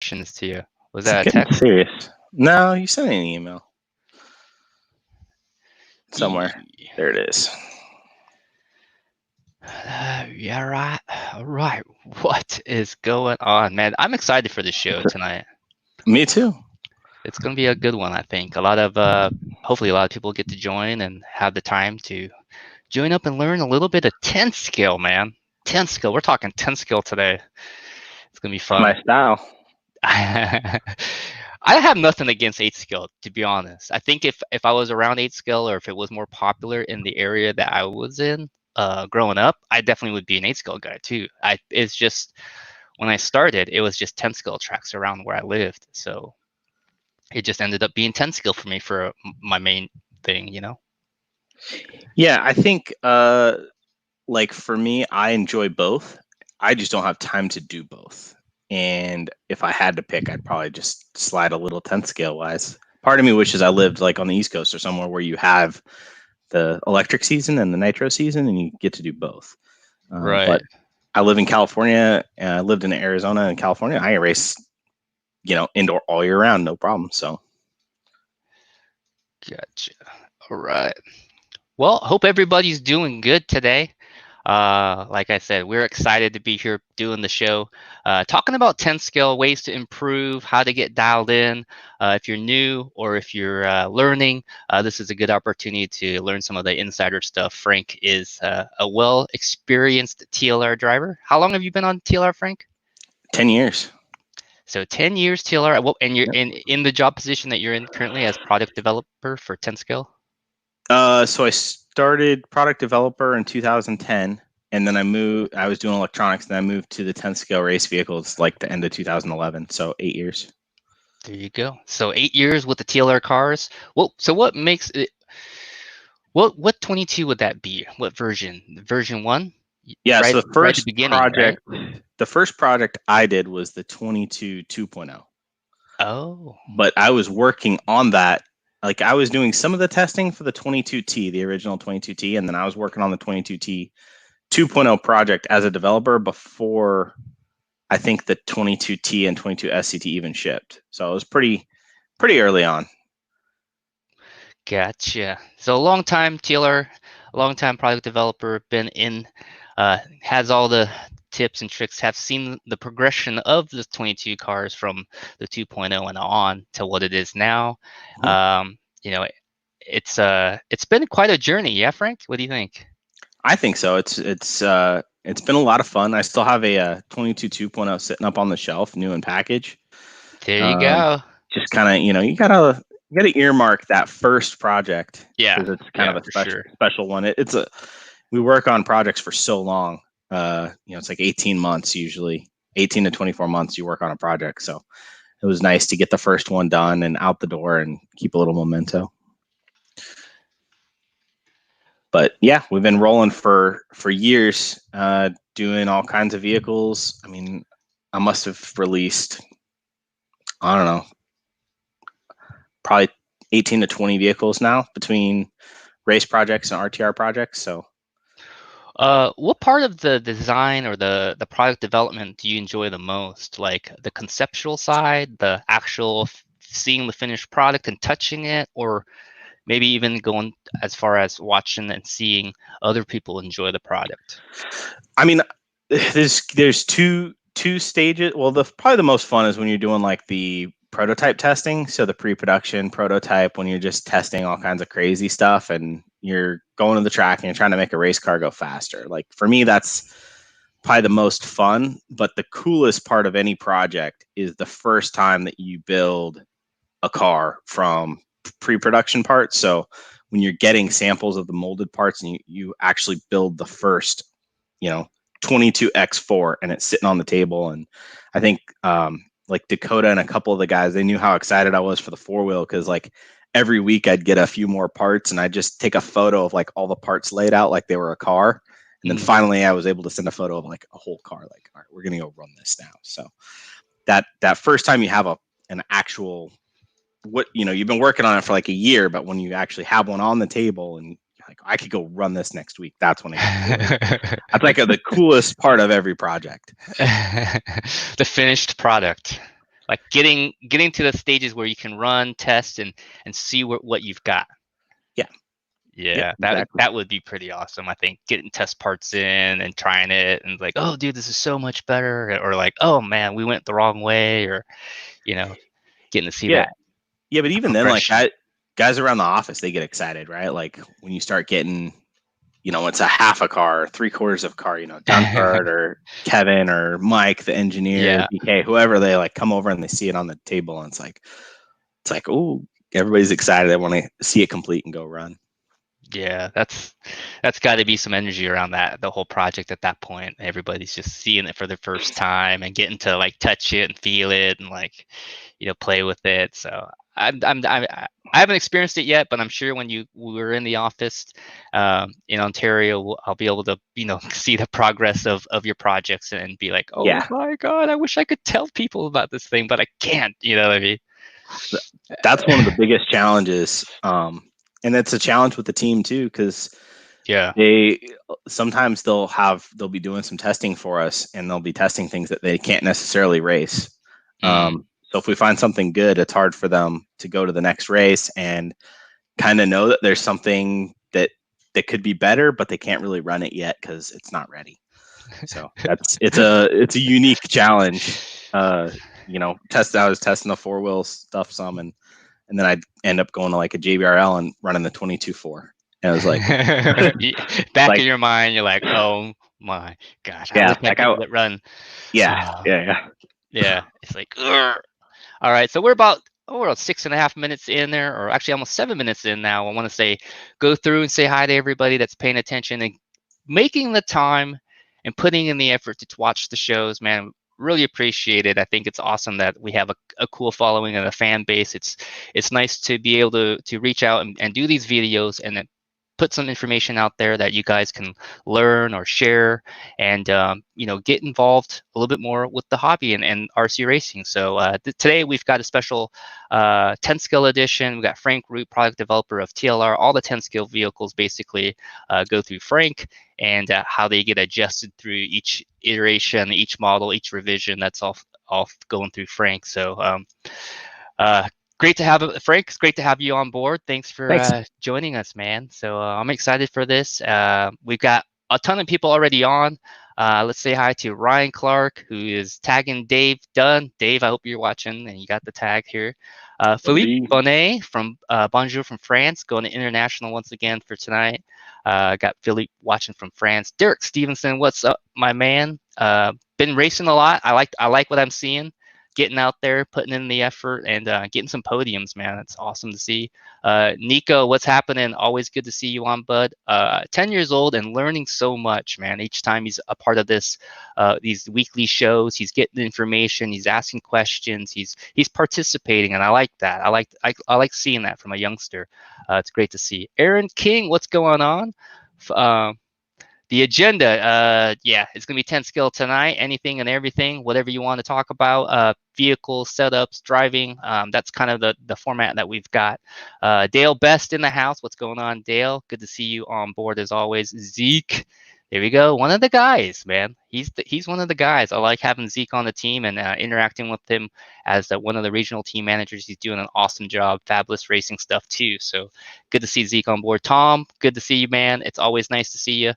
directions to you. Was It's that a getting text? serious. No, you sent me an email. Somewhere. There it is. Yeah, right. All right. What is going on, man? I'm excited for the show tonight. Me too. It's going to be a good one, I think. Hopefully a lot of people get to join and have the time to join up and learn a little bit of 10 skill, man. 10 skill. We're talking 10 skill today. It's going to be fun. My style. I have nothing against 8 skill, to be honest. I think if I was around 8 skill, or if it was more popular in the area that I was in growing up, I definitely would be an 8 skill guy too. It's just when I started, it was just 10 skill tracks around where I lived, so it just ended up being 10 skill for me for my main thing, you know. Yeah, I think like for me, I enjoy both. I just don't have time to do both. And if I had to pick, I'd probably just slide a little 10th scale wise. Part of me wishes I lived like on the East Coast or somewhere where you have the electric season and the nitro season and you get to do both. Right. But I live in California and I lived in Arizona and California. I race, indoor all year round, no problem. So. Gotcha. All right. Well, hope everybody's doing good today. Like I said, we're excited to be here doing the show, talking about 10 skill, ways to improve, how to get dialed in. If you're new or if you're learning, this is a good opportunity to learn some of the insider stuff. Frank is a well-experienced TLR driver. How long have you been on TLR, Frank? 10 years. So 10 years TLR, and you're in the job position that you're in currently as product developer for 10 skill? So I started product developer in 2010, and then I was doing electronics, and then I moved to the 10 scale race vehicles like the end of 2011. So 8 years. There you go. So 8 years with the TLR cars. Well, so what makes it? What 22 would that be? What version? Version 1? Yeah. Right, So the first project, right? the first project I did was the 22 2.0. Oh. But I was working on that. Like I was doing some of the testing for the 22T, the original 22T, and then I was working on the 22T 2.0 project as a developer before I think the 22T and 22 SCT even shipped. So it was pretty early on. Gotcha. So a long time TLR, a long time product developer, been in, has all the tips and tricks, have seen the progression of the 22 cars from the 2.0 and on to what it is now. Mm-hmm. It's been quite a journey. Yeah, Frank? What do you think? I think so. It's been a lot of fun. I still have a 22 2.0 sitting up on the shelf, new in package. There you go. Just kind of, you gotta earmark that first project. Yeah, because it's kind of a for special one. We work on projects for so long. It's like 18 months usually, 18 to 24 months you work on a project. So it was nice to get the first one done and out the door and keep a little memento. But yeah, we've been rolling for years, doing all kinds of vehicles. I mean, I must have released, I don't know, probably 18 to 20 vehicles now between race projects and RTR projects. So what part of the design or the product development do you enjoy the most? Like the conceptual side, the actual seeing the finished product and touching it, or maybe even going as far as watching and seeing other people enjoy the product? I mean, there's two stages. Well, probably the most fun is when you're doing like the prototype testing. So the pre-production prototype, when you're just testing all kinds of crazy stuff and you're going to the track and you're trying to make a race car go faster. Like for me, that's probably the most fun. But the coolest part of any project is the first time that you build a car from pre-production parts. So when you're getting samples of the molded parts and you actually build the first, 22X4 and it's sitting on the table. And I think like Dakota and a couple of the guys, they knew how excited I was for the 4-wheel because like every week I'd get a few more parts and I'd just take a photo of like all the parts laid out like they were a car. And then finally I was able to send a photo of like a whole car, like, all right, we're going to go run this now. So that first time you have an actual, you've been working on it for like a year, but when you actually have one on the table and you're like, I could go run this next week, that's when that's like the coolest part of every project. The finished product. Like getting to the stages where you can run, test, and see what you've got. Yeah. Yep, Yeah, exactly. that would be pretty awesome. I think getting test parts in and trying it and like, oh, dude, this is so much better, or like, oh man, we went the wrong way, or getting to see Yeah. that Yeah, but even then, like progression. guys around the office, they get excited, right? Like when you start getting, it's a half a car, 3/4 of a car, Dunkard or Kevin or Mike, the engineer, Yeah, BK, whoever, they like come over and they see it on the table, and it's like, oh, everybody's excited. They want to see it complete and go run. yeah, that's got to be some energy around the whole project at that point. Everybody's just seeing it for the first time and getting to like touch it and feel it and like, play with it. So I haven't experienced it yet, but I'm sure when we're in the office in Ontario, I'll be able to see the progress of your projects and be like, oh Yeah, my god, I wish I could tell people about this thing, but I can't. You know what I mean? that's one of the biggest challenges. And it's a challenge with the team too, because Yeah. they sometimes they'll be doing some testing for us, and they'll be testing things that they can't necessarily race. Mm. So if we find something good, it's hard for them to go to the next race and kind of know that there's something that could be better, but they can't really run it yet because it's not ready. So it's a unique challenge. I was testing the 4-wheel stuff some, and then I'd end up going to like a JBRL and running the 22.4. And I was like, Back like, in your mind, you're like, oh my gosh, I yeah, wish I could let run. yeah, Oh, yeah. yeah, it's like, ugh. All right, so we're about 6.5 minutes in there, or actually almost 7 minutes in now. I want to say, go through and say hi to everybody that's paying attention and making the time and putting in the effort to watch the shows, man. Really appreciate it. I think it's awesome that we have a cool following and a fan base. It's nice to be able to reach out and do these videos and then put some information out there that you guys can learn or share and get involved a little bit more with the hobby and RC racing. So today we've got a special 10 scale edition. We've got Frank Root, product developer of TLR. All the 10 scale vehicles basically go through Frank, and how they get adjusted through each iteration, each model, each revision. That's all going through Frank. So uh, great to have Frank. It's great to have you on board. Thanks for Thanks. joining us, man. So I'm excited for this. We've got a ton of people already on. Let's say hi to Ryan Clark, who is tagging Dave Dunn. Dave, I hope you're watching and you got the tag here. Philippe Bonnet from Bonjour from France, going to international once again for tonight. Got Philippe watching from France. Derek Stevenson, what's up, my man? Been racing a lot. I like what I'm seeing. Getting out there, putting in the effort, and getting some podiums, man. It's awesome to see. Nico, what's happening? Always good to see you on, bud. 10 years old and learning so much, man. Each time he's a part of these weekly shows, he's getting information, he's asking questions, he's participating, and I like that. I like seeing that from a youngster. It's great to see. Aaron King, what's going on? The agenda, yeah, it's gonna be 10 skill tonight. Anything and everything, whatever you want to talk about, vehicles, setups, driving. That's kind of the format that we've got. Dale Best in the house. What's going on, Dale? Good to see you on board as always. Zeke, there we go. One of the guys, man. He's one of the guys. I like having Zeke on the team and interacting with him as one of the regional team managers. He's doing an awesome job. Fabulous racing stuff too. So good to see Zeke on board. Tom, good to see you, man. It's always nice to see you.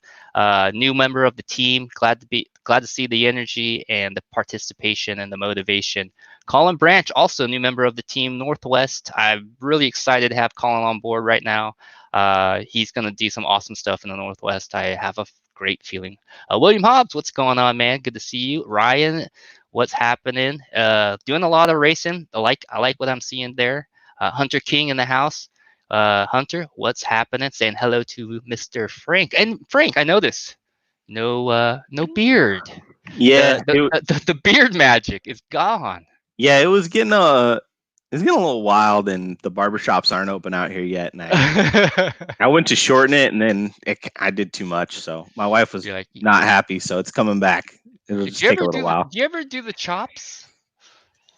New member of the team. Glad to see the energy and the participation and the motivation. Colin Branch, also new member of the team, Northwest. I'm really excited to have Colin on board right now. He's going to do some awesome stuff in the Northwest. I have a great feeling. William Hobbs, what's going on, man? Good to see you. Ryan, what's happening? Doing a lot of racing. I like what I'm seeing there. Hunter King in the house. Hunter, what's happening? Saying hello to Mr. Frank. And Frank, I know this. No beard. Yeah, The beard magic is gone. yeah, it was getting a little wild, and the barbershops aren't open out here yet. And I went to shorten it, and then I did too much. So my wife was like, not happy. So it's coming back. It'll just take a little while. Do you ever do the chops?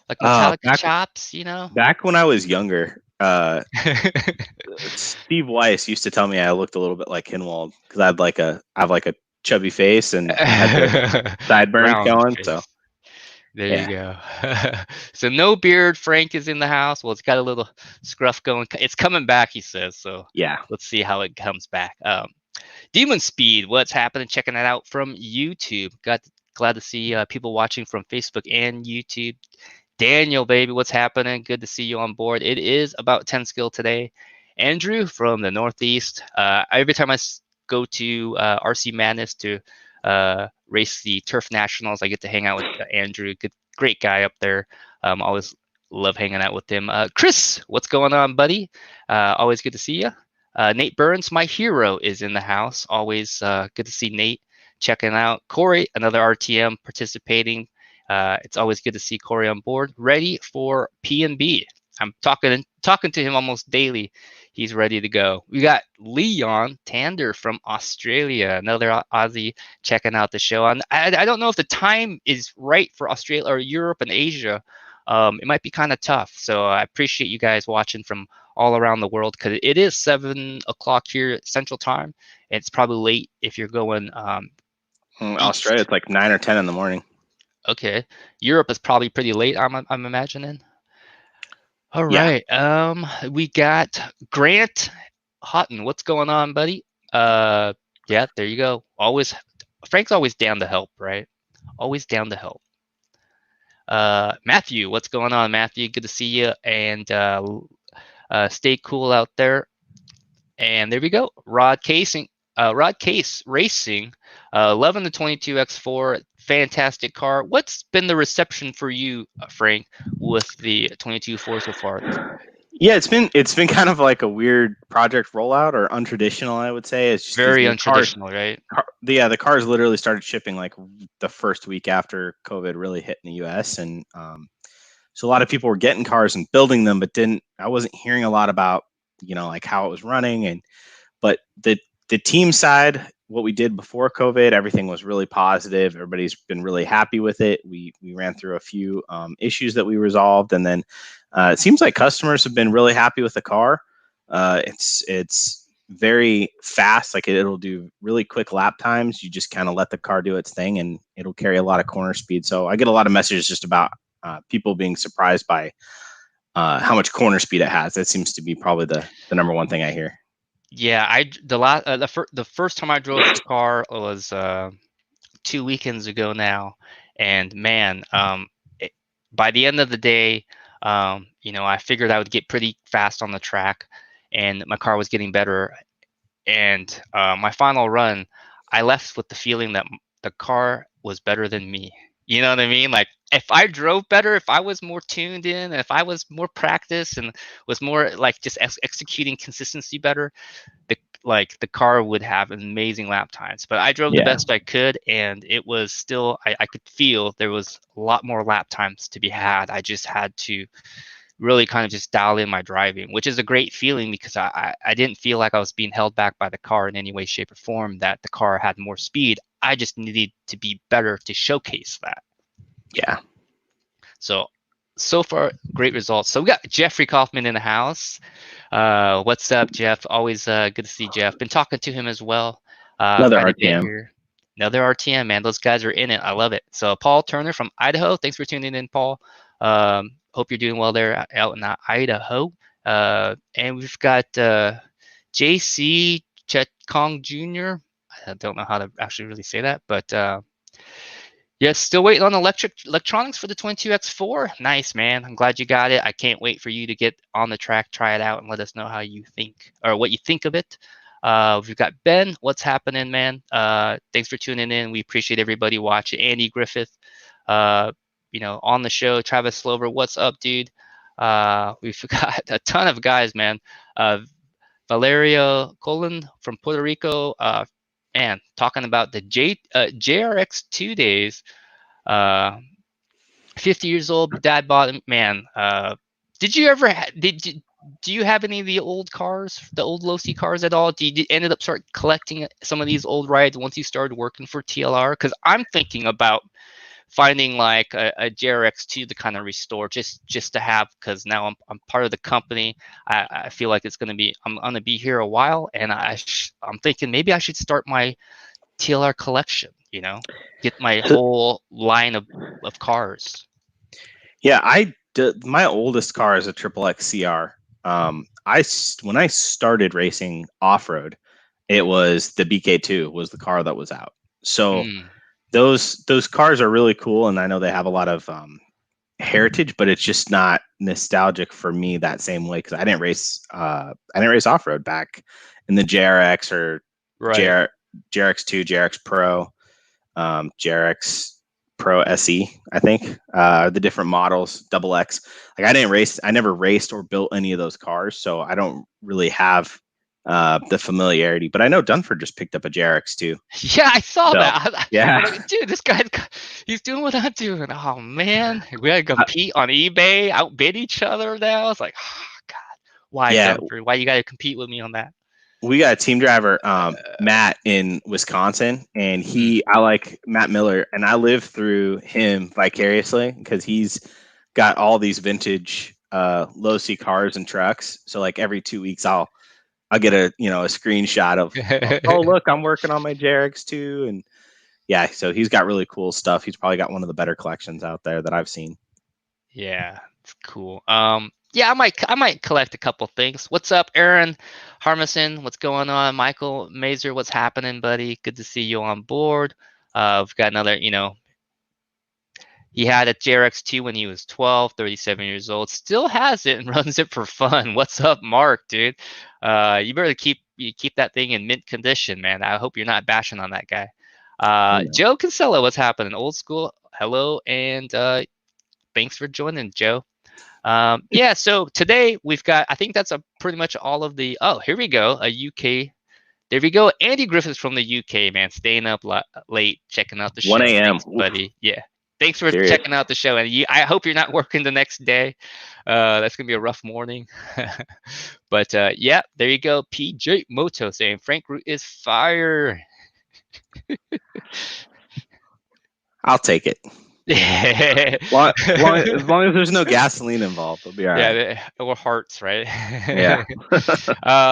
Like Metallica chops, Back when I was younger, Steve Weiss used to tell me I looked a little bit like Hinwald because I have like a chubby face and had the sideburns going. So There you Yeah. go. So no beard. Frank is in the house. Well, it's got a little scruff going. It's coming back, he says. So Yeah. let's see how it comes back. Demon Speed, what's happening? Checking that out from YouTube. Glad to see people watching from Facebook and YouTube. Daniel, baby, what's happening? Good to see you on board. It is about 10 skill today. Andrew from the Northeast. Every time I go to RC Madness to race the Turf Nationals, I get to hang out with Andrew. Great guy up there. Always love hanging out with him. Chris, what's going on, buddy? Always good to see you. Nate Burns, my hero, is in the house. Always good to see Nate checking out. Corey, another RTM participating. It's always good to see Corey on board, ready for P&B. I'm talking to him almost daily. He's ready to go. We got Leon Tander from Australia, another Aussie checking out the show. I don't know if the time is right for Australia or Europe and Asia. It might be kind of tough. So I appreciate you guys watching from all around the world because it is 7 o'clock here Central Time. It's probably late if you're going Australia, east. it's like 9 or 10 in the morning. Okay, Europe is probably pretty late. I'm imagining. All Yeah. right. We got Grant Houghton. What's going on, buddy? Yeah, there you go. Frank's always down to help, right? Always down to help. Matthew, what's going on, Matthew? Good to see you, and stay cool out there. And there we go. Rod Case Racing, 11 to 22 X4, fantastic car. What's been the reception for you, Frank, with the 22.4 so far? Yeah, it's been kind of like a weird project rollout or untraditional, I would say. It's just because Very the untraditional, right? the cars literally started shipping like the first week after COVID really hit in the U.S. and so a lot of people were getting cars and building them, but I wasn't hearing a lot about like how it was running but the team side, what we did before COVID, everything was really positive. Everybody's been really happy with it. We ran through a few issues that we resolved, and then it seems like customers have been really happy with the car. It's very fast. Like it'll do really quick lap times. You just kind of let the car do its thing, and it'll carry a lot of corner speed. So I get a lot of messages just about people being surprised by how much corner speed it has. That seems to be probably the number one thing I hear. Yeah, the first time I drove the car was 2 weekends ago now, and man, by the end of the day, I figured I would get pretty fast on the track, and my car was getting better. And my final run, I left with the feeling that the car was better than me. You know what I mean? Like if I drove better, if I was more tuned in, if I was more practiced and was more like just executing consistency better, the car would have amazing lap times. But I drove the Yeah. best I could, and it was still I could feel there was a lot more lap times to be had. I just had to really kind of just dial in my driving, which is a great feeling because I didn't feel like I was being held back by the car in any way, shape, or form, that the car had more speed. I just needed to be better to showcase that. Yeah. So far, great results. So we got Jeffrey Kaufman in the house. What's up, Jeff? Always good to see Jeff. Been talking to him as well Another quite a bit RTM. here. Another RTM, man. Those guys are in it. I love it. So Paul Turner from Idaho. Thanks for tuning in, Paul. Hope you're doing well there out in Idaho. And we've got JC Chet Kong Jr. I don't know how to actually really say that, but yeah, still waiting on electronics for the 22X4. Nice, man. I'm glad you got it. I can't wait for you to get on the track, try it out, and let us know how you think or what you think of it. We've got Ben. What's happening, man? Thanks for tuning in. We appreciate everybody watching. Andy Griffith, on the show. Travis Slover, what's up, dude? We've got a ton of guys, man. Valerio Colon from Puerto Rico. Man, talking about the JRX 2 days. 50 years old, dad bought it. Man, did you ever do you have any of the old cars, the old Losi cars at all? Did you ended up start collecting some of these old rides once you started working for TLR? Because I'm thinking about finding like a JRX2 to kind of restore just to have, because now I'm part of the company. I feel like I'm gonna be here a while, and I'm thinking maybe I should start my TLR collection, get my whole line of cars. Yeah, my oldest car is a Triple X CR. When I started racing off road, it was the BK2 was the car that was out. So those cars are really cool, and I know they have a lot of heritage, but it's just not nostalgic for me that same way because I didn't race off road back in the JRX or Right. JRX2, JRX Pro, JRX Pro SE, I think, the different models, double X. Like I never raced or built any of those cars, so I don't really have the familiarity. But I know Dunford just picked up a JRX too. Yeah, I saw So, that. yeah. I'm like, dude, this guy's he's doing what I'm doing. Oh man, we gotta compete on eBay, outbid each other now. It's like, oh God, why, Yeah. Dunford? Why you gotta compete with me on that? We got a team driver, Matt in Wisconsin, and I like Matt Miller, and I live through him vicariously because he's got all these vintage low C cars and trucks. So like every 2 weeks, I'll get a screenshot of oh look, I'm working on my JRX too, and yeah, so he's got really cool stuff. He's probably got one of the better collections out there that I've seen. Yeah, it's cool. Yeah, I might collect a couple things. What's up, Aaron Harmison? What's going on, Michael Mazer? What's happening, buddy? Good to see you on board. We've got another, he had a JRX2 when he was 12, 37 years old. Still has it and runs it for fun. What's up, Mark, dude? You better keep that thing in mint condition, man. I hope you're not bashing on that guy. Joe Kinsella, what's happening? Old school, hello, and thanks for joining, Joe. Yeah, so today we've got, I think that's pretty much all of the, oh, here we go, a UK. There we go. Andy Griffiths from the UK, man, staying up late, checking out the show. 1 a.m. Thanks, buddy. Yeah. Thanks for checking out the show. And I hope you're not working the next day. That's going to be a rough morning. But yeah, there you go. PJ Moto saying Frank Root is fire. I'll take it. as long as there's no gasoline involved, it'll be all right. Yeah, or hearts, right? Yeah.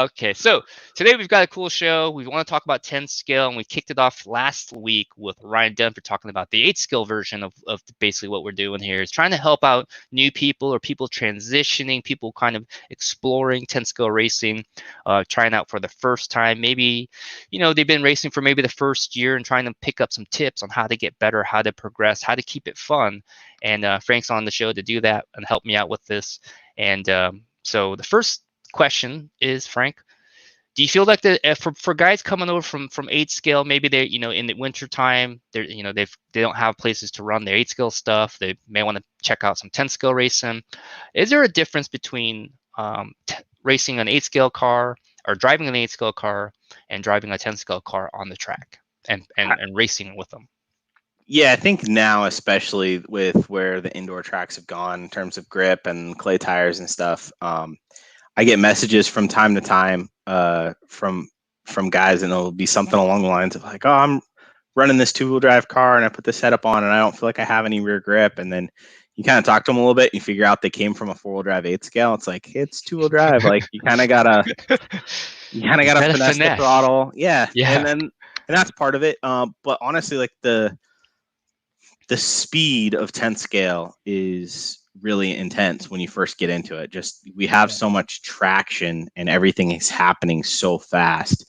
Okay, so today we've got a cool show. We want to talk about 10 scale, and we kicked it off last week with Ryan Dunford talking about the 8 scale version of basically what we're doing here is trying to help out new people or people transitioning, people kind of exploring 10 scale racing, trying out for the first time. Maybe, they've been racing for maybe the first year and trying to pick up some tips on how to get better, how to progress, how to keep it fun. And Frank's on the show to do that and help me out with this. And so the first question is, Frank, do you feel like for guys coming over from 8 scale, maybe they in the winter time, they don't have places to run their 8 scale stuff, they may want to check out some 10 scale racing. Is there a difference between racing an 8 scale car or driving an 8 scale car and driving a 10 scale car on the track and racing with them? Yeah, I think now, especially with where the indoor tracks have gone in terms of grip and clay tires and stuff, I get messages from time to time from guys, and it'll be something along the lines of like, "Oh, I'm running this 2-wheel drive car, and I put the setup on, and I don't feel like I have any rear grip." And then you kind of talk to them a little bit, and you figure out they came from a 4-wheel drive 8 scale. It's like it's 2-wheel drive, like you kind of gotta finesse the throttle, yeah. And that's part of it. But honestly, like the speed of 10 scale is really intense when you first get into it. Just we have so much traction and everything is happening so fast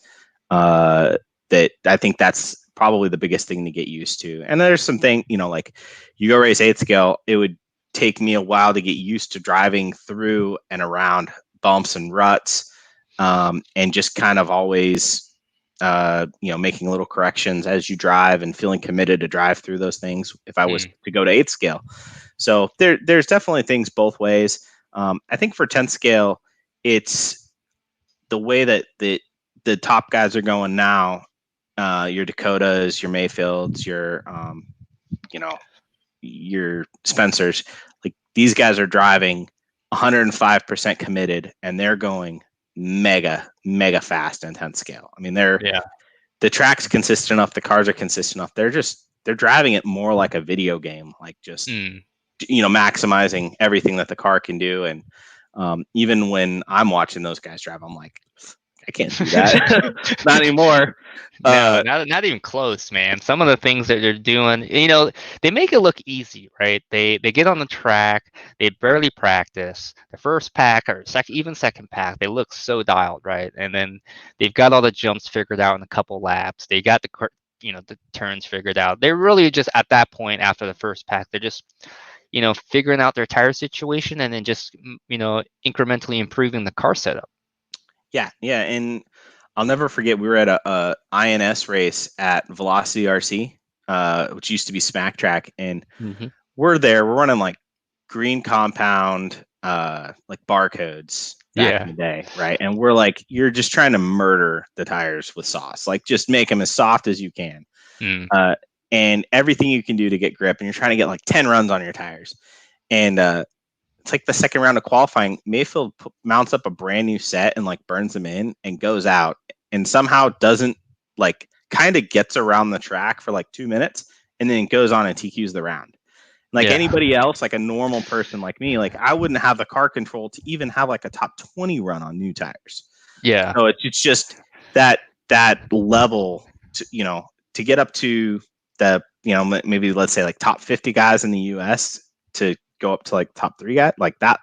that I think that's probably the biggest thing to get used to. And there's something, like you go race 8 scale, it would take me a while to get used to driving through and around bumps and ruts, and just kind of always making little corrections as you drive and feeling committed to drive through those things if I was to go to 8 scale. So there's definitely things both ways. I think for 10 scale, it's the way that the top guys are going now, your Dakotas, your Mayfields, your Spencers, like these guys are driving 105% committed and they're going mega fast in 10 scale. I mean, the track's consistent enough, the cars are consistent enough. They're driving it more like a video game, like just maximizing everything that the car can do. And even when I'm watching those guys drive, I'm like, I can't do that. Not anymore. No, not even close, man. Some of the things that they're doing, they make it look easy, right? They get on the track, they barely practice. The first pack or second pack, they look so dialed, right? And then they've got all the jumps figured out in a couple laps. They got the turns figured out. They're really just at that point after the first pack, they're just figuring out their tire situation and then just incrementally improving the car setup. Yeah, and I'll never forget, we were at a INS race at Velocity RC, which used to be Smack Track, and we're running like green compound, like barcodes back in the day, right? And we're like, you're just trying to murder the tires with sauce, like just make them as soft as you can, and everything you can do to get grip, and you're trying to get like 10 runs on your tires, and it's like the second round of qualifying, Mayfield mounts up a brand new set and like burns them in and goes out and somehow doesn't like kind of gets around the track for like 2 minutes and then goes on and TQs the round. Like anybody else, like a normal person like me, like I wouldn't have the car control to even have like a top 20 run on new tires. Yeah. So it's just that level to get up to the, maybe let's say like top 50 guys in the US to go up to like top 3 guy, like that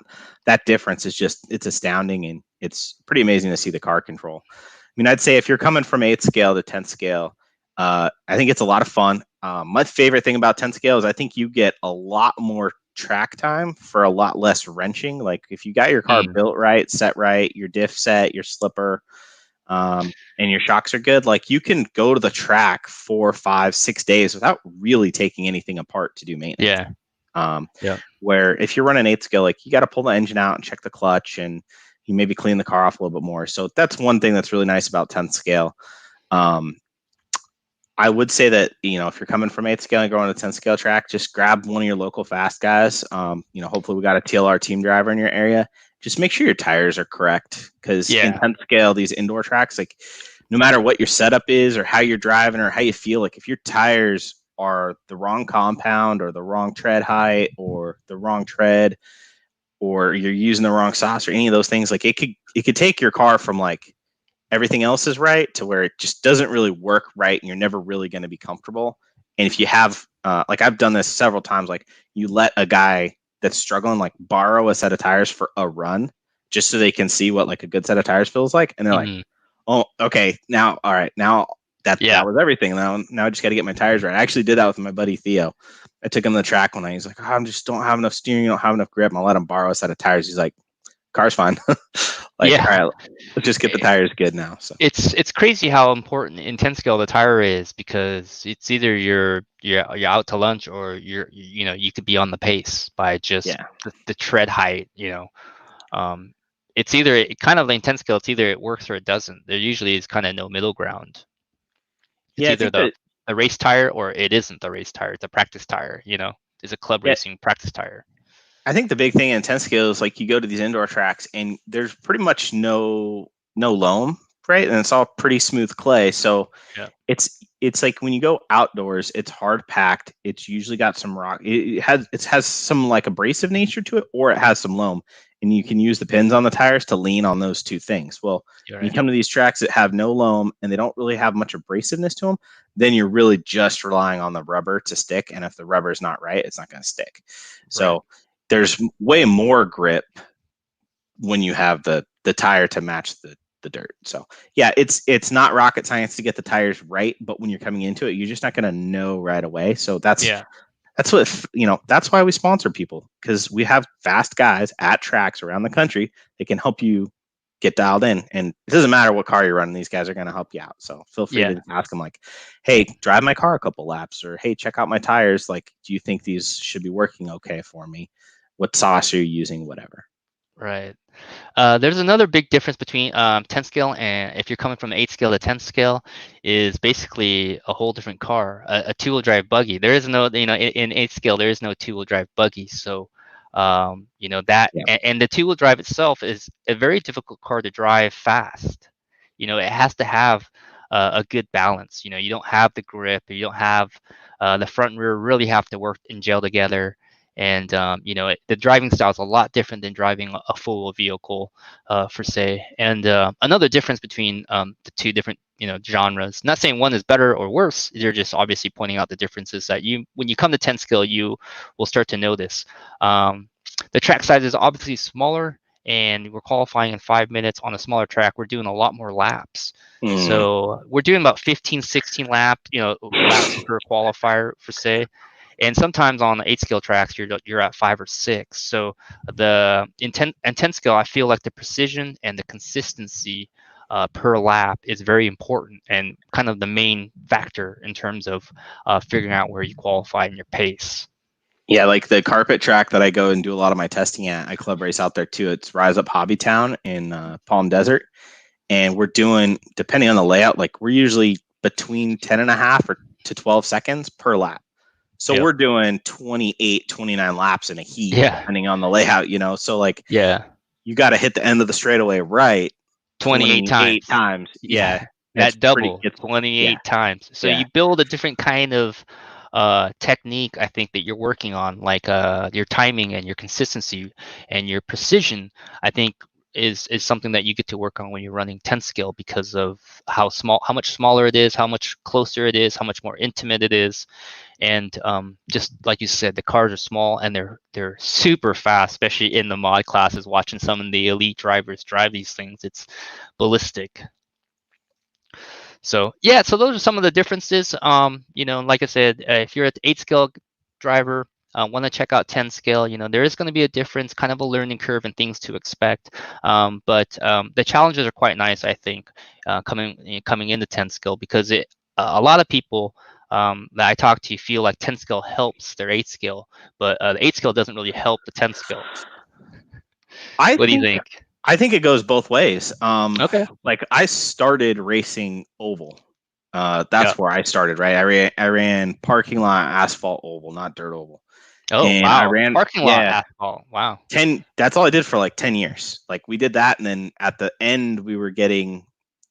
difference is just, it's astounding, and it's pretty amazing to see the car control. I mean, I'd say if you're coming from 8th scale to 10th scale, I think it's a lot of fun. My favorite thing about 10th scale is I think you get a lot more track time for a lot less wrenching. Like if you got your car built right, set right, your diff set, your slipper, and your shocks are good, like you can go to the track 4, 5, 6 days without really taking anything apart to do maintenance. Where if you're running 8th scale, like you got to pull the engine out and check the clutch, and you maybe clean the car off a little bit more. So that's one thing that's really nice about 10th scale. I would say that, if you're coming from 8th scale and going to 10th scale track, just grab one of your local fast guys. Hopefully we got a TLR team driver in your area. Just make sure your tires are correct, because in 10th scale, these indoor tracks, like no matter what your setup is or how you're driving or how you feel, like if your tires are the wrong compound or the wrong tread height or the wrong tread, or you're using the wrong sauce or any of those things, like it could take your car from like everything else is right to where it just doesn't really work right, and you're never really going to be comfortable. And if you have like I've done this several times, like you let a guy that's struggling like borrow a set of tires for a run just so they can see what like a good set of tires feels like, and they're like, oh, okay, now all right, now that was everything. Now I just got to get my tires right. I actually did that with my buddy Theo. I took him to the track one night. He's like, I just don't have enough steering, don't have enough grip. And I'll let him borrow a set of tires. He's like, car's fine. All right, let's just get the tires good now. So it's crazy how important in 10 scale the tire is, because it's either you're out to lunch or you could be on the pace by just the tread height. It's either kind of in 10 scale, it's either it works or it doesn't. There usually is kind of no middle ground. It's either the race tire or it isn't the race tire. It's a practice tire. It's a club racing practice tire. I think the big thing in 10 scale is like you go to these indoor tracks and there's pretty much no loam, right? And it's all pretty smooth clay. So it's like when you go outdoors, it's hard packed. It's usually got some rock. It has some like abrasive nature to it, or it has some loam. And you can use the pins on the tires to lean on those two things. Well, when you come to these tracks that have no loam and they don't really have much abrasiveness to them, then you're really just relying on the rubber to stick. And if the rubber is not right, it's not going to stick. So there's way more grip when you have the tire to match the dirt. So yeah, it's not rocket science to get the tires right, but when you're coming into it, you're just not going to know right away. So that's what, that's why we sponsor people, because we have fast guys at tracks around the country that can help you get dialed in. And it doesn't matter what car you're running, these guys are going to help you out. So feel free to ask them like, hey, drive my car a couple laps, or hey, check out my tires. Like, do you think these should be working okay for me? What sauce are you using? Whatever. Right. There's another big difference between 10 scale and if you're coming from 8 scale to 10 scale is basically a whole different car, a two-wheel drive buggy. There is no, in 8 scale, there is no two-wheel drive buggy. So, and the two-wheel drive itself is a very difficult car to drive fast. It has to have a good balance. You don't have the grip, you don't have the front and rear really have to work and gel together. and the driving style is a lot different than driving a full vehicle, per se. And another difference between the two different genres. Not saying one is better or worse. They're just obviously pointing out the differences that when you come to 10 scale, you will start to notice. The track size is obviously smaller, and we're qualifying in 5 minutes on a smaller track. We're doing a lot more laps. So we're doing about 15, 16 laps per qualifier, per se. And sometimes on the 8 scale tracks, you're at 5 or 6. So in 10 scale, I feel like the precision and the consistency per lap is very important and kind of the main factor in terms of figuring out where you qualify in your pace. Yeah, like the carpet track that I go and do a lot of my testing at, I club race out there too. It's Rise Up Hobbytown in Palm Desert. And we're doing, depending on the layout, like we're usually between 10 and a half to 12 seconds per lap. So we're doing 28, 29 laps in a heat, depending on the layout, So like, you got to hit the end of the straightaway right 28 times. Yeah. That double 28 times. So you build a different kind of technique, I think, that you're working on, like your timing and your consistency and your precision, I think is something that you get to work on when you're running 10 scale, because of how much smaller it is, how much closer it is, how much more intimate it is. And just like you said, the cars are small and they're super fast, especially in the mod classes. Watching some of the elite drivers drive these things, it's ballistic. So so those are some of the differences. Like I said, if you're at the 8 scale driver, want to check out 10 scale, there is going to be a difference, kind of a learning curve and things to expect. But the challenges are quite nice, I think, coming into 10 scale, because a lot of people that I talk to feel like 10 scale helps their 8 scale, but the 8 scale doesn't really help the 10 scale. What do you think? I think it goes both ways. Okay. Like I started racing oval. That's where I started, right? I ran parking lot asphalt oval, not dirt oval. Oh, and wow. I ran parking lot asphalt. Wow. 10. That's all I did for like 10 years. Like we did that, and then at the end we were getting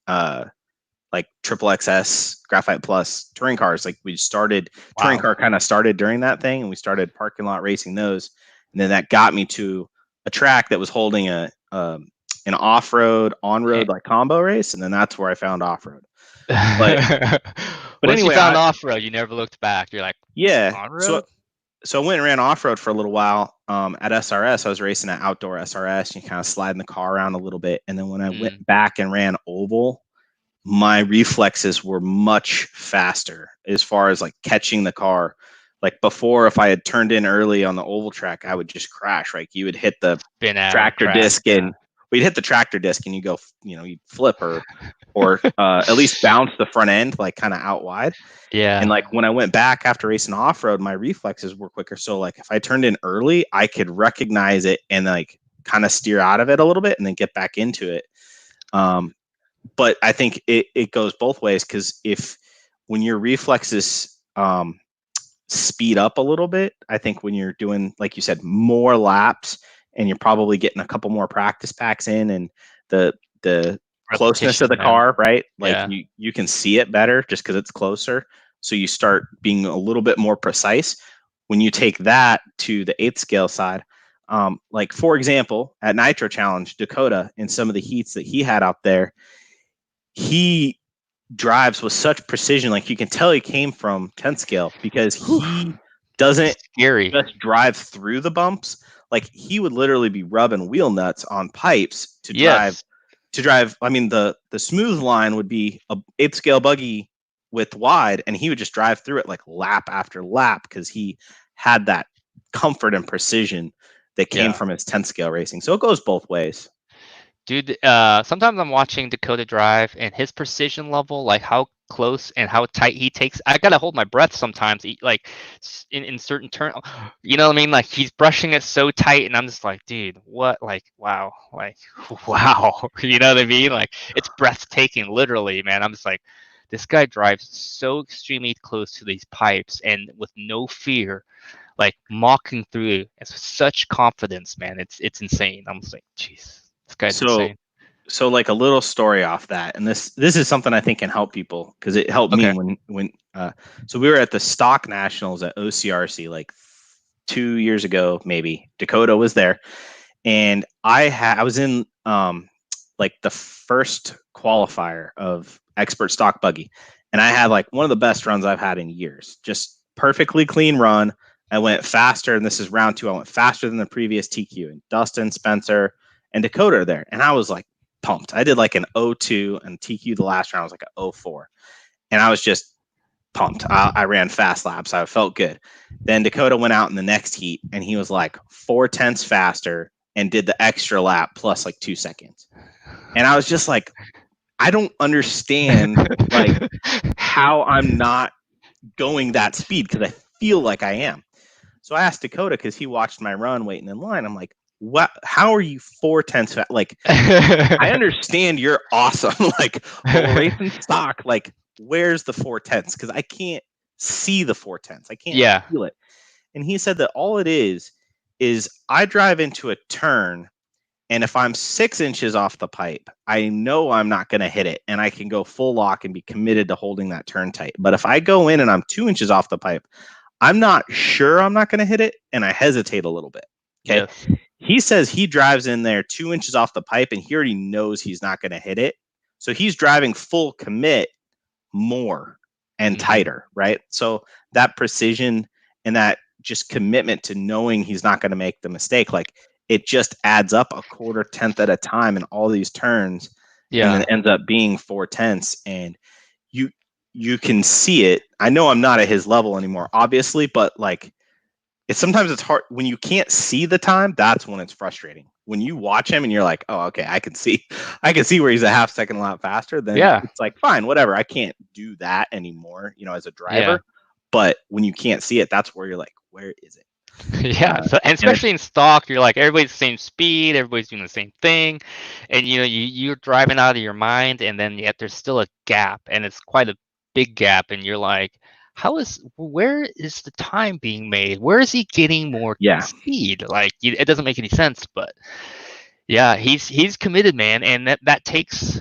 like triple XS Graphite Plus touring cars. Like we started touring car kind of started during that thing, and we started parking lot racing those, and then that got me to a track that was holding an off-road on-road like combo race, and then that's where I found off-road. But once anyway, you found off-road, you never looked back. You're like, on-road? So I went and ran off-road for a little while. At SRS, I was racing at outdoor SRS, and you kind of sliding the car around a little bit. And then when I went back and ran oval, my reflexes were much faster as far as like catching the car. Like before, if I had turned in early on the oval track, I would just crash. Like you would hit the tractor disc, and we'd hit the tractor disc, and you go, you'd flip or at least bounce the front end, like kind of out wide. Yeah. And like when I went back after racing off road, my reflexes were quicker. So like if I turned in early, I could recognize it and like kind of steer out of it a little bit and then get back into it. But I think it goes both ways, because when your reflexes speed up a little bit, I think when you're doing, like you said, more laps, and you're probably getting a couple more practice packs in, and the closeness of the car, right? Like you can see it better just because it's closer. So you start being a little bit more precise. When you take that to the 8th scale side, like for example, at Nitro Challenge, Dakota, in some of the heats that he had out there, he drives with such precision. Like you can tell he came from 10th scale, because he doesn't just drive through the bumps. Like he would literally be rubbing wheel nuts on pipes to drive. I mean, the smooth line would be a 8th scale buggy with wide, and he would just drive through it like lap after lap, because he had that comfort and precision that came from his 10th scale racing. So it goes both ways. Dude, sometimes I'm watching Dakota drive, and his precision level, like how close and how tight he takes, I gotta hold my breath sometimes, like in certain turn, you know what I mean? Like he's brushing it so tight, and I'm just like, dude, what? Like, wow, you know what I mean? Like it's breathtaking, literally, man. I'm just like, this guy drives so extremely close to these pipes and with no fear, like mocking through it with such confidence, man. It's insane. I'm just like, jeez. This guy's insane. So like a little story off that, and this is something I think can help people, because it helped me when so we were at the Stock Nationals at OCRC like 2 years ago, maybe, Dakota was there, and I was in like the first qualifier of expert stock buggy, and I had like one of the best runs I've had in years. Just perfectly clean run. I went faster, and this is round 2. I went faster than the previous TQ, and Dustin, Spencer, and Dakota are there, and I was like pumped. I did like an 02, and TQ the last round was like a 04, and I was just pumped. I ran fast laps. I felt good. Then Dakota went out in the next heat, and he was like 4/10 faster and did the extra lap plus like 2 seconds. And I was just like, I don't understand like how I'm not going that speed, because I feel like I am. So I asked Dakota, because he watched my run waiting in line. I'm like, what? How are you 4/10 fast? Like, I understand you're awesome. Like, racing stock, like, where's the 4/10? Because I can't see the 4/10. I can't Yeah. feel it. And he said that all it is I drive into a turn, and if I'm 6 inches off the pipe, I know I'm not going to hit it, and I can go full lock and be committed to holding that turn tight. But if I go in and I'm 2 inches off the pipe, I'm not sure I'm not going to hit it, and I hesitate a little bit. Okay. Yes. He says he drives in there 2 inches off the pipe, and he already knows he's not going to hit it. So he's driving full commit more and tighter, right? So that precision and that just commitment to knowing he's not going to make the mistake, like, it just adds up a 1/4 at a time in all these turns. And then ends up being 4/10. And you can see it. I know I'm not at his level anymore, obviously, but like, sometimes it's hard when you can't see the time. That's when it's frustrating. When you watch him and you're like, oh, okay, I can see where he's a half second a lot faster. Then it's like, fine, whatever. I can't do that anymore, as a driver. But when you can't see it, that's where you're like, where is it? So, and especially in stock, you're like, everybody's the same speed, everybody's doing the same thing, and you're driving out of your mind, and then yet there's still a gap, and it's quite a big gap, and you're like, where is the time being made? Where is he getting more speed? Like, it doesn't make any sense. But yeah, he's committed, man, and that takes.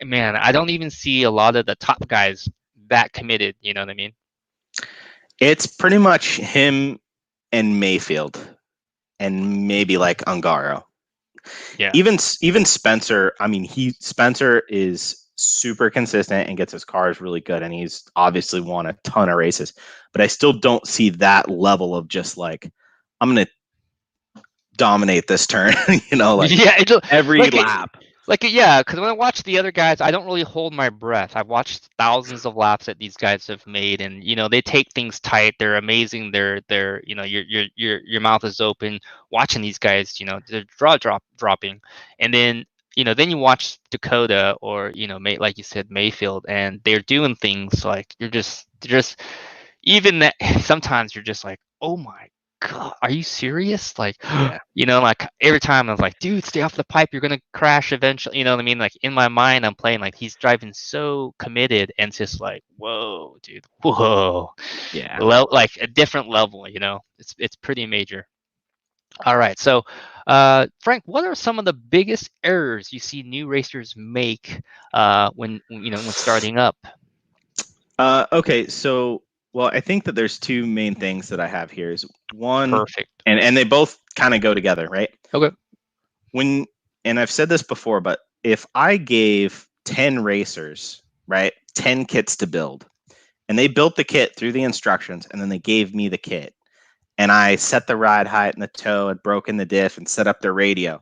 Man, I don't even see a lot of the top guys that committed. You know what I mean? It's pretty much him and Mayfield, and maybe like Ungaro. Yeah. Even Spencer. I mean, Spencer is super consistent and gets his cars really good, and he's obviously won a ton of races. But I still don't see that level of just like, I'm gonna dominate this turn. Like, every lap. Because when I watch the other guys, I don't really hold my breath. I've watched thousands of laps that these guys have made, and they take things tight. They're amazing. They're your mouth is open watching these guys. They're dropping, and then then you watch Dakota or like you said, Mayfield, and they're doing things like you're just even that. Sometimes you're just like, oh my God, are you serious? Like, like every time I was like, dude, stay off the pipe. You're going to crash eventually. You know what I mean? Like, in my mind, I'm playing like he's driving so committed, and it's just like, whoa, dude, whoa. Yeah. Like a different level, it's pretty major. All right. So, Frank, what are some of the biggest errors you see new racers make when starting up? Okay. So, well, I think that there's two main things that I have here. Is one, perfect, and they both kind of go together, right? Okay. And I've said this before, but if I gave 10 racers, right, 10 kits to build, and they built the kit through the instructions, and then they gave me the kit, and I set the ride height and the toe, and broken the diff, and set up their radio,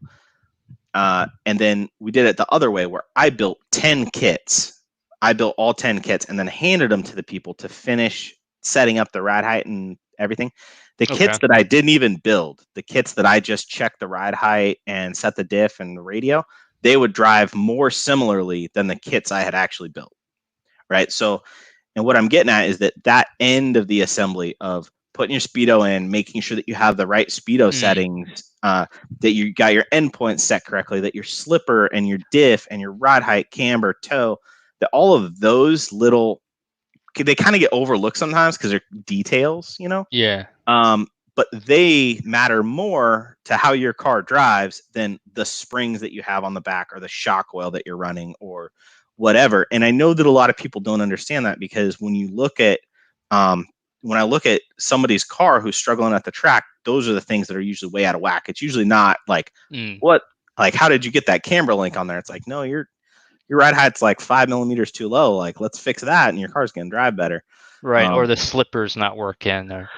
and then we did it the other way, where I built 10 kits. I built all 10 kits and then handed them to the people to finish setting up the ride height and everything. The kits that I didn't even build, the kits that I just checked the ride height and set the diff and the radio, they would drive more similarly than the kits I had actually built, right? So, and what I'm getting at is that end of the assembly of putting your speedo in, making sure that you have the right speedo settings, that you got your endpoints set correctly, that your slipper and your diff and your ride height, camber, toe, that all of those little, they kind of get overlooked sometimes because they're details, Yeah. But they matter more to how your car drives than the springs that you have on the back or the shock oil that you're running or whatever. And I know that a lot of people don't understand that, because when you look at when I look at somebody's car who's struggling at the track, those are the things that are usually way out of whack. It's usually not like what, like, how did you get that camber link on there? It's like, no, your ride height's like 5 millimeters too low. Like, let's fix that, and your car's gonna drive better. Right, or the slipper's not working, or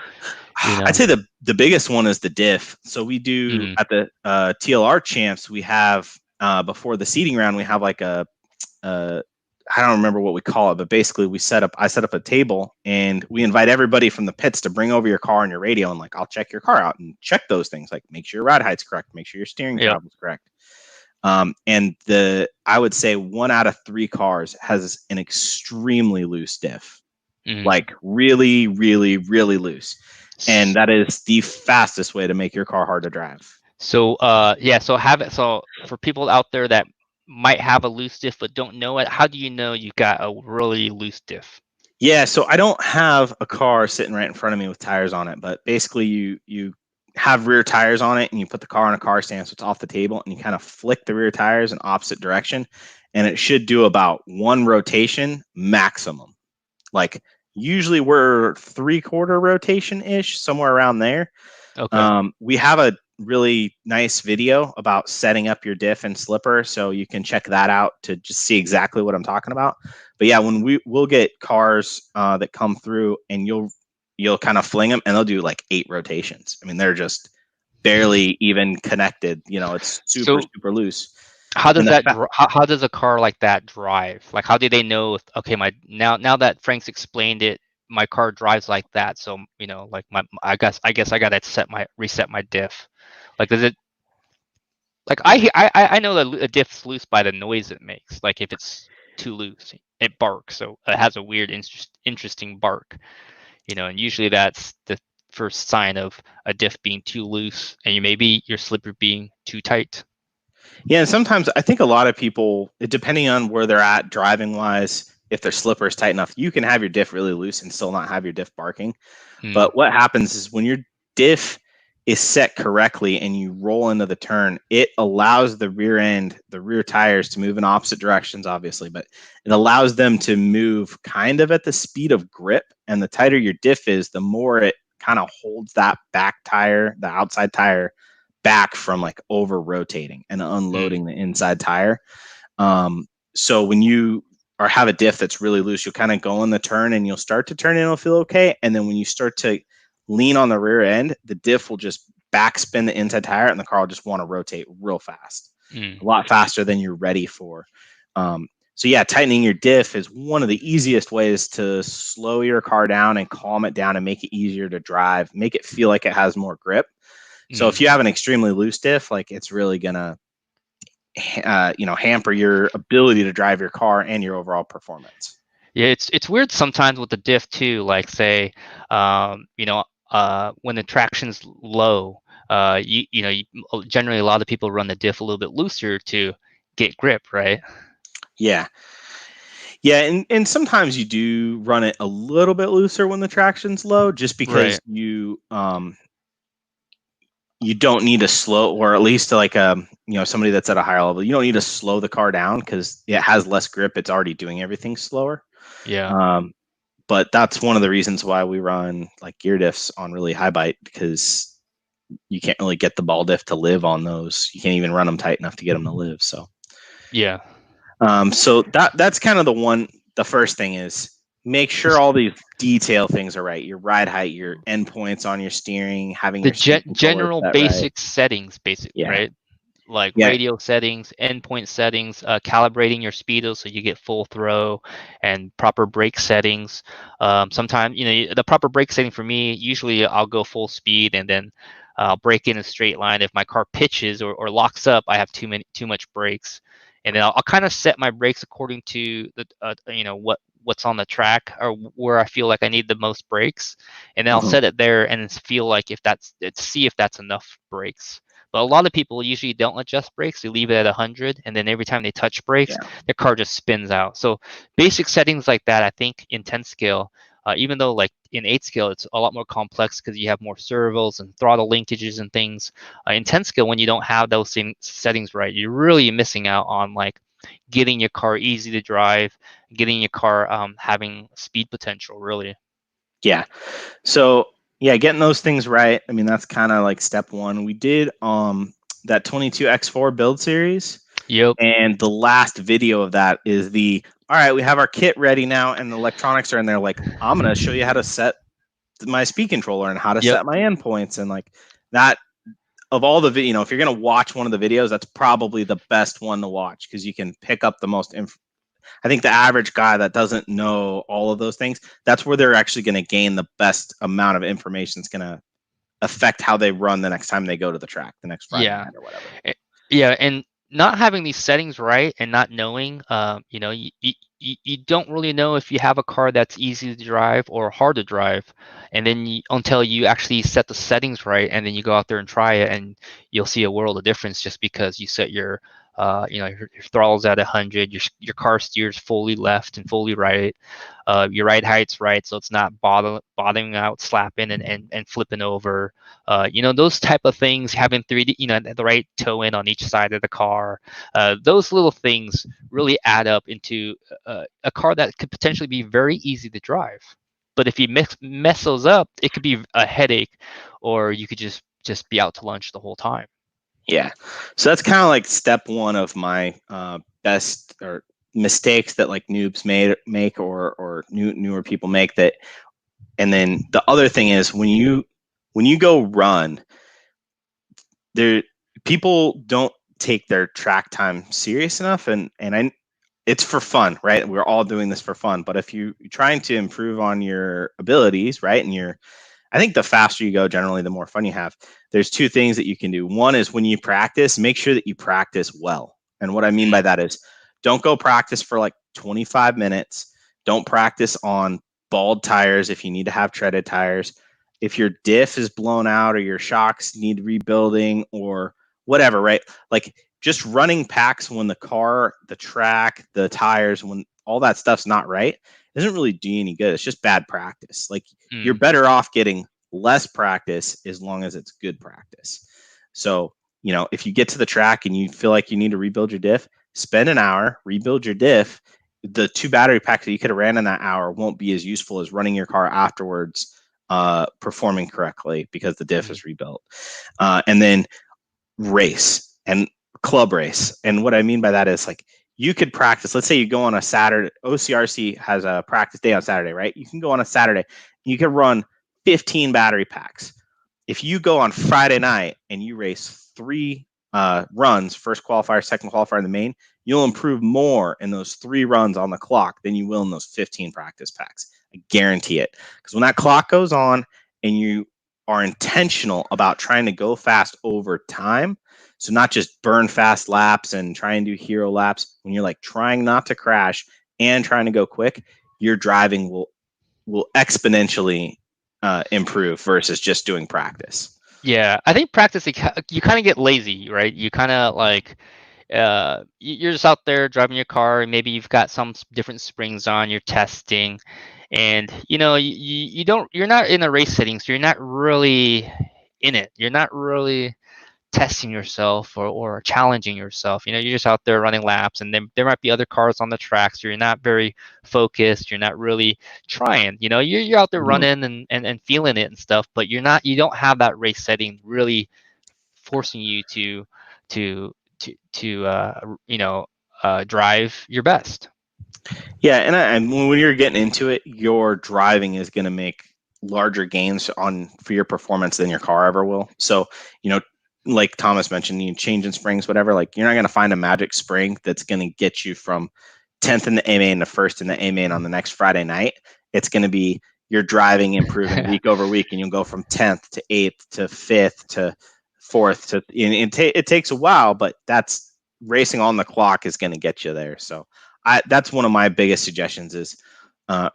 I'd say the biggest one is the diff. So we do at the TLR champs, we have before the seating round, we have like a I don't remember what we call it, but basically I set up a table and we invite everybody from the pits to bring over your car and your radio, and like, I'll check your car out and check those things, like make sure your ride height's correct, make sure your steering travel is correct. And I would say 1 out of 3 cars has an extremely loose diff, like really, really, really loose. And that is the fastest way to make your car hard to drive. So so for people out there that might have a loose diff but don't know it, how do you know you got a really loose diff? Yeah, so I don't have a car sitting right in front of me with tires on it, but basically you have rear tires on it and you put the car on a car stand so it's off the table, and you kind of flick the rear tires in opposite direction, and it should do about 1 rotation maximum. Like, usually we're 3/4 rotation-ish, somewhere around there. Okay. We have a really nice video about setting up your diff and slipper, so you can check that out to just see exactly what I'm talking about. But yeah, when we'll get cars that come through, and you'll kind of fling them, and they'll do like 8 rotations. I mean, they're just barely even connected. It's super loose. How does how does a car like that drive? Like, how do they know okay, now that Frank's explained it, my car drives like that, so like I guess I gotta reset my diff. Like, does it, like, I know that a diff's loose by the noise it makes. Like, if it's too loose, it barks, so it has a weird interesting bark, and usually that's the first sign of a diff being too loose, and maybe your slipper being too tight. Yeah, and sometimes I think a lot of people, depending on where they're at driving wise, if their slipper is tight enough, you can have your diff really loose and still not have your diff barking. But what happens is when your diff is set correctly and you roll into the turn, it allows the rear tires to move in opposite directions, obviously, but it allows them to move kind of at the speed of grip. And the tighter your diff is, the more it kind of holds that back tire, the outside tire, back from like over rotating and unloading the inside tire. So when you have a diff that's really loose, you'll kind of go in the turn and you'll start to turn and it'll feel okay. And then when you start to lean on the rear end, the diff will just backspin the inside tire and the car will just want to rotate real fast, a lot faster than you're ready for. So yeah, tightening your diff is one of the easiest ways to slow your car down and calm it down and make it easier to drive, make it feel like it has more grip. So if you have an extremely loose diff, like, it's really gonna, hamper your ability to drive your car and your overall performance. Yeah, it's weird sometimes with the diff too. Like, say, when the traction's low, generally a lot of people run the diff a little bit looser to get grip, right? Yeah. Yeah, and sometimes you do run it a little bit looser when the traction's low, just because you don't need to slow, or at least like somebody that's at a higher level, you don't need to slow the car down because it has less grip. It's already doing everything slower. Yeah. But that's one of the reasons why we run like gear diffs on really high bite, because you can't really get the ball diff to live on those. You can't even run them tight enough to get them to live. So yeah. So that's kind of the first thing is make sure all these detail things are right. Your ride height, your endpoints on your steering, having the your general basic right. settings, right? Like Yeah. radio settings, endpoint settings, calibrating your speedo so you get full throw, and proper brake settings. Sometimes, the proper brake setting for me, usually I'll go full speed and then I'll brake in a straight line. If my car pitches or locks up, I have too much brakes, and then I'll kind of set my brakes according to the what's on the track or where I feel like I need the most brakes, and then I'll set it there and feel like see if that's enough brakes. But a lot of people usually don't adjust brakes. They leave it at 100, and then every time they touch brakes, their car just spins out. So basic settings like that, I think in 10 scale, even though like in 8 scale, it's a lot more complex because you have more servos and throttle linkages and things. In 10 scale, when you don't have those settings right, you're really missing out on like getting your car easy to drive, getting your car having speed potential, really. Yeah. So yeah, getting those things right. I mean, that's kind of like step one. We did that 22X4 build series, Yep. and the last video of that is the all right, we have our kit ready now, and the electronics are in there. Like, I'm gonna show you how to set my speed controller and how to Yep. set my endpoints, and like that. Of all the if you're gonna watch one of the videos, that's probably the best one to watch because you can pick up the most I think the average guy that doesn't know all of those things, that's where they're actually going to gain the best amount of information. It's going to affect how they run the next time they go to the track, the next Friday Yeah. night or whatever. Yeah, and not having these settings right and not knowing, you don't really know if you have a car that's easy to drive or hard to drive, and then until you actually set the settings right, and then you go out there and try it, and you'll see a world of difference just because you set your throttles at 100, your car steers fully left and fully right, your ride height's right, so it's not bottoming out, slapping and flipping over. Those type of things, having 3D, the right toe in on each side of the car, those little things really add up into a car that could potentially be very easy to drive. But if you mess those up, it could be a headache, or you could just be out to lunch the whole time. Yeah. So that's kind of like step one of my best or mistakes that like noobs make or newer people make that. And then the other thing is when you go run, there people don't take their track time serious enough, and it's for fun, right? We're all doing this for fun, but if you're trying to improve on your abilities, right, and I think the faster you go, generally, the more fun you have. There's two things that you can do. One is when you practice, make sure that you practice well. And what I mean by that is don't go practice for like 25 minutes. Don't practice on bald tires if you need to have treaded tires. If your diff is blown out or your shocks need rebuilding or whatever, right? Like just running packs when the car, the track, the tires, when all that stuff's not right, doesn't really do you any good. It's just bad practice. Like you're better off getting less practice as long as it's good practice. So, if you get to the track and you feel like you need to rebuild your diff, spend an hour, rebuild your diff. The 2 battery packs that you could have ran in that hour won't be as useful as running your car afterwards, performing correctly because the diff is rebuilt. And then race and club race. And what I mean by that is like you could practice. Let's say you go on a Saturday. OCRC has a practice day on Saturday, right? You can go on a Saturday. You can run 15 battery packs. If you go on Friday night and you race 3 runs, first qualifier, second qualifier in the main, you'll improve more in those 3 runs on the clock than you will in those 15 practice packs. I guarantee it. Because when that clock goes on and you are intentional about trying to go fast over time, so not just burn fast laps and try and do hero laps, when you're like trying not to crash and trying to go quick, your driving will exponentially improve versus just doing practice. Yeah, I think practice, you kind of get lazy, right? You kind of like you're just out there driving your car, and maybe you've got some different springs on, you're testing, and you're not in a race setting, so you're not really in it. You're not really testing yourself or challenging yourself. You're just out there running laps, and then there might be other cars on the track, so you're not very focused. You're not really trying. You're out there running and feeling it and stuff, but you don't have that race setting really forcing you to drive your best. Yeah, and when you're getting into it, your driving is going to make larger gains for your performance than your car ever will. So, like Thomas mentioned, you change in springs, whatever. Like you're not going to find a magic spring that's going to get you from 10th in the A main to first in the A main on the next Friday night. It's going to be your driving improving week over week, and you'll go from 10th to 8th to 5th to 4th to. It takes a while, but that's racing on the clock is going to get you there. So that's one of my biggest suggestions is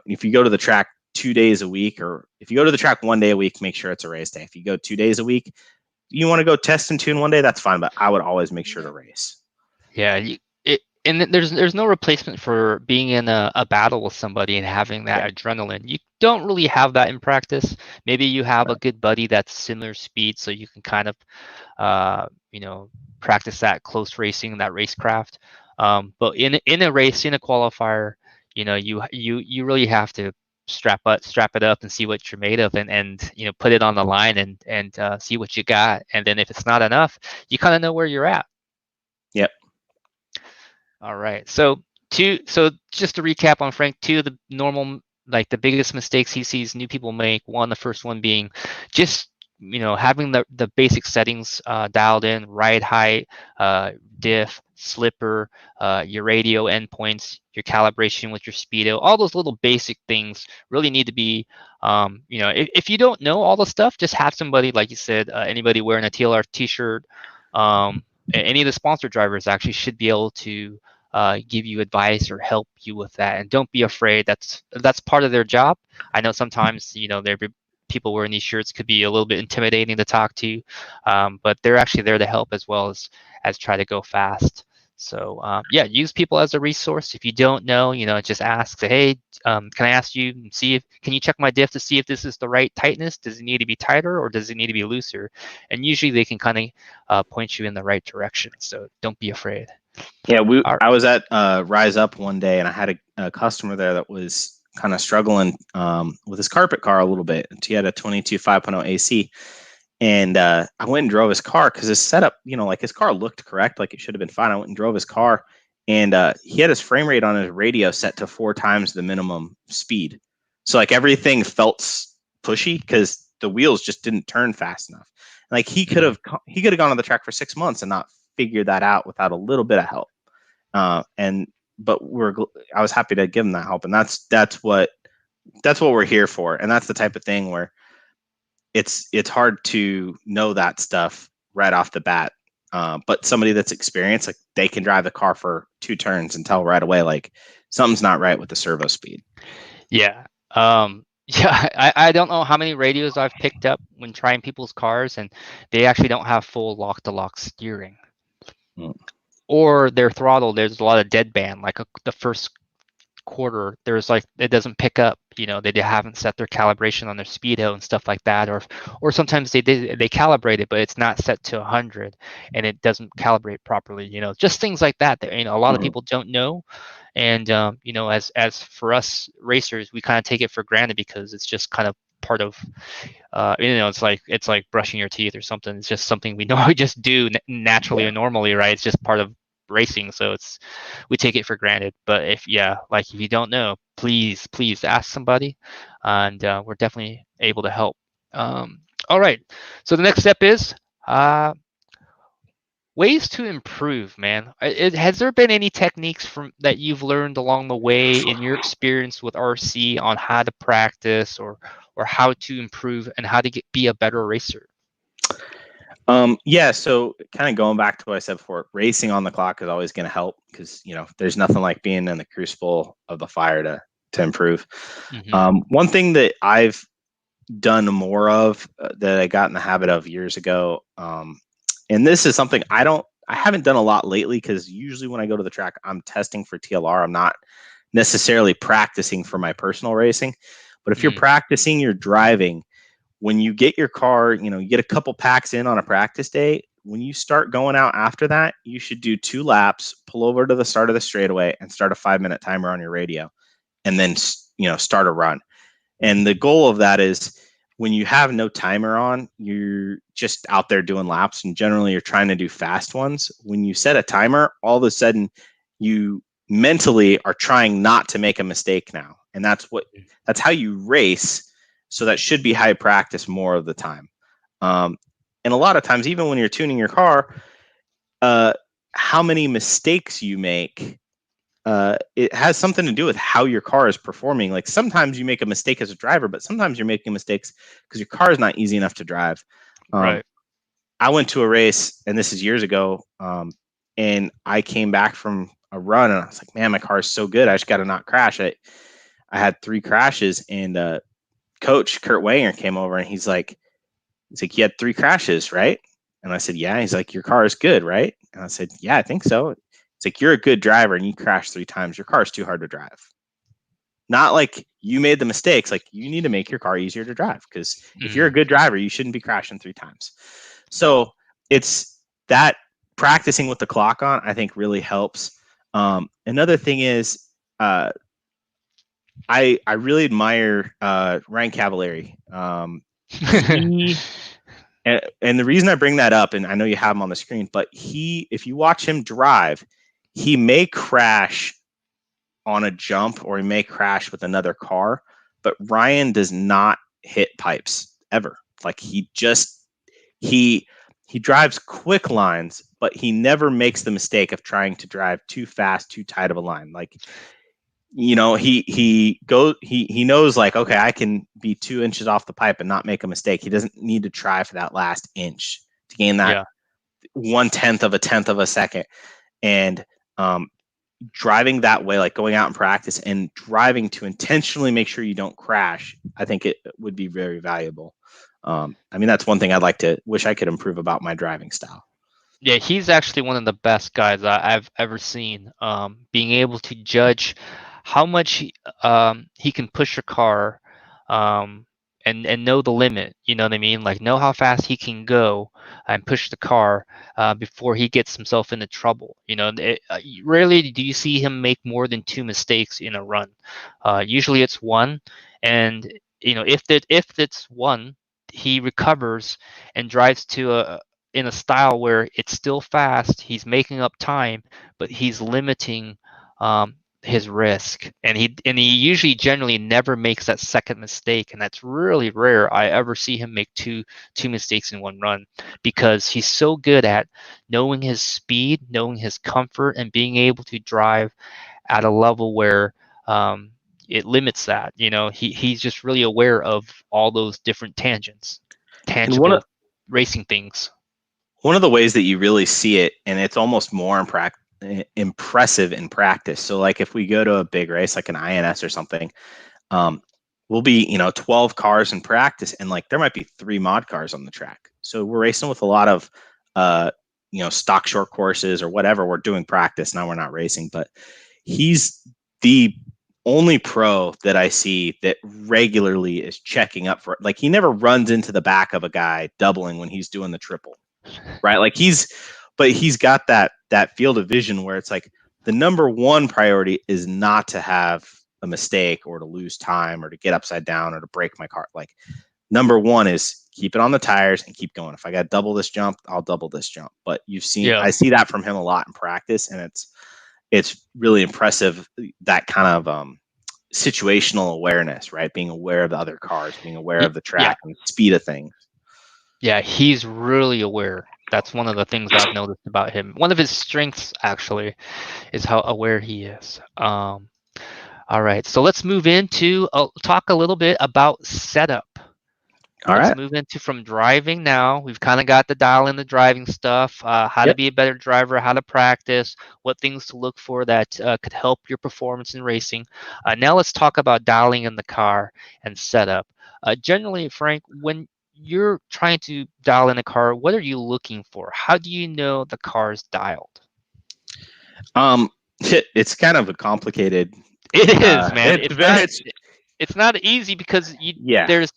if you go to the track 2 days a week, or if you go to the track 1 day a week, make sure it's a race day. If you go 2 days a week, you want to go test and tune 1 day, that's fine. But I would always make sure to race. Yeah, and there's no replacement for being in a battle with somebody and having that adrenaline. You don't really have that in practice. Maybe you have a good buddy that's similar speed, so you can kind of, practice that close racing, that racecraft. But in a race, in a qualifier, you really have to strap it up and see what you're made of, and put it on the line and see what you got. And then if it's not enough, you kind of know where you're at. Yep. All right. So just to recap on Frank, two of the normal, like the biggest mistakes he sees new people make. One, the first one being just having the basic settings dialed in: ride height, diff, slipper, your radio endpoints, your calibration with your speedo. All those little basic things really need to be, if you don't know all the stuff, just have somebody, like you said, anybody wearing a TLR t-shirt, any of the sponsor drivers actually should be able to give you advice or help you with that. And don't be afraid. That's part of their job. I know sometimes people wearing these shirts could be a little bit intimidating to talk to, but they're actually there to help as well as try to go fast. So yeah, use people as a resource. If you don't know, just ask. Say, hey, can I ask you and can you check my diff to see if this is the right tightness? Does it need to be tighter or does it need to be looser? And usually they can kind of point you in the right direction. So don't be afraid. Yeah, I was at Rise Up one day, and I had a customer there that was kind of struggling with his carpet car a little bit. He had a 22 5.0 AC, and I went and drove his car because his setup, like his car looked correct, like it should have been fine. I went and drove his car, and he had his frame rate on his radio set to 4 times the minimum speed. So like everything felt pushy because the wheels just didn't turn fast enough. Like he could have gone on the track for 6 months and not figured that out without a little bit of help. But I was happy to give him that help, and that's what we're here for. And that's the type of thing where it's hard to know that stuff right off the bat. But somebody that's experienced, like they can drive the car for 2 turns and tell right away, like something's not right with the servo speed. Yeah. Yeah, I don't know how many radios I've picked up when trying people's cars, and they actually don't have full lock-to-lock steering. Or their throttle, there's a lot of deadband, like the first quarter, there's like it doesn't pick up. They haven't set their calibration on their speedo and stuff like that, or sometimes they calibrate it, but it's not set to 100 and it doesn't calibrate properly. Just things like that a lot of people don't know. And as for us racers, we kind of take it for granted because it's just kind of part of it's like brushing your teeth or something. It's just something we know we just do naturally or normally, right? It's just part of racing, so we take it for granted. But if you don't know, please ask somebody, and we're definitely able to help. All right, so the next step is ways to improve, man. Has there been any techniques that you've learned along the way in your experience with RC on how to practice or how to improve and how to be a better racer? Yeah, so kind of going back to what I said before, racing on the clock is always going to help because there's nothing like being in the crucible of the fire to improve. One thing that I've done more of that I got in the habit of years ago, and this is something I haven't done a lot lately because usually when I go to the track, I'm testing for TLR. I'm not necessarily practicing for my personal racing, but if you're practicing your driving, when you get your car, you get a couple packs in on a practice day. When you start going out after that, you should do 2 laps, pull over to the start of the straightaway, and start a 5-minute timer on your radio, and then start a run. And the goal of that is when you have no timer on, you're just out there doing laps, and generally you're trying to do fast ones. When you set a timer, all of a sudden you mentally are trying not to make a mistake now, and that's how you race. So that should be high practice more of the time. And a lot of times, even when you're tuning your car, how many mistakes you make, it has something to do with how your car is performing. Like sometimes you make a mistake as a driver, but sometimes you're making mistakes because your car is not easy enough to drive. Right. I went to a race, and this is years ago, and I came back from a run, and I was like, man, my car is so good. I just got to not crash. I had 3 crashes, and Coach Kurt Wanger came over, and he's like, you had 3 crashes, right? And I said, yeah. He's like, your car is good, right? And I said, yeah, I think so. It's like, you're a good driver and you crashed 3 times. Your car is too hard to drive. Not like you made the mistakes. Like you need to make your car easier to drive because if you're a good driver, you shouldn't be crashing 3 times. So it's that practicing with the clock on, I think really helps. Another thing is I really admire Ryan Cavallari. He and the reason I bring that up, and I know you have him on the screen, but if you watch him drive, he may crash on a jump or he may crash with another car, but Ryan does not hit pipes ever. Like he he drives quick lines, but he never makes the mistake of trying to drive too fast, too tight of a line. Like, you know, he knows, like, okay, I can be 2 inches off the pipe and not make a mistake. He doesn't need to try for that last inch to gain that Yeah. 1/10 of a second. And driving that way, like going out in practice and driving to intentionally make sure you don't crash, I think it would be very valuable. I mean, that's one thing I'd like to wish I could improve about my driving style. Yeah, he's actually one of the best guys I've ever seen. Being able to judge how much he can push a car, and know the limit. You know what I mean? Like know how fast he can go and push the car before he gets himself into trouble. You know, rarely do you see him make more than 2 mistakes in a run. Usually it's one, and you know if it's one, he recovers and drives to a in a style where it's still fast. He's making up time, but he's limiting his risk, and he usually generally never makes that second mistake, and that's really rare. I ever see him make two mistakes in one run because he's so good at knowing his speed, knowing his comfort, and being able to drive at a level where it limits that. You know, he's just really aware of all those different tangents, And one of tangible racing things. one of the ways that you really see it, and it's almost more impressive in practice. So, like if we go to a big race, like an INS or something, we'll be 12 cars in practice, and like there might be 3 mod cars on the track. So we're racing with a lot of stock short courses or whatever. We're doing practice now. We're not racing, but he's the only pro that I see that regularly is checking up for, like, he never runs into the back of a guy doubling when he's doing the triple, right? Like he's got that field of vision where it's like the number one priority is not to have a mistake or to lose time or to get upside down or to break my car. Like number one is keep it on the tires and keep going. If I got to double this jump, I'll double this jump. But Yeah. I see that from him a lot in practice, and it's really impressive, that kind of situational awareness, right? Being aware of the other cars, being aware of the Yeah. track and the speed of things. Yeah, he's really aware. That's one of the things I've noticed about him. One of his strengths, actually, is how aware he is. All right, so let's move into talk a little bit about setup. All Let's right. move into from driving now. We've kind of got the dial in the driving stuff, how to Yep. be a better driver, how to practice, what things to look for that could help your performance in racing. Now let's talk about dialing in the car and setup. Generally, Frank, when you're trying to dial in a car, what are you looking for? How do you know the car's dialed? It's kind of a complicated. It is, man. It's not easy because Yeah. there's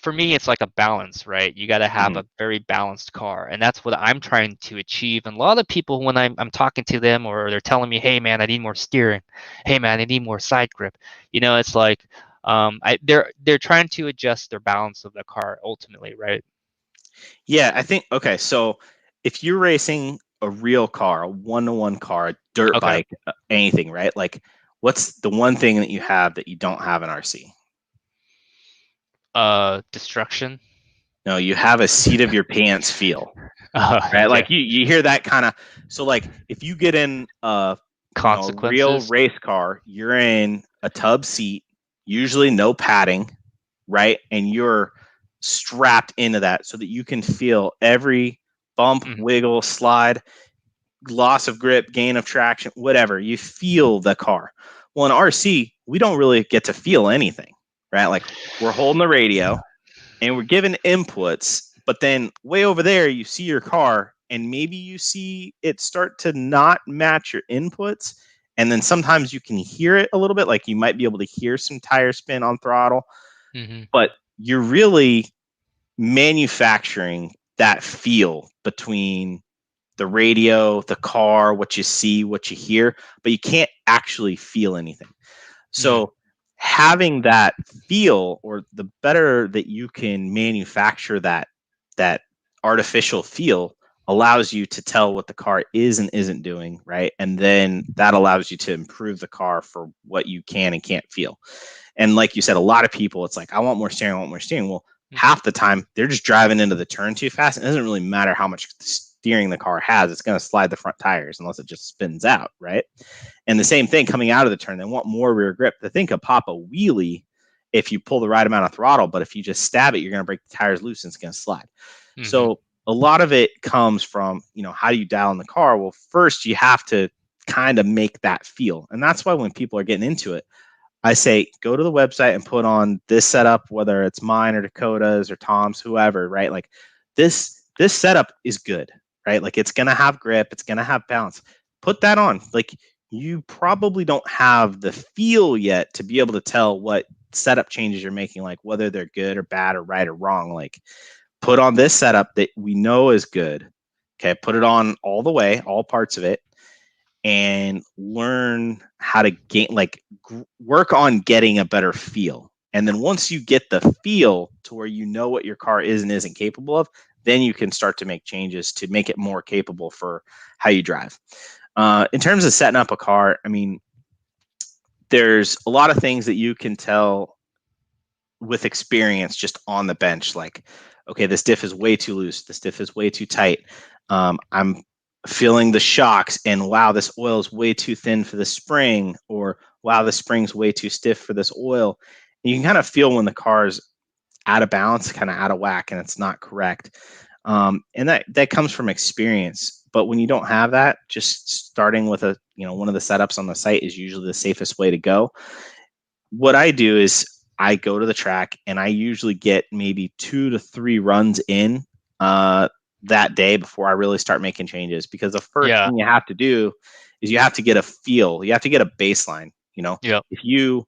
for me it's like a balance, right? You got to have a very balanced car, and that's what I'm trying to achieve. And a lot of people, when I'm talking to them or they're telling me, hey man, I need more steering, hey man, I need more side grip, it's like they're trying to adjust their balance of the car ultimately, right? Yeah, I think, okay, so if you're racing a real car, a one-to-one car, a dirt Okay. bike, anything, right? Like, what's the one thing that you have that you don't have in RC? Destruction. No, you have a seat of your pants feel, right? Okay. Like you hear that kind of. So like if you get in a real Consequences. race car, you're in a tub seat, usually no padding, right? And you're strapped into that so that you can feel every bump, wiggle, slide, loss of grip, gain of traction, whatever. You feel the car. Well, in RC, we don't really get to feel anything, right? Like we're holding the radio and we're given inputs, but then way over there, you see your car and maybe you see it start to not match your inputs. And then sometimes you can hear it a little bit, like you might be able to hear some tire spin on throttle, but you're really manufacturing that feel between the radio, the car, what you see, what you hear, but you can't actually feel anything. So having that feel, or the better that you can manufacture that artificial feel, allows you to tell what the car is and isn't doing, right? And then that allows you to improve the car for what you can and can't feel. And like you said, a lot of people, it's like, I want more steering, I want more steering. Well, half the time they're just driving into the turn too fast. It doesn't really matter how much steering the car has. It's going to slide the front tires unless it just spins out, right? And the same thing coming out of the turn, they want more rear grip. The thing could pop a wheelie if you pull the right amount of throttle, but if you just stab it, you're going to break the tires loose and it's going to slide. So a lot of it comes from, how do you dial in the car? Well, first you have to kind of make that feel. And that's why when people are getting into it, I say, go to the website and put on this setup, whether it's mine or Dakota's or Tom's, whoever, right? Like this setup is good, right? Like it's going to have grip, it's going to have balance. Put that on. Like you probably don't have the feel yet to be able to tell what setup changes you're making, like whether they're good or bad or right or wrong. Like put on this setup that we know is good. Okay. Put it on all the way, all parts of it, and learn how to work on getting a better feel. And then once you get the feel to where you know what your car is and isn't capable of, then you can start to make changes to make it more capable for how you drive. In terms of setting up a car, I mean, there's a lot of things that you can tell with experience just on the bench. Like, okay, this diff is way too loose. This diff is way too tight. I'm feeling the shocks, and wow, this oil is way too thin for the spring, or wow, the spring's way too stiff for this oil. And you can kind of feel when the car's out of balance, kind of out of whack, and it's not correct. And that comes from experience. But when you don't have that, just starting with one of the setups on the site is usually the safest way to go. What I do is I go to the track and I usually get maybe 2 to 3 runs in that day before I really start making changes, because the first thing you have to do is you have to get a feel. You have to get a baseline. If you,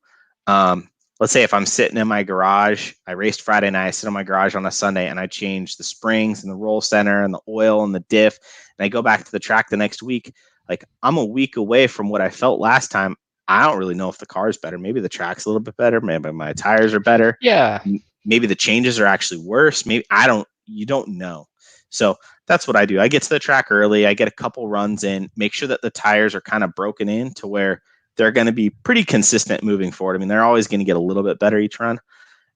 let's say if I'm sitting in my garage, I raced Friday night, I sit in my garage on a Sunday and I change the springs and the roll center and the oil and the diff, and I go back to the track the next week, like I'm a week away from what I felt last time. I don't really know if the car is better. Maybe the track's a little bit better. Maybe my tires are better. Yeah. Maybe the changes are actually worse. Maybe you don't know. So that's what I do. I get to the track early. I get a couple runs in, make sure that the tires are kind of broken in to where they're going to be pretty consistent moving forward. I mean, they're always going to get a little bit better each run,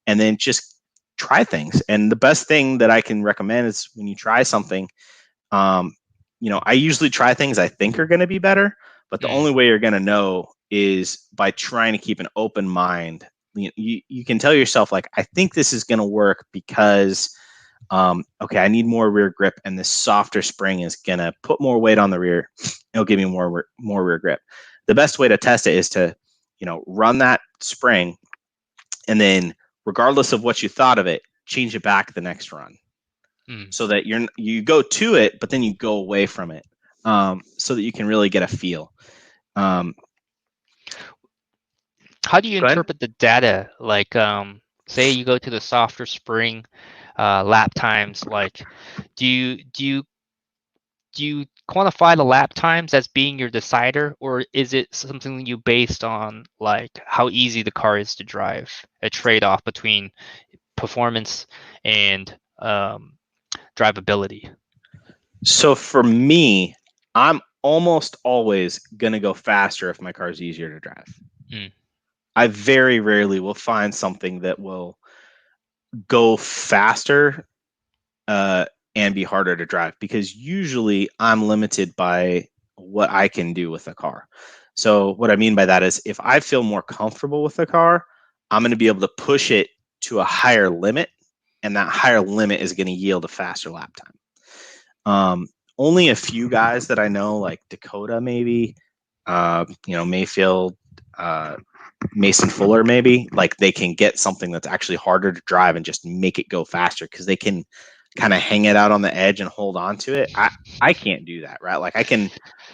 and then just try things. And the best thing that I can recommend is when you try something, I usually try things I think are going to be better, but the only way you're going to know is by trying to keep an open mind. You can tell yourself, like, I think this is going to work because, okay, I need more rear grip, and this softer spring is going to put more weight on the rear. It'll give me more rear grip. The best way to test it is to, run that spring, and then regardless of what you thought of it, change it back the next run. So that you go to it, but then you go away from it, so that you can really get a feel. How do you interpret the data? Like, say you go to the softer spring lap times. Like, do you quantify the lap times as being your decider, or is it something you based on like how easy the car is to drive, a trade-off between performance and drivability? So for me, I'm almost always going to go faster if my car is easier to drive. I very rarely will find something that will go faster and be harder to drive, because usually I'm limited by what I can do with the car. So what I mean by that is if I feel more comfortable with the car, I'm going to be able to push it to a higher limit, and that higher limit is going to yield a faster lap time. Only a few guys that I know, like Dakota, maybe, Mayfield, Mason Fuller, maybe, like they can get something that's actually harder to drive and just make it go faster because they can kind of hang it out on the edge and hold on to it. I can't do that, right? Like I can,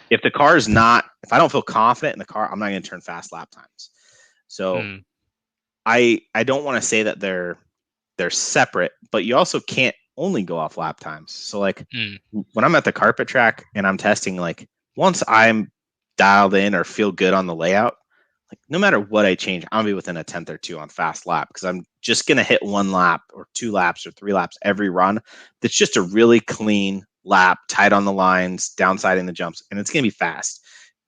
if the car is not, if I don't feel confident in the car, I'm not going to turn fast lap times. So I don't want to say that they're separate, but you also can't only go off lap times. So like Mm. when I'm at the carpet track and I'm testing, like once I'm dialed in or feel good on the layout, like no matter what I change, I'll be within a tenth or two on fast lap because I'm just gonna hit 1 lap or 2 laps or 3 laps every run. That's just a really clean lap, tight on the lines, downsiding the jumps, and it's gonna be fast,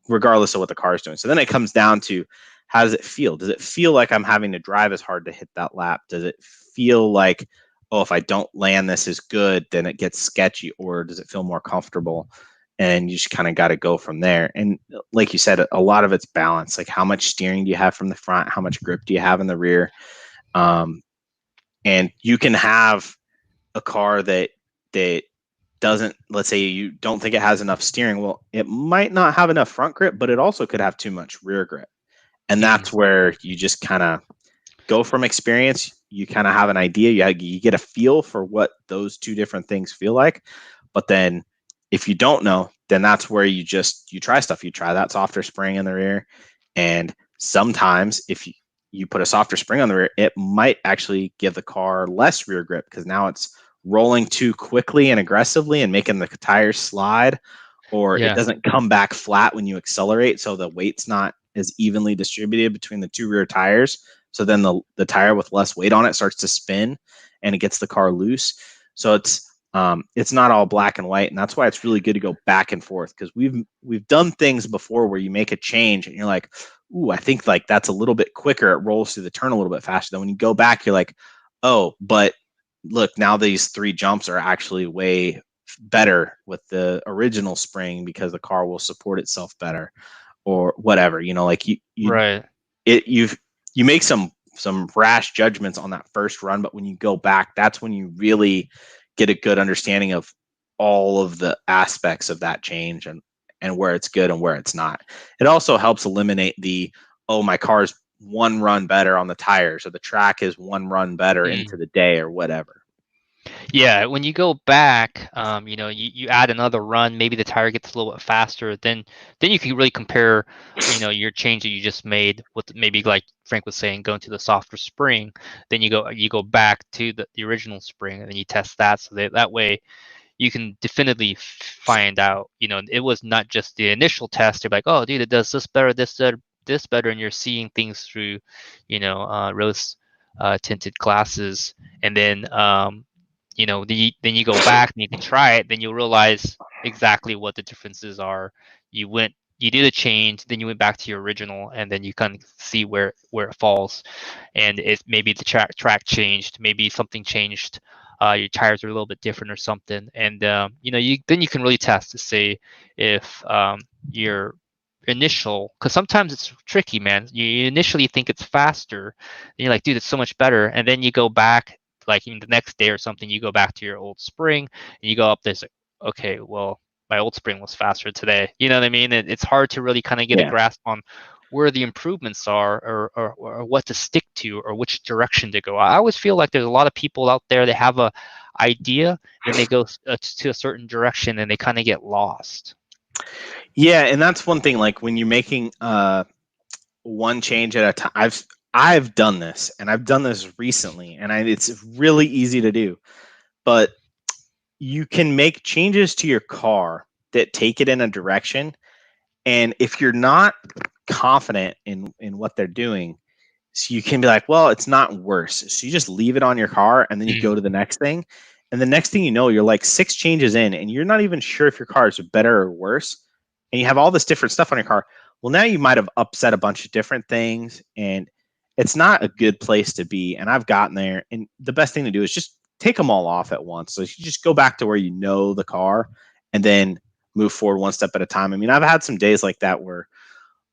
regardless of what the car is doing. So then it comes down to how does it feel? Does it feel like I'm having to drive as hard to hit that lap? Does it feel like, oh, if I don't land this as good, then it gets sketchy, or does it feel more comfortable? And you just kind of got to go from there. And like you said, a lot of it's balance. Like how much steering do you have from the front? How much grip do you have in the rear? And you can have a car that doesn't, let's say you don't think it has enough steering. Well, it might not have enough front grip, but it also could have too much rear grip. And Mm. that's where you just kind of go from experience. You kind of have an idea. You get a feel for what those two different things feel like. But then if you don't know, then that's where you try stuff. You try that softer spring in the rear. And sometimes if you put a softer spring on the rear, it might actually give the car less rear grip because now it's rolling too quickly and aggressively and making the tires slide, or it Yeah. doesn't come back flat when you accelerate. So the weight's not as evenly distributed between the two rear tires. So then the tire with less weight on it starts to spin and it gets the car loose. So it's not all black and white, and that's why it's really good to go back and forth because we've done things before where you make a change and you're like, ooh, I think like that's a little bit quicker. It rolls through the turn a little bit faster. Then when you go back, you're like, oh, but look, now these 3 jumps are actually way better with the original spring because the car will support itself better or whatever. Like Right. you make some rash judgments on that first run, but when you go back, that's when you really get a good understanding of all of the aspects of that change and where it's good and where it's not. It also helps eliminate the, oh, my car's 1 run better on the tires or the track is 1 run better Mm. into the day or whatever. Yeah, when you go back, you add another run, maybe the tire gets a little bit faster, then you can really compare, your change that you just made with maybe like Frank was saying, going to the softer spring. Then you go back to the original spring and then you test that so that way you can definitively find out, it was not just the initial test. You're like, oh, dude, it does this better, this better, and you're seeing things through, rose tinted glasses, and then then you go back and you can try it, then you'll realize exactly what the differences are. You did a change, then you went back to your original, and then you kind of see where it falls, and it maybe the track changed, maybe something changed, your tires are a little bit different or something, and then you can really test to see if your initial, because sometimes it's tricky, man. You initially think it's faster, and you're like, dude, it's so much better, and then you go back like even the next day or something, you go back to your old spring and you go up this, like, okay, well, my old spring was faster today. You know what I mean? It's hard to really kind of get a Yeah. grasp on where the improvements are, or what to stick to, or which direction to go. I always feel like there's a lot of people out there that have a idea, then they go to a certain direction and they kind of get lost. Yeah, and that's one thing. Like when you're making one change at a time, I've done this, and I've done this recently, and it's really easy to do. But you can make changes to your car that take it in a direction, and if you're not confident in what they're doing, so you can be like, well, it's not worse. So you just leave it on your car, and then you Mm. go to the next thing, and the next thing you know, you're like 6 changes in, and you're not even sure if your car is better or worse, and you have all this different stuff on your car. Well, now you might have upset a bunch of different things, and it's not a good place to be. And I've gotten there, and the best thing to do is just take them all off at once. So you just go back to where you know the car, and then move forward one step at a time. I mean, I've had some days like that where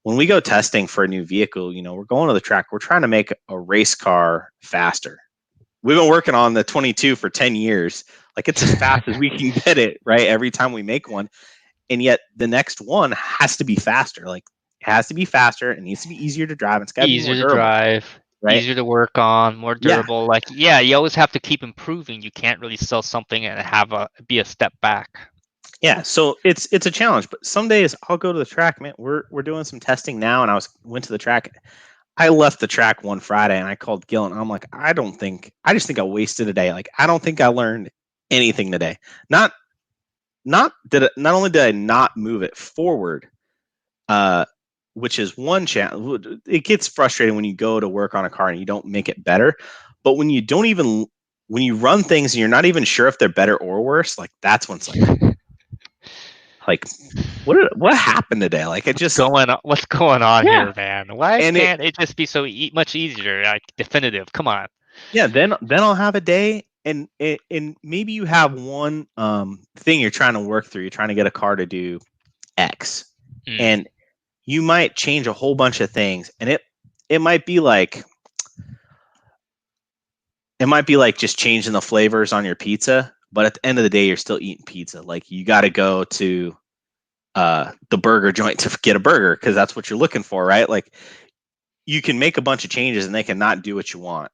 when we go testing for a new vehicle, we're going to the track, we're trying to make a race car faster. We've been working on the 22 for 10 years. Like it's as fast as we can get it, right? Every time we make one. And yet the next one has to be faster. Like it has to be faster. It needs to be easier to drive. It's got to be more Easier to durable, drive, right? easier to work on, more Yeah. durable. Like, yeah, you always have to keep improving. You can't really sell something and have be a step back. Yeah, so it's a challenge, but some days I'll go to the track, man. We're doing some testing now, and went to the track. I left the track one Friday, and I called Gil, and I'm like, I just think I wasted a day. Like I don't think I learned anything today. Not only did I not move it forward, which is one challenge. It gets frustrating when you go to work on a car and you don't make it better. But when you don't even when you run things and you're not even sure if they're better or worse, like that's when it's like what happened today? Like it just What's going on yeah. here, man? Why And can't it just be so much easier, like definitive? Come on. then I'll have a day and maybe you have one thing you're trying to work through. You're trying to get a car to do X. Mm. And you might change a whole bunch of things and it might be like just changing the flavors on your pizza, but at the end of the day you're still eating pizza. Like you got to go to the burger joint to get a burger because that's what you're looking for, right? Like you can make a bunch of changes and they can not do what you want,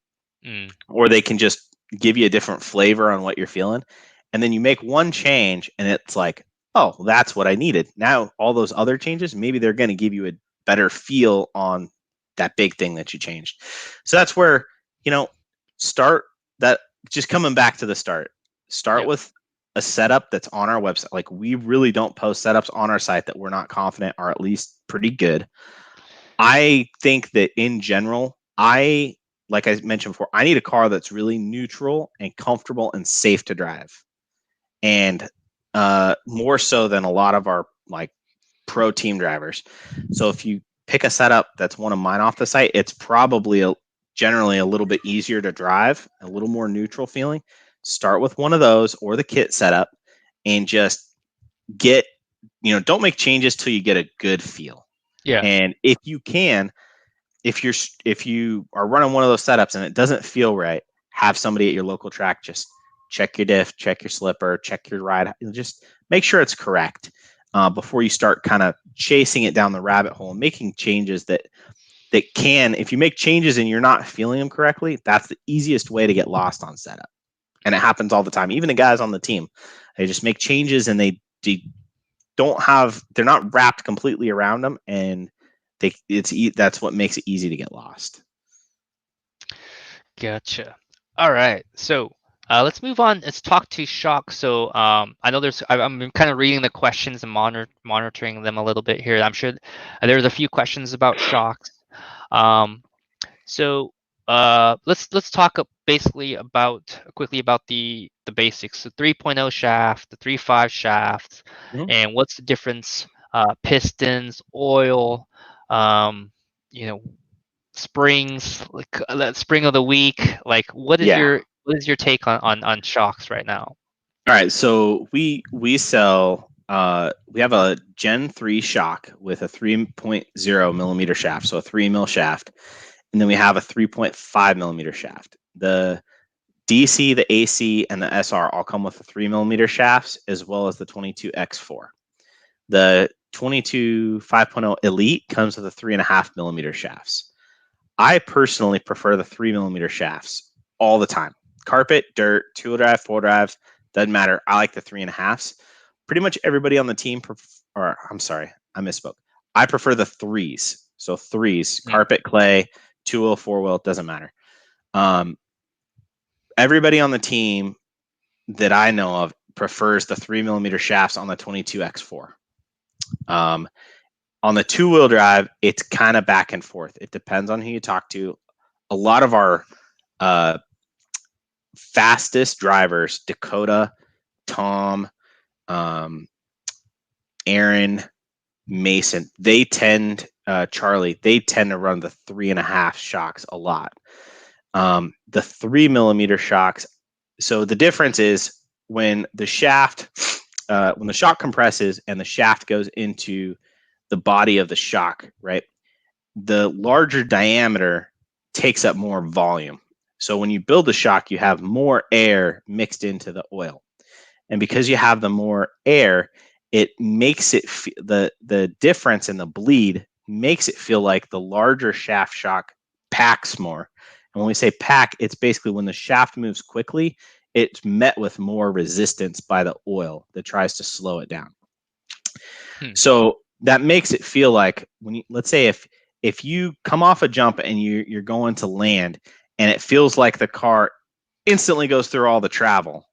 or they can just give you a different flavor on what you're feeling. And then you make one change and it's like, oh, that's what I needed. Now all those other changes, maybe they're going to give you a better feel on that big thing that you changed. So that's where, start that, just coming back to the start Yep. with a setup that's on our website. Like we really don't post setups on our site that we're not confident are at least pretty good. I think that in general, like I mentioned before, I need a car that's really neutral and comfortable and safe to drive. And more so than a lot of our like pro team drivers. So if you pick a setup that's one of mine off the site, it's probably generally a little bit easier to drive, a little more neutral feeling. Start with one of those or the kit setup and just get, don't make changes till you get a good feel. Yeah. And if you can, if you are running one of those setups and it doesn't feel right, have somebody at your local track just check your diff, check your slipper, check your ride, just make sure it's correct before you start kind of chasing it down the rabbit hole and making changes that can, if you make changes and you're not feeling them correctly, that's the easiest way to get lost on setup. And it happens all the time. Even the guys on the team, they just make changes and they're not wrapped completely around them, and that's what makes it easy to get lost. Gotcha. All right. So let's move on. Let's talk to shock. So I know I'm kind of reading the questions and monitoring them a little bit here. I'm sure there's a few questions about shocks. So let's talk basically quickly about the basics. The 3.0 shaft, the 3.5 shaft, and what's the difference? Pistons, oil, springs, like that spring of the week. Like what is your take on shocks right now? All right, so we sell we have a Gen 3 shock with a 3.0 millimeter shaft, so a 3 mil shaft, and then we have a 3.5 millimeter shaft. The DC, the AC, and the SR all come with the 3 millimeter shafts, as well as the 22X4. The 22 5.0 Elite comes with the 3.5 millimeter shafts. I personally prefer the 3 millimeter shafts all the time. Carpet, dirt, 2-wheel drive, 4 drive, doesn't matter. I like the 3.5s. Pretty much everybody on the team, I'm sorry, I misspoke. I prefer the 3s. So 3s, carpet, clay, 2-wheel, 4-wheel, doesn't matter. Everybody on the team that I know of prefers the 3 millimeter shafts on the 22X4. On the 2-wheel drive, it's kind of back and forth. It depends on who you talk to. A lot of our fastest drivers, Dakota, Tom, Aaron, Mason, Charlie, they tend to run the 3.5 shocks a lot. The 3 millimeter shocks. So the difference is when the shaft, when the shock compresses and the shaft goes into the body of the shock, right? The larger diameter takes up more volume. So when you build the shock, you have more air mixed into the oil. And because you have the more air, it makes it the difference in the bleed makes it feel like the larger shaft shock packs more. And when we say pack, it's basically when the shaft moves quickly, it's met with more resistance by the oil that tries to slow it down. So that makes it feel like let's say if you come off a jump and you're going to land and it feels like the car instantly goes through all the travel,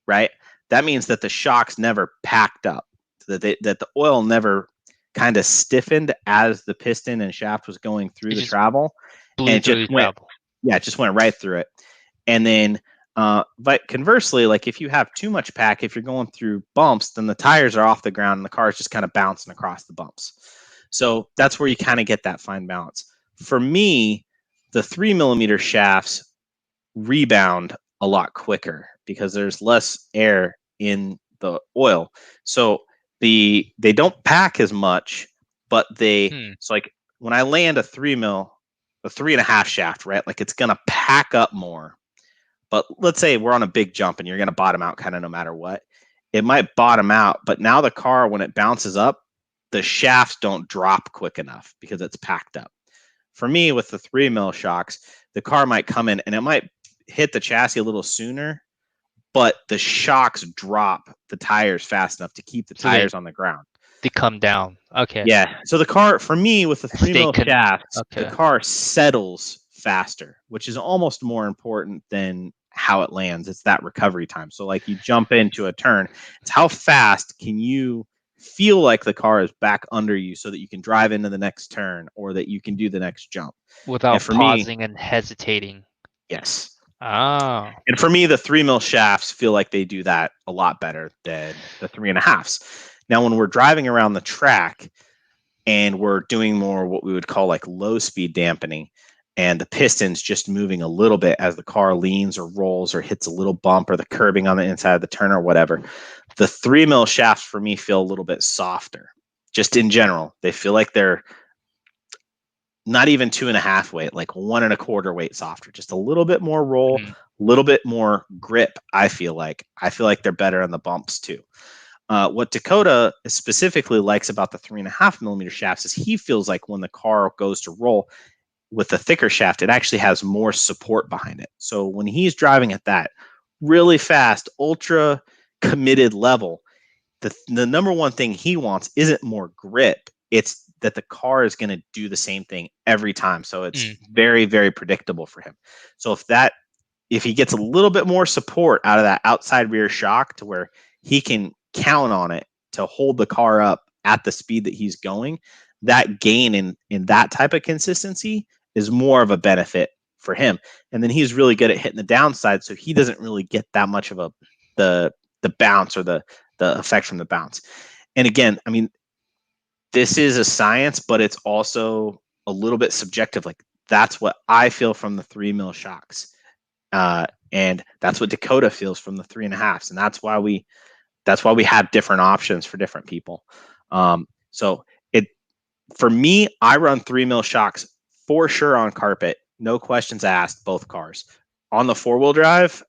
right? That means that the shocks never packed up, that the oil never kind of stiffened as the piston and shaft was going through It the just travel, and blew it just through the went, travel. yeah, it just went right through it. And then, but conversely, like if you have too much pack, if you're going through bumps, then the tires are off the ground and the car is just kind of bouncing across the bumps. So that's where you kind of get that fine balance. For me, the 3 millimeter shafts rebound a lot quicker because there's less air in the oil. So they don't pack as much, but Hmm. so like when I land a 3 mil, a 3.5 shaft, right? Like it's gonna pack up more. But let's say we're on a big jump and you're gonna bottom out kind of no matter what. It might bottom out, but now the car, when it bounces up, the shafts don't drop quick enough because it's packed up. For me, with the 3 mil shocks, the car might come in and it might hit the chassis a little sooner, but the shocks drop the tires fast enough to keep the So they tires on the ground. they come down. Okay. Yeah. So the car, for me, with the three Stay mil con. shafts, the Okay. car settles faster, which is almost more important than how it lands. It's that recovery time. So, like you jump into a turn, it's how fast can you feel like the car is back under you so that you can drive into the next turn or that you can do the next jump. And Without for me, pausing and hesitating. yes. Ah. And for me, the 3 mil shafts feel like they do that a lot better than the 3.5s. Now, when we're driving around the track and we're doing more what we would call like low speed dampening, and the piston's just moving a little bit as the car leans or rolls or hits a little bump or the curbing on the inside of the turn or whatever, the 3 mil shafts for me feel a little bit softer. Just in general, they feel like they're not even 2.5 weight, like 1.25 weight softer, just a little bit more roll, Mhm. a little bit more grip. I feel like they're better on the bumps too. What Dakota specifically likes about the 3.5 millimeter shafts is he feels like when the car goes to roll with the thicker shaft, it actually has more support behind it. So when he's driving at that really fast, ultra committed level, the number one thing he wants isn't more grip. It's that the car is going to do the same thing every time. So Mm. it's very, very predictable for him. So if he gets a little bit more support out of that outside rear shock to where he can count on it to hold the car up at the speed that he's going, that gain in that type of consistency is more of a benefit for him. And then he's really good at hitting the downside, so he doesn't really get that much of the bounce or the effect from the bounce. And again, I mean, this is a science, but it's also a little bit subjective. Like that's what I feel from the 3 mil shocks. And that's what Dakota feels from the 3.5s. And that's why we have different options for different people. So it for me, I run 3 mil shocks for sure on carpet, no questions asked, both cars. On the 4-wheel drive,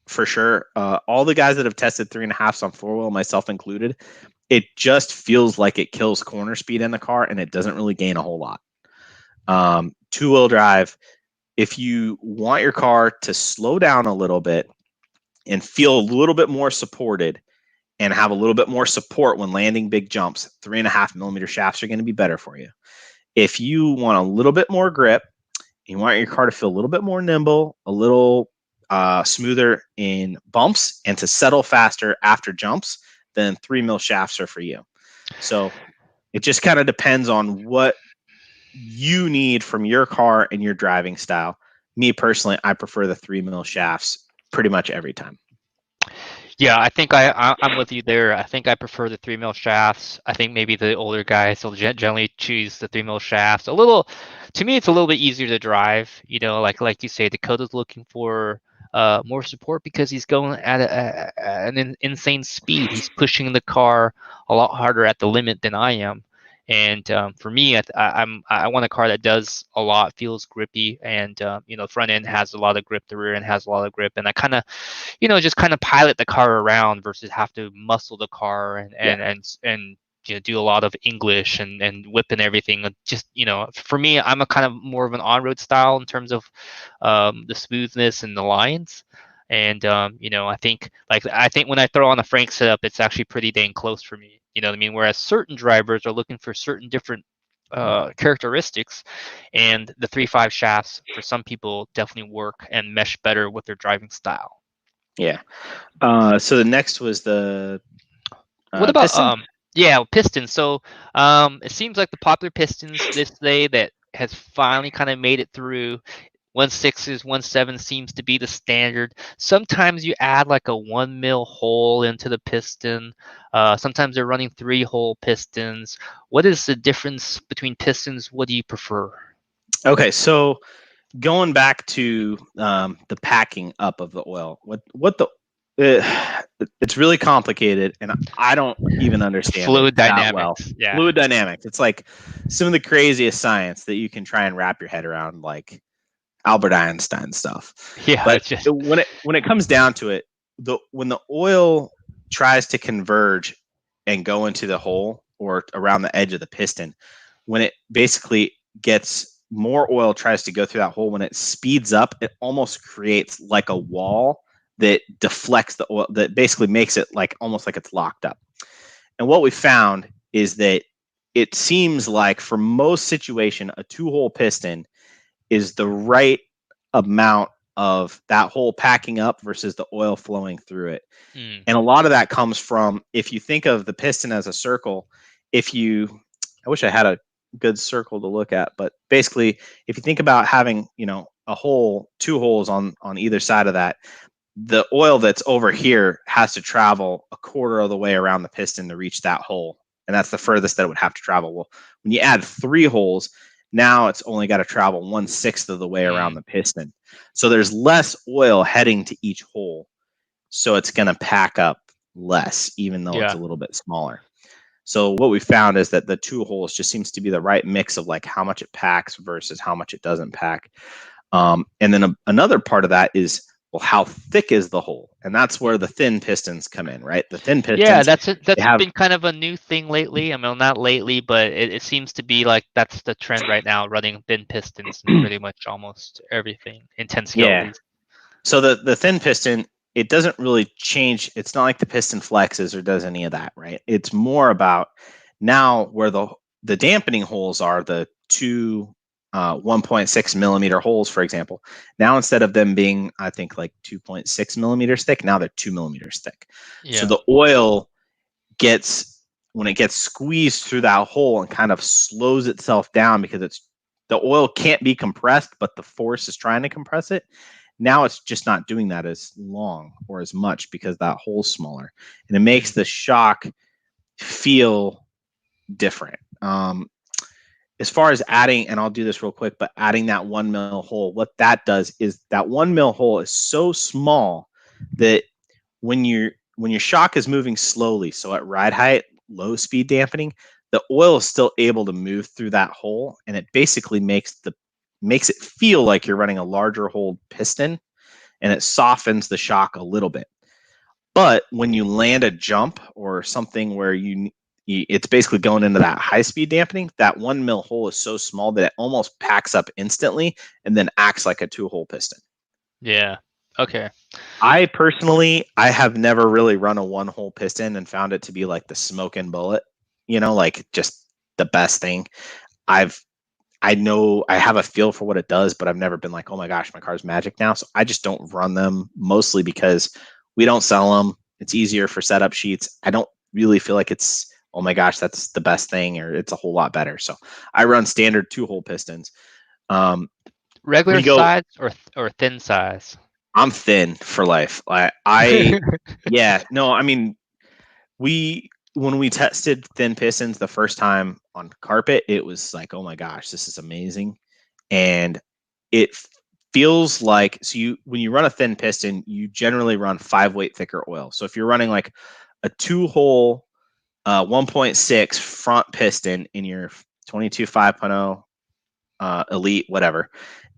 for sure. All the guys that have tested 3.5s on 4-wheel, myself included, it just feels like it kills corner speed in the car and it doesn't really gain a whole lot. 2-wheel drive, if you want your car to slow down a little bit and feel a little bit more supported and have a little bit more support when landing big jumps, 3.5 millimeter shafts are going to be better for you. If you want a little bit more grip, you want your car to feel a little bit more nimble, a little smoother in bumps, and to settle faster after jumps, then 3 mil shafts are for you. So it just kind of depends on what you need from your car and your driving style. Me personally, I prefer the 3 mil shafts pretty much every time. Yeah, I think I'm with you there. I think I prefer the 3 mil shafts. I think maybe the older guys will generally choose the 3 mil shafts. A little, to me, it's a little bit easier to drive. You know, like you say, Dakota's looking for more support because he's going at an insane speed. He's pushing the car a lot harder at the limit than I am. And for me, I want a car that does a lot, feels grippy, and you know, front end has a lot of grip, the rear end has a lot of grip, and I kind of, you know, just kind of pilot the car around versus have to muscle the car Yeah. and you know, do a lot of English and whipping everything. Just, you know, for me, I'm a kind of more of an on-road style in terms of the smoothness and the lines. And you know, I think when I throw on a Frank setup, it's actually pretty dang close for me. You know what I mean? Whereas certain drivers are looking for certain different characteristics, and the 3.5 shafts for some people definitely work and mesh better with their driving style. Yeah. So the next was the What about piston. yeah, pistons. So it seems like the popular pistons this day that has finally kind of made it through. 1.6s, 1.7 seems to be the standard. Sometimes you add like a 1 mil hole into the piston. Sometimes they're running 3-hole pistons. What is the difference between pistons? What do you prefer? Okay, so going back to the packing up of the oil, it's really complicated, and I don't even understand it Fluid that well. dynamics. Yeah. Fluid dynamics. It's like some of the craziest science that you can try and wrap your head around, like Albert Einstein stuff. Yeah, But it's just when it comes down to it, when the oil tries to converge and go into the hole or around the edge of the piston, when it basically gets more oil tries to go through that hole, when it speeds up, it almost creates like a wall that deflects the oil, that basically makes it like almost like it's locked up. And what we found is that it seems like for most situation, a 2-hole piston is the right amount of that hole packing up versus the oil flowing through it. mm, And a lot of that comes from, if you think of the piston as a circle, I wish I had a good circle to look at, but basically, if you think about having, a hole, 2 holes on either side of that, the oil that's over here has to travel a quarter of the way around the piston to reach that hole. And that's the furthest that it would have to travel. Well, when you add 3 holes, now it's only got to travel 1/6 of the way around mm, the piston. So there's less oil heading to each hole. So it's going to pack up less, even though it's yeah. a little bit smaller. So what we found is that the 2 holes just seems to be the right mix of like how much it packs versus how much it doesn't pack. And then another part of that is, well, how thick is the hole? And that's where the thin pistons come in, right? The thin Yeah, pistons, that's they that's have, been kind of a new thing lately. I mean, not lately, but it seems to be like that's the trend right now, running thin pistons in pretty much almost everything, in 10 scale at yeah. least. So the thin piston, it doesn't really change. It's not like the piston flexes or does any of that, right? It's more about now where the dampening holes are, the two 1.6 millimeter holes, for example. Now instead of them being, I think, like 2.6 millimeters thick, now they're 2 millimeters thick. So Yeah. the oil gets, when it gets squeezed through that hole and kind of slows itself down because the oil can't be compressed, but the force is trying to compress it. Now it's just not doing that as long or as much because that hole's smaller, and it makes Mm, the shock feel different. As far as adding, and I'll do this real quick, but adding that 1 mil hole, what that does is that 1 mil hole is so small that when your shock is moving slowly, so at ride height, low speed dampening, the oil is still able to move through that hole, and it basically makes it feel like you're running a larger hole piston, and it softens the shock a little bit. But when you land a jump or something where it's basically going into that high speed dampening, that 1 mil hole is so small that it almost packs up instantly and then acts like a 2 hole piston. yeah. Okay. I personally, I have never really run a 1 hole piston and found it to be like the smoking bullet, like just the best thing. I know I have a feel for what it does, but I've never been like, oh my gosh, my car's magic now. So I just don't run them, mostly because we don't sell them. It's easier for setup sheets. I don't really feel like it's, oh my gosh, that's the best thing, or it's a whole lot better. So I run standard 2 hole pistons. Um, when Regular you go, size or thin size? I'm thin for life. Yeah, no, I mean, we when we tested thin pistons the first time on carpet, it was like, oh my gosh, this is amazing. And it feels like, so you when you run a thin piston, you generally run 5 weight thicker oil. So if you're running like a 2 hole 1.6 front piston in your 22 5.0 elite whatever,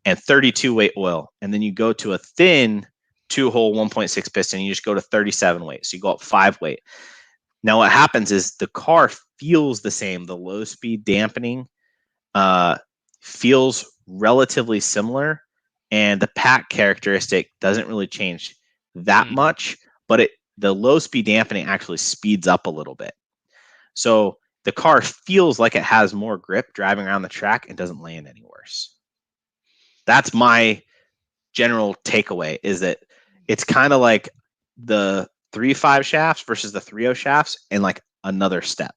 and 32 weight oil, and then you go to a thin 2 hole 1.6 piston, you just go to 37 weight, so you go up 5 weight. Now what happens is the car feels the same. The low speed dampening uh, feels relatively similar, and the pack characteristic doesn't really change that Mm, much, but the low speed dampening actually speeds up a little bit. So the car feels like it has more grip driving around the track and doesn't land any worse. That's my general takeaway, is that it's kind of like the 3.5 shafts versus the 3.0 shafts in like another step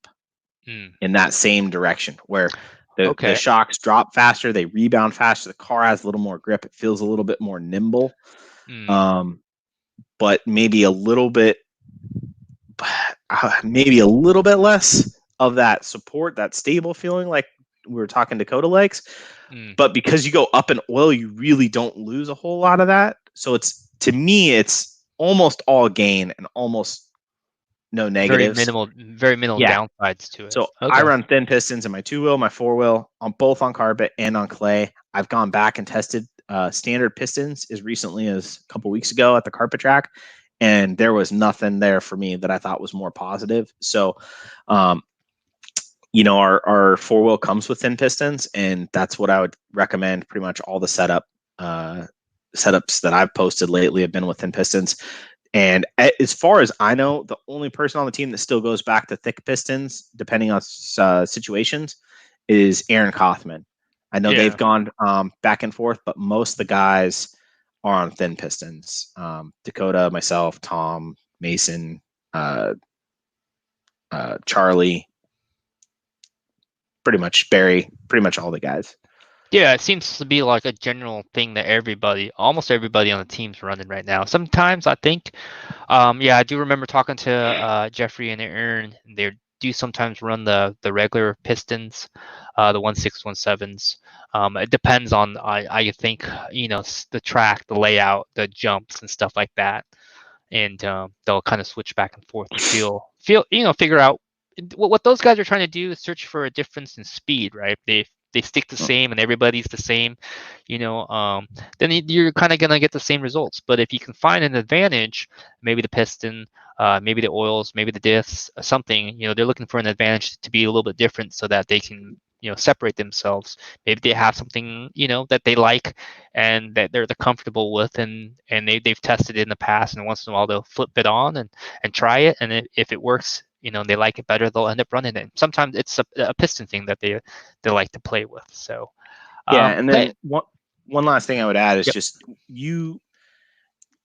in that same direction, where the shocks drop faster, they rebound faster, the car has a little more grip, it feels a little bit more nimble, but maybe a little bit less of that support, that stable feeling like we were talking Dakota likes. But because you go up in oil, you really don't lose a whole lot of that. So to me, it's almost all gain and almost no negatives. Very minimal downsides to it. So I run thin pistons in my 2-wheel, my 4-wheel, on both on carpet and on clay. I've gone back and tested standard pistons as recently as a couple weeks ago at the carpet track, and there was nothing there for me that I thought was more positive. So, our 4-wheel comes with thin pistons, and that's what I would recommend. Pretty much all the setups that I've posted lately have been with thin pistons. And as far as I know, the only person on the team that still goes back to thick pistons, depending on situations, is Aaron Kaufman. I know they've gone back and forth, but most of the guys are on thin pistons. Dakota, myself, Tom, Mason, Charlie, pretty much Barry, pretty much all the guys. Yeah, it seems to be like a general thing that almost everybody on the team's running right now. Sometimes I think, I do remember talking to Jeffrey and Aaron. They do sometimes run the regular pistons, the 1617s. It depends on I think the track, the layout, the jumps and stuff like that, and they'll kind of switch back and forth and figure out what those guys are trying to do is search for a difference in speed, right? They stick the same and everybody's the same, then you're kind of going to get the same results. But if you can find an advantage, maybe the piston, maybe the oils, maybe the diffs, something, they're looking for an advantage to be a little bit different so that they can, separate themselves. Maybe they have something, that they like and that they're comfortable with, and they've tested it in the past, and once in a while they'll flip it on and try it. And if it works, they like it better, they'll end up running it. Sometimes it's a piston thing that they like to play with. So and then one last thing I would add is just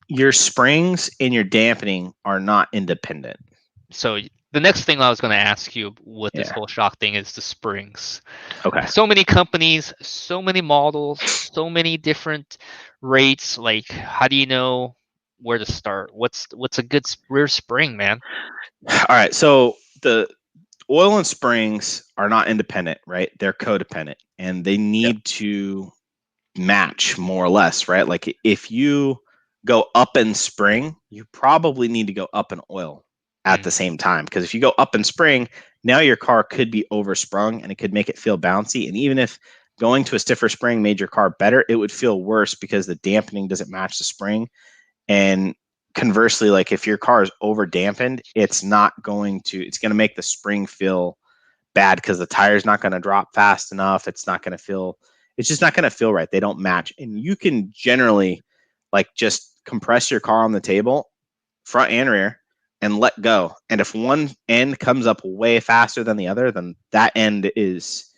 your springs and your dampening are not independent. So the next thing I was going to ask you with this whole shock thing is the springs. Okay. So many companies, so many models, so many different rates. Like, how do you know where to start? What's a good rear spring, man? All right. So the oil and springs are not independent, right? They're codependent, and they need to match more or less, right? Like if you go up in spring, you probably need to go up in oil at the same time. Because if you go up in spring, now your car could be oversprung and it could make it feel bouncy. And even if going to a stiffer spring made your car better, it would feel worse because the dampening doesn't match the spring. And conversely, like if your car is over dampened, it's going to make the spring feel bad because the tire's not going to drop fast enough. It's just not going to feel right. They don't match. And you can generally like just compress your car on the table, front and rear, and let go. And if one end comes up way faster than the other, then that end is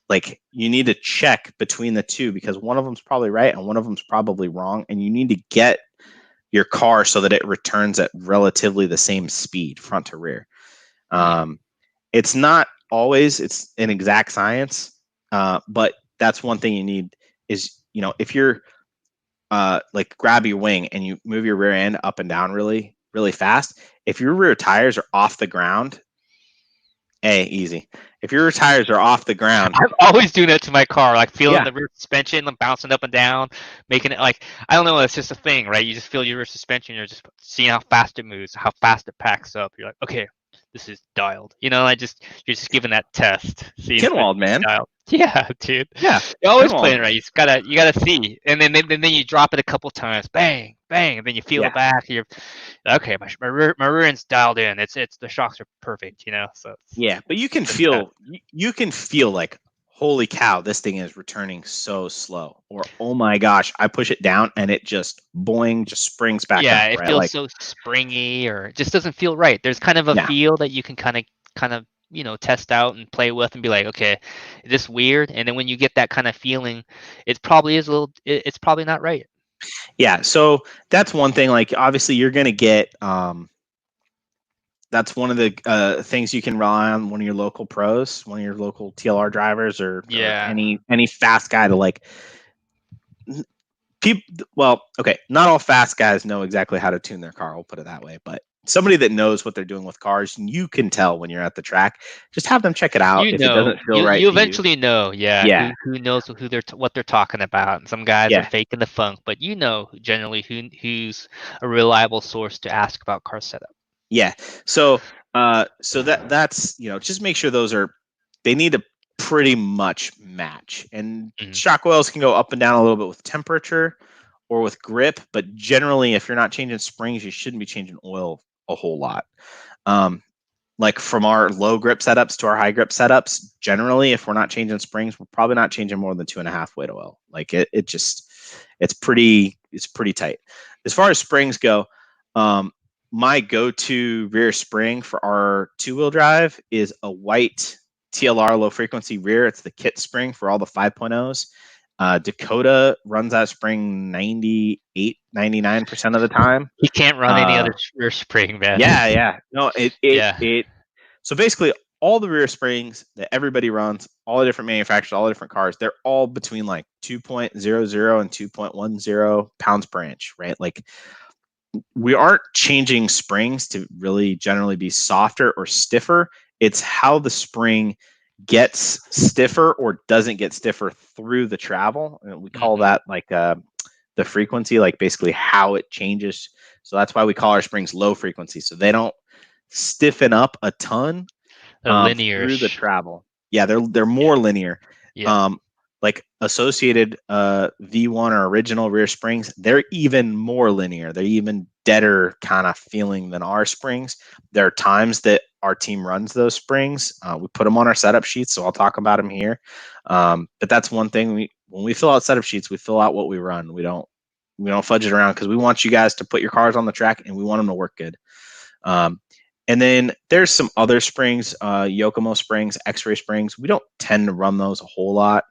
like, you need to check between the two because one of them's probably right and one of them's probably wrong. And you need to get your car so that it returns at relatively the same speed, front to rear. It's not always, it's an exact science, but that's one thing you need is, if you're like grab your wing and you move your rear end up and down really, really fast, if your rear tires are off the ground, easy. If your rear tires are off the ground, I'm always doing that to my car, like feeling the rear suspension, I'm bouncing up and down, making it like, I don't know, it's just a thing, right? You just feel your rear suspension, you're just seeing how fast it moves, how fast it packs up. You're like, okay, this is dialed. You're just giving that test. Kinwald, man. Dialed. Yeah, dude. Yeah, you're always playing right. You gotta see, and then you drop it a couple times, bang, bang, and then you feel it back. You're okay. My rear end's dialed in. It's the shocks are perfect. So but you can feel like, holy cow, this thing is returning so slow, or oh my gosh, I push it down and it just boing, just springs back up. It feels so springy, or it just doesn't feel right. There's kind of a feel that you can kind of test out and play with and be like, okay, is this weird? And then when you get that kind of feeling, it probably is it's probably not right. Yeah, so that's one thing. Like, obviously, you're going to get. That's one of the things you can rely on one of your local pros, one of your local TLR drivers, or Yeah. any fast guy to like. People, well, okay, not all fast guys know exactly how to tune their car. We'll put it that way, but somebody that knows what they're doing with cars, you can tell when you're at the track. Just have them check it out. You If it know, doesn't feel right you to you, eventually know, yeah, yeah, who knows who what they're talking about. Some guys are yeah, faking the funk, but you know generally who's a reliable source to ask about car setup. yeah. So that's just make sure they need to pretty much match. And Mhm. shock oils can go up and down a little bit with temperature or with grip, but generally, if you're not changing springs, you shouldn't be changing oil a whole lot. Um, like from our low grip setups to our high grip setups, generally, if we're not changing springs, we're probably not changing more than 2.5 weight oil. Like it's pretty tight. As far as springs go, um, my go-to rear spring for our two-wheel drive is a white TLR low frequency rear. It's the kit spring for all the 5.0s. Dakota runs that spring 98, 99% of the time. He can't run any Uh, other rear spring, man. yeah. No, Yeah. so basically, all the rear springs that everybody runs, all the different manufacturers, all the different cars, they're all between like 2.00 and 2.10 pounds per inch, right? Like, we aren't changing springs to really generally be softer or stiffer. It's how the spring gets stiffer or doesn't get stiffer through the travel. And we call Mhm. that like the frequency, like basically how it changes. So that's why we call our springs low frequency. So they don't stiffen up a ton through the Linear-ish. travel. Yeah, they're Yeah. more linear. Yeah. Um, like associated V1 or original rear springs, they're even more linear. They're even deader kind of feeling than our springs. There are times that our team runs those springs. We put them on our setup sheets, so I'll talk about them here. But that's one thing when we fill out setup sheets, we fill out what we run. We don't fudge it around because we want you guys to put your cars on the track and we want them to work good. Um, and then there's some other springs, Yokomo springs, X-ray springs. We don't tend to run those a whole lot.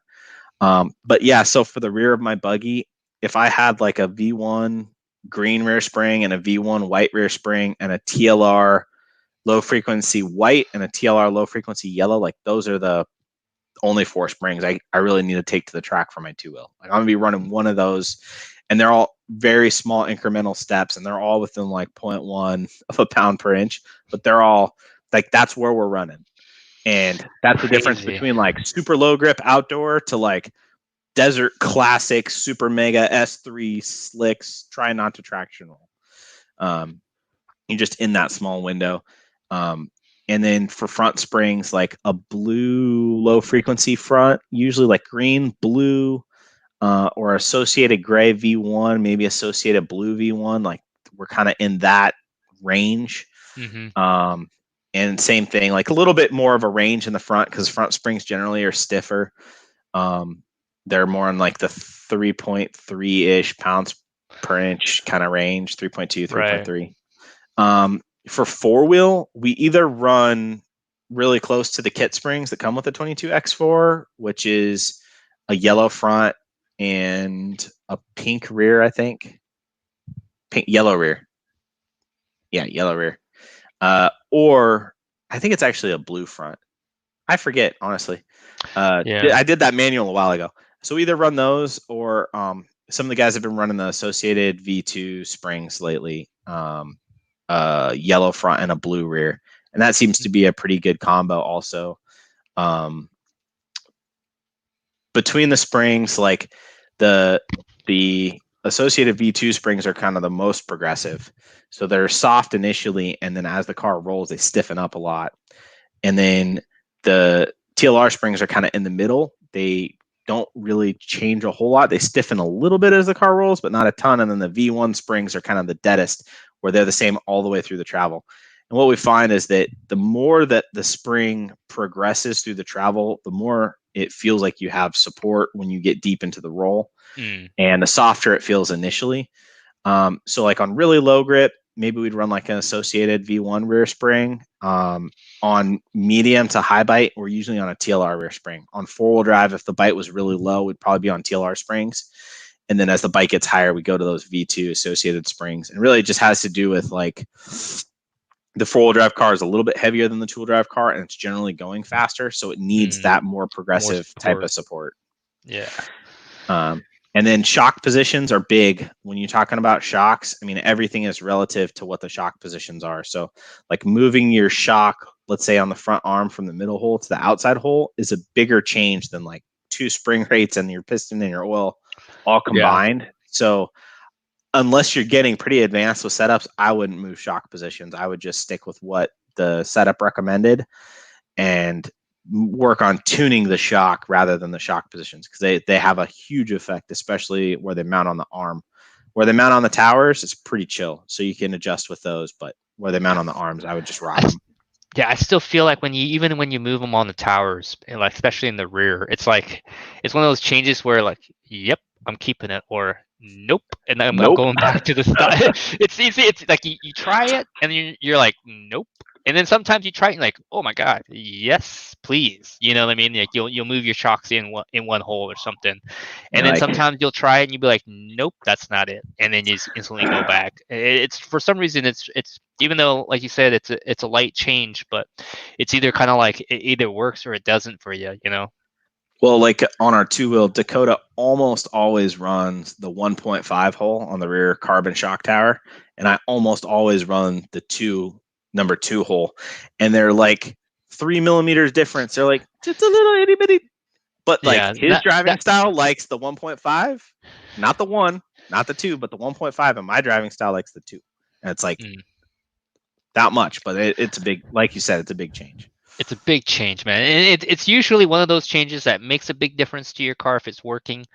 But yeah, so for the rear of my buggy, if I had like a V1 green rear spring and a V1 white rear spring and a TLR low frequency white and a TLR low frequency yellow, like those are the only four springs I really need to take to the track for my two wheel. Like I'm gonna be running one of those, and they're all very small incremental steps, and they're all within like 0.1 of a pound per inch, but they're all like that's where we're running. And that's the difference Crazy. between like super low grip outdoor to like desert classic super mega S3 slicks, try not to traction roll. Um, you're just in that small window. Um, and then for front springs, like a blue low frequency front, usually like green, blue, or associated gray V1, maybe associated blue V1. Like we're kind of in that range. Mhm. Um, and same thing, like a little bit more of a range in the front because front springs generally are stiffer. Um, they're more in like the 3.3 ish pounds per inch kind of range, 3.2, Right. 3.3. For four wheel, we either run really close to the kit springs that come with the 22X4, which is a yellow front and a pink rear, I think. Yellow rear. Yeah, yellow rear. Or I think it's actually a blue front. I forget, honestly. Yeah. I did that manual a while ago. So either run those or some of the guys have been running the associated V2 springs lately. Yellow front and a blue rear. And that seems to be a pretty good combo also. Um, between the springs, like the associated V2 springs are kind of the most progressive. So they're soft initially, and then as the car rolls, they stiffen up a lot. And then the TLR springs are kind of in the middle. They don't really change a whole lot. They stiffen a little bit as the car rolls, but not a ton. And then the V1 springs are kind of the deadest, where they're the same all the way through the travel. And what we find is that the more that the spring progresses through the travel, the more it feels like you have support when you get deep into the roll, Mm. and the softer it feels initially. So like on really low grip, maybe we'd run like an associated V1 rear spring. On medium to high bite, we're usually on a TLR rear spring. On four-wheel drive, if the bite was really low, we'd probably be on TLR springs. And then as the bike gets higher, we go to those V2 associated springs. And really it just has to do with like the four-wheel drive car is a little bit heavier than the two-wheel drive car, and it's generally going faster. So it needs that more progressive type of support. Yeah. And then shock positions are big. When you're talking about shocks, I mean, everything is relative to what the shock positions are. So like moving your shock, let's say on the front arm from the middle hole to the outside hole is a bigger change than like two spring rates and your piston and your oil all combined. Yeah. So unless you're getting pretty advanced with setups, I wouldn't move shock positions. I would just stick with what the setup recommended and work on tuning the shock rather than the shock positions, because they have a huge effect, especially where they mount on the arm. Where they mount on the towers, it's pretty chill, so you can adjust with those. But where they mount on the arms, I would just rock them. Yeah, I still feel like when you move them on the towers, and like especially in the rear, it's like it's one of those changes where like, yep, I'm keeping it, or nope, and I'm going back to the style. It's like you try it and you're like, nope. And then sometimes you try it and like, oh my god, yes, please. You know what I mean? Like you'll move your shocks in one hole or something, and then sometimes you'll try it and you'll be like, nope, that's not it, and then you just instantly go back. It's for some reason it's even though like you said it's a light change, but it's either kind of like it either works or it doesn't for you. You know. Well, like on our two-wheel, Dakota almost always runs the 1.5 hole on the rear carbon shock tower, and I almost always run the number 2 hole, and they're like 3 millimeters difference. They're like just a little itty bitty, but like his driving style likes the 1.5, not the 1, not the 2, but the 1.5, and my driving style likes the 2. And it's like that much, but it's a big, like you said, it's a big change. It's a big change, man. And it's usually one of those changes that makes a big difference to your car if it's working.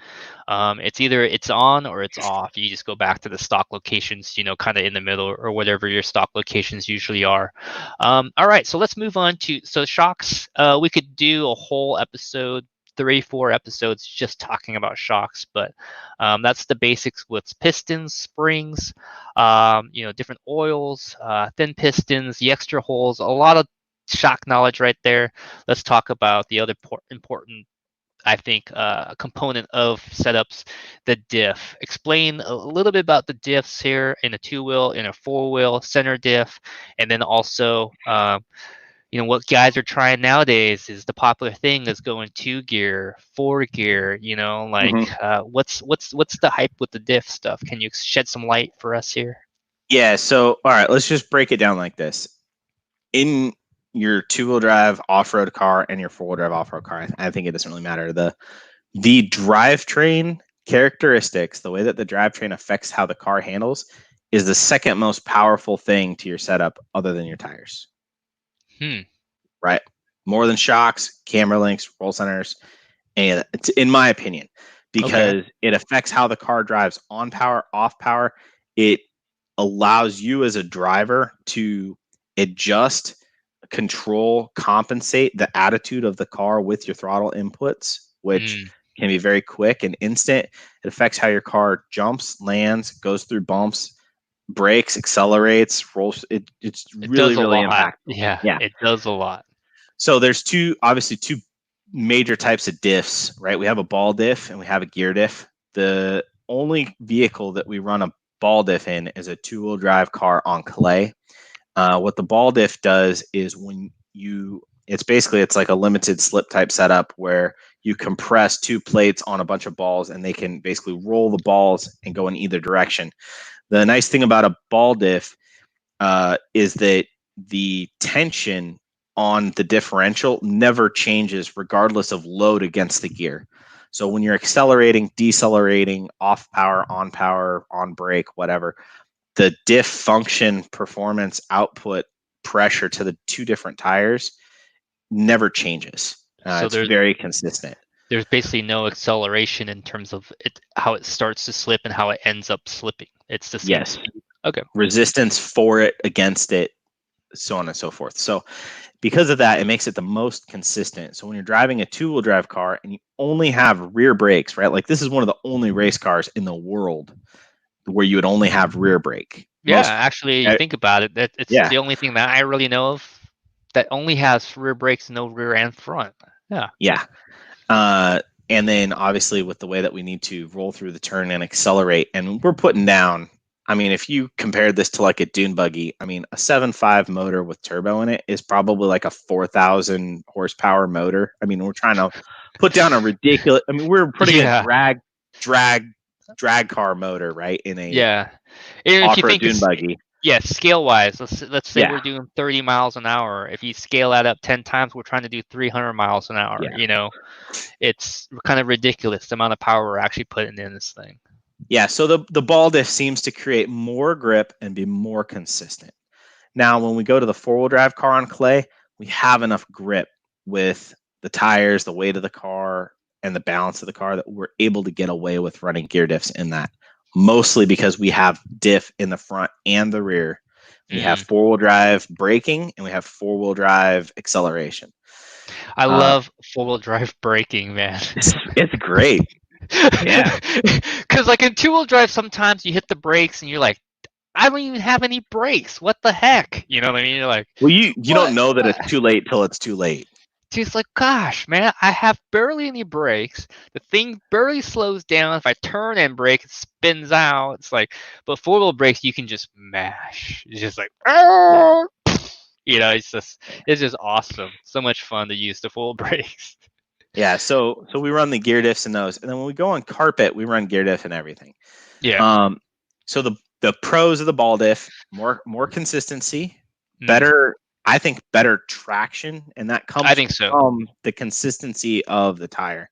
It's either it's on or it's off. You just go back to the stock locations, you know, kind of in the middle or whatever your stock locations usually are. All right, so let's move on to shocks. We could do a whole episode, 3-4 episodes just talking about shocks, but that's the basics with pistons, springs, you know, different oils, thin pistons, the extra holes, a lot of shock knowledge right there. Let's talk about the other important, I think, component of setups, the diff. Explain a little bit about the diffs here in a 2-wheel, in a 4-wheel, center diff, and then also, you know, what guys are trying nowadays is the popular thing is going 2 gear, 4 gear. You know, like what's the hype with the diff stuff? Can you shed some light for us here? Yeah. So, all right, let's just break it down like this. In your 2-wheel drive off-road car and your 4-wheel drive off-road car, I think it doesn't really matter. The drivetrain characteristics, the way that the drivetrain affects how the car handles, is the second most powerful thing to your setup other than your tires. Right? More than shocks, camber links, roll centers, and it's, in my opinion, because it affects how the car drives on power, off power. It allows you as a driver to adjust, control, compensate the attitude of the car with your throttle inputs, which can be very quick and instant. It affects how your car jumps, lands, goes through bumps, brakes, accelerates, rolls. It's really impactful. Yeah, it does a lot. So there's obviously two major types of diffs, right? We have a ball diff and we have a gear diff. The only vehicle that we run a ball diff in is a 2-wheel drive car on clay. What the ball diff does is when it's like a limited slip type setup where you compress 2 plates on a bunch of balls and they can basically roll the balls and go in either direction. The nice thing about a ball diff is that the tension on the differential never changes regardless of load against the gear. So when you're accelerating, decelerating, off power, on brake, whatever, the diff function, performance, output, pressure to the 2 different tires never changes. So it's very consistent. There's basically no acceleration in terms of how it starts to slip and how it ends up slipping. It's the same. Yes. Okay. Resistance for it, against it, so on and so forth. So because of that, it makes it the most consistent. So when you're driving a 2-wheel drive car and you only have rear brakes, right? Like this is one of the only race cars in the world where you would only have rear brake. Yeah, actually, you think about it, it's the only thing that I really know of that only has rear brakes, no rear and front. Yeah. Yeah. And then obviously with the way that we need to roll through the turn and accelerate, and we're putting down, I mean, if you compare this to like a dune buggy, I mean, a 7.5 motor with turbo in it is probably like a 4,000 horsepower motor. I mean, we're trying to put down a ridiculous, I mean, we're putting a drag car motor, right, in a Yeah. And if you off-road think dune buggy. yeah, scale wise, let's say Yeah. we're doing 30 miles an hour. If you scale that up 10 times, we're trying to do 300 miles an hour. Yeah. You know, it's kind of ridiculous the amount of power we're actually putting in this thing. Yeah, so the ball diff seems to create more grip and be more consistent. Now, when we go to the four-wheel drive car on clay, we have enough grip with the tires, the weight of the car, and the balance of the car that we're able to get away with running gear diffs in that. Mostly because we have diff in the front and the rear. We have four-wheel drive braking and we have four-wheel drive acceleration. I love four-wheel drive braking, man. It's great. Yeah. Because like in two-wheel drive, sometimes you hit the brakes and you're like, I don't even have any brakes. What the heck? You know what I mean? You're like, well, you don't know that it's too late till it's too late. It's like, gosh, man, I have barely any brakes. The thing barely slows down. If I turn and brake, it spins out. It's like, but four-wheel brakes, you can just mash. It's just like, oh! You know, it's just awesome. So much fun to use the full brakes. Yeah, so we run the gear diffs in those, and then when we go on carpet, we run gear diff and everything. Yeah. So the pros of the ball diff, more consistency, better, I think better traction, and that comes from the consistency of the tire.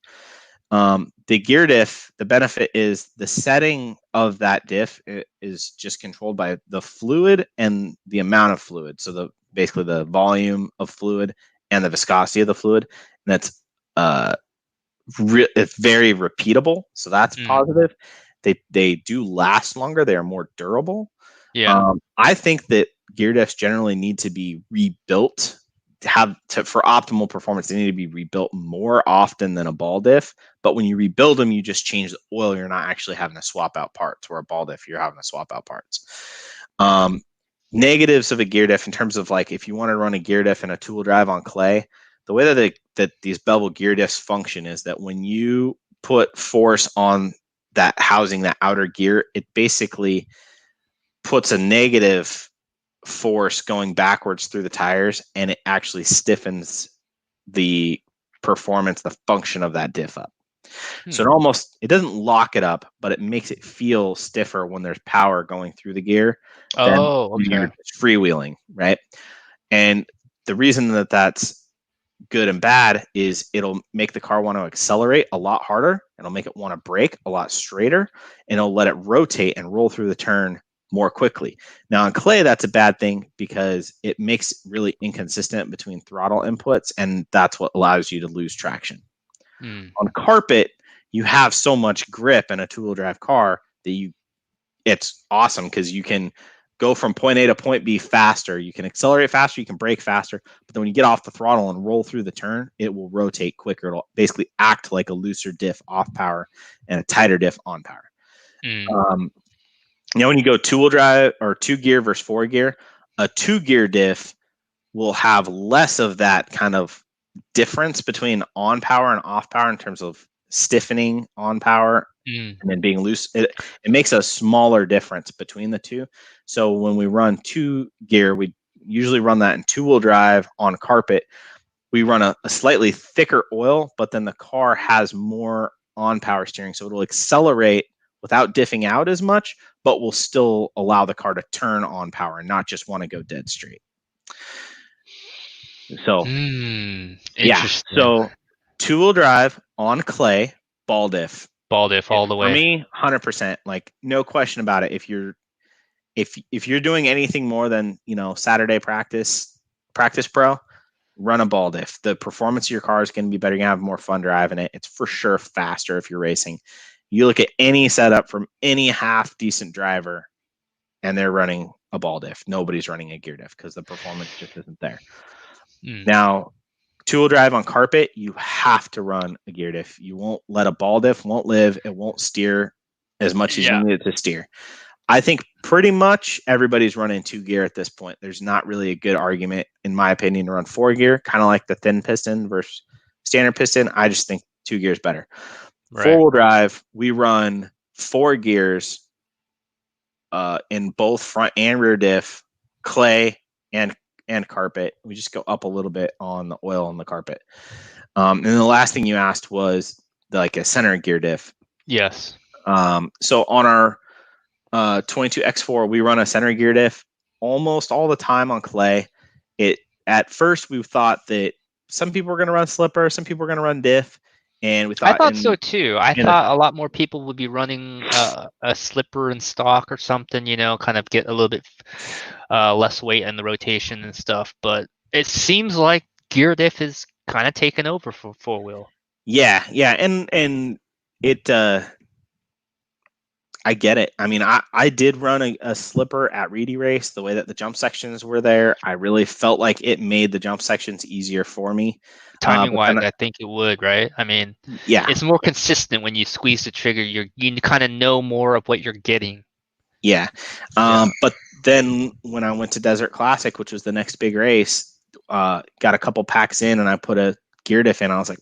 The gear diff, the benefit is the setting of that diff is just controlled by the fluid and the amount of fluid. So basically the volume of fluid and the viscosity of the fluid, and that's it's very repeatable, so that's positive. They do last longer. They are more durable. Yeah. I think that gear diffs generally need to be rebuilt for optimal performance. They need to be rebuilt more often than a ball diff. But when you rebuild them, you just change the oil. You're not actually having to swap out parts. Where a ball diff, you're having to swap out parts. Negatives of a gear diff in terms of like if you want to run a gear diff in a two-wheel drive on clay, the way that these bevel gear diffs function is that when you put force on that housing, that outer gear, it basically puts a negative force going backwards through the tires, and it actually stiffens the performance, the function of that diff up. So it doesn't lock it up, but it makes it feel stiffer when there's power going through the gear than when you're just freewheeling, right? And the reason that that's good and bad is it'll make the car want to accelerate a lot harder. It'll make it want to brake a lot straighter, and it'll let it rotate and roll through the turn more quickly. Now on clay, that's a bad thing because it makes it really inconsistent between throttle inputs, and that's what allows you to lose traction. On carpet, you have so much grip in a two-wheel drive car that it's awesome because you can go from point A to point B faster. You can accelerate faster, you can brake faster, but then when you get off the throttle and roll through the turn, it will rotate quicker. It'll basically act like a looser diff off power and a tighter diff on power. When you go two-wheel drive or two gear versus four gear, a two gear diff will have less of that kind of difference between on power and off power in terms of stiffening on power and then being loose. It makes a smaller difference between the two. So when we run two gear, we usually run that in two-wheel drive on carpet. We run a slightly thicker oil, but then the car has more on power steering. So it'll accelerate without diffing out as much, but will still allow the car to turn on power and not just want to go dead straight. So, yeah. So two-wheel drive on clay, ball diff. Ball diff all the way. For me, 100%. Like no question about it. If you're doing anything more than Saturday practice pro, run a ball diff. The performance of your car is going to be better. You're going to have more fun driving it. It's for sure faster if you're racing. You look at any setup from any half decent driver, and they're running a ball diff. Nobody's running a gear diff because the performance just isn't there. Now, two-wheel drive on carpet, you have to run a gear diff. You won't let a ball diff won't live. It won't steer as much as you need it to steer. I think pretty much everybody's running two gear at this point. There's not really a good argument, in my opinion, to run four gear, kind of like the thin piston versus standard piston. I just think 2 gears better. Right. 4-wheel drive, we run 4 gears in both front and rear diff, clay and carpet. We just go up a little bit on the oil on the carpet. And the last thing you asked was like a center gear diff. Yes. So on our 22X4, we run a center gear diff almost all the time on clay. At first we thought that some people were going to run slipper, some people were going to run diff, and we I thought thought so too. I in a, thought a lot more people would be running a slipper in stock or something, kind of get a little bit less weight in the rotation and stuff. But it seems like gear diff is kind of taken over for 4-wheel. yeah, and it I get it. I mean, I did run a slipper at Reedy Race. The way that the jump sections were there, I really felt like it made the jump sections easier for me. Timing But wise, then, I think it would, right? I mean, yeah, it's more consistent when you squeeze the trigger. You kind of know more of what you're getting. yeah. Yeah. But then when I went to Desert Classic, which was the next big race, got a couple packs in, and I put a gear diff in. I was like,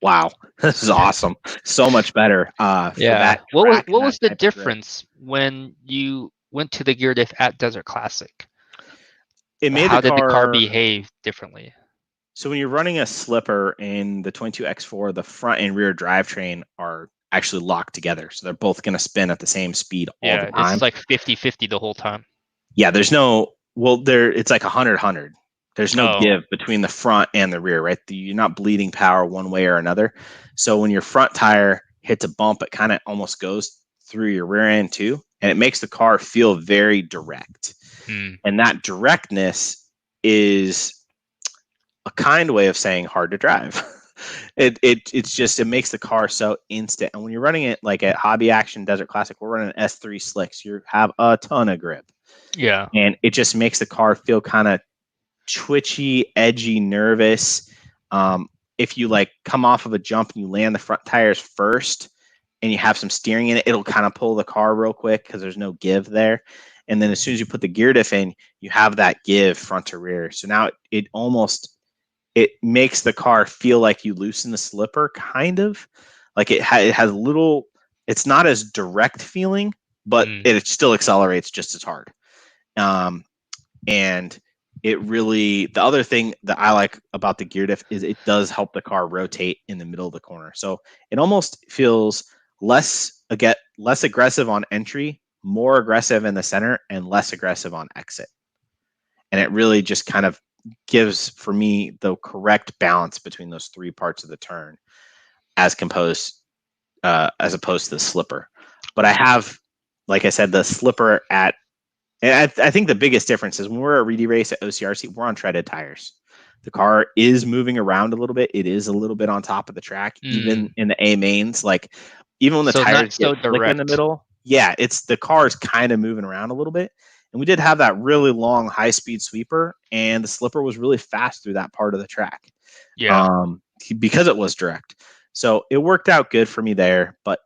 wow, this is awesome. So much better for that What track and was that the type of grip. difference when you went to the gear diff at Desert Classic? It made How the did the car car behave differently? So when you're running a slipper in the 22X4, the front and rear drivetrain are actually locked together. So they're both going to spin at the same speed all the Yeah, time. it's like 50-50 the whole time. Yeah, there's no, it's like 100-100. There's no give between the front and the rear, right? You're not bleeding power one way or another. So when your front tire hits a bump, it kind of almost goes through your rear end too. And it makes the car feel very direct. And that directness is a kind way of saying hard to drive. It makes the car so instant. And when you're running it like at Hobby Action Desert Classic, we're running S3 slicks. You have a ton of grip. Yeah. And it just makes the car feel kind of twitchy, edgy, nervous. If you like come off of a jump and you land the front tires first and you have some steering in it, it'll kind of pull the car real quick because there's no give there. And then as soon as you put the gear diff in, you have that give front to rear. So now it makes the car feel like you loosen the slipper, kind of like it has a little. It's not as direct feeling, but it still accelerates just as hard. And it really, the other thing that I like about the gear diff is it does help the car rotate in the middle of the corner. So it almost feels less aggressive on entry, more aggressive in the center, and less aggressive on exit. And it really just kind of gives, for me, the correct balance between those 3 parts of the turn as opposed to the slipper. But I have, like I said, the slipper and I think the biggest difference is when we're at Reedy Race at OCRC, we're on treaded tires. The car is moving around a little bit. It is a little bit on top of the track, even in the A mains. Like even when the tires get slick in the middle, yeah, the car is kind of moving around a little bit. And we did have that really long high-speed sweeper, and the slipper was really fast through that part of the track. Yeah. Because it was direct. So it worked out good for me there. But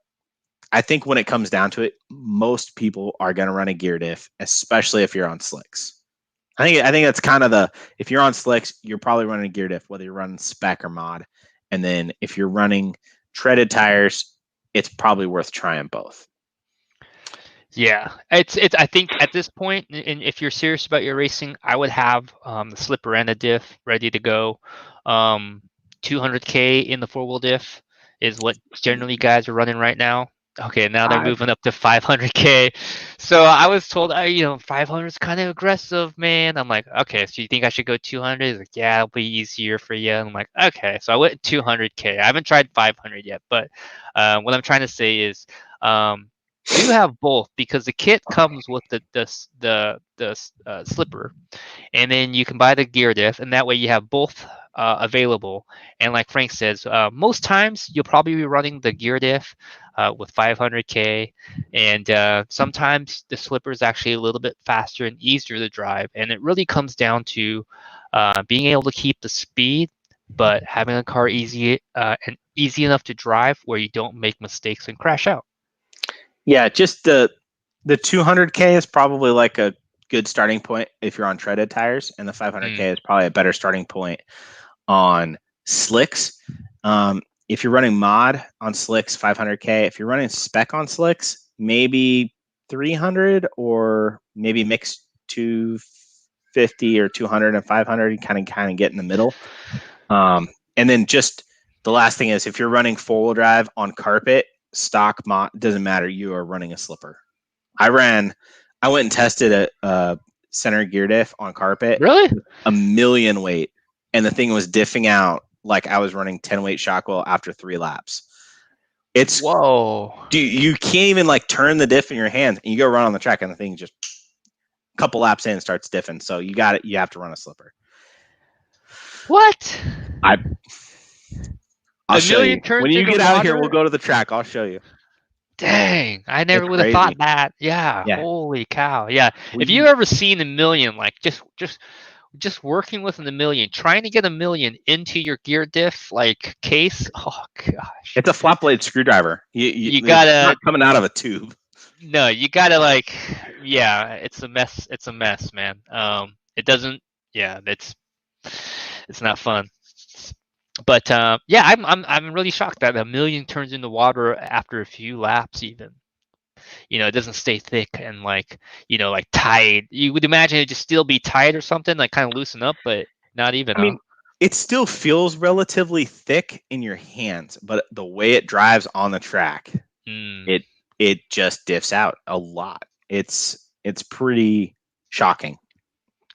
I think when it comes down to it, most people are going to run a gear diff, especially if you're on slicks. I think that's kind of if you're on slicks, you're probably running a gear diff, whether you're running spec or mod. And then if you're running treaded tires, it's probably worth trying both. Yeah, it's. I think at this point, and if you're serious about your racing, I would have the slipper and a diff ready to go. 200K in the 4-wheel diff is what generally guys are running right now. Okay, now they're moving up to 500K. So I was told, 500 is kind of aggressive, man. I'm like, okay, so you think I should go 200? He's like, yeah, it'll be easier for you. I'm like, okay, so I went 200K. I haven't tried 500 yet, but what I'm trying to say is, do have both because the kit comes with the slipper, and then you can buy the gear diff, and that way you have both available. And like Frank says, most times you'll probably be running the gear diff with 500K, and sometimes the slipper is actually a little bit faster and easier to drive. And it really comes down to being able to keep the speed, but having a car easy enough to drive where you don't make mistakes and crash out. Yeah, just the 200K is probably like a good starting point if you're on treaded tires, and the 500K is probably a better starting point on slicks. if you're running mod on slicks, 500K. If you're running spec on slicks, maybe 300, or maybe mix 250 or 200 and 500. You kind of get in the middle. And then just the last thing is, if you're running 4-wheel drive on carpet, stock mod, doesn't matter. You are running a slipper. I went and tested a center gear diff on carpet. Really? A million weight, and the thing was diffing out like I was running 10 weight shockwheel after 3 laps. It's whoa. You can't even like turn the diff in your hand, and you go run on the track, and the thing just a couple laps in starts diffing. So you got it. You have to run a slipper. What? I'll show you. When you get out here, we'll go to the track. I'll show you. Dang, I never would have thought that. Yeah, holy cow. Yeah. If you ever seen a million, like just working with a million, trying to get a million into your gear diff like case, oh gosh. It's a flat blade screwdriver. You gotta, it's not coming out of a tube. No, you gotta like, yeah, it's a mess. It's a mess, man. It doesn't, yeah, it's not fun. But yeah, I'm really shocked that a million turns into water after a few laps. Even, it doesn't stay thick and like tight. You would imagine it'd just still be tight or something, like kind of loosen up, but not even. I mean, it still feels relatively thick in your hands, but the way it drives on the track, it just diffs out a lot. It's pretty shocking.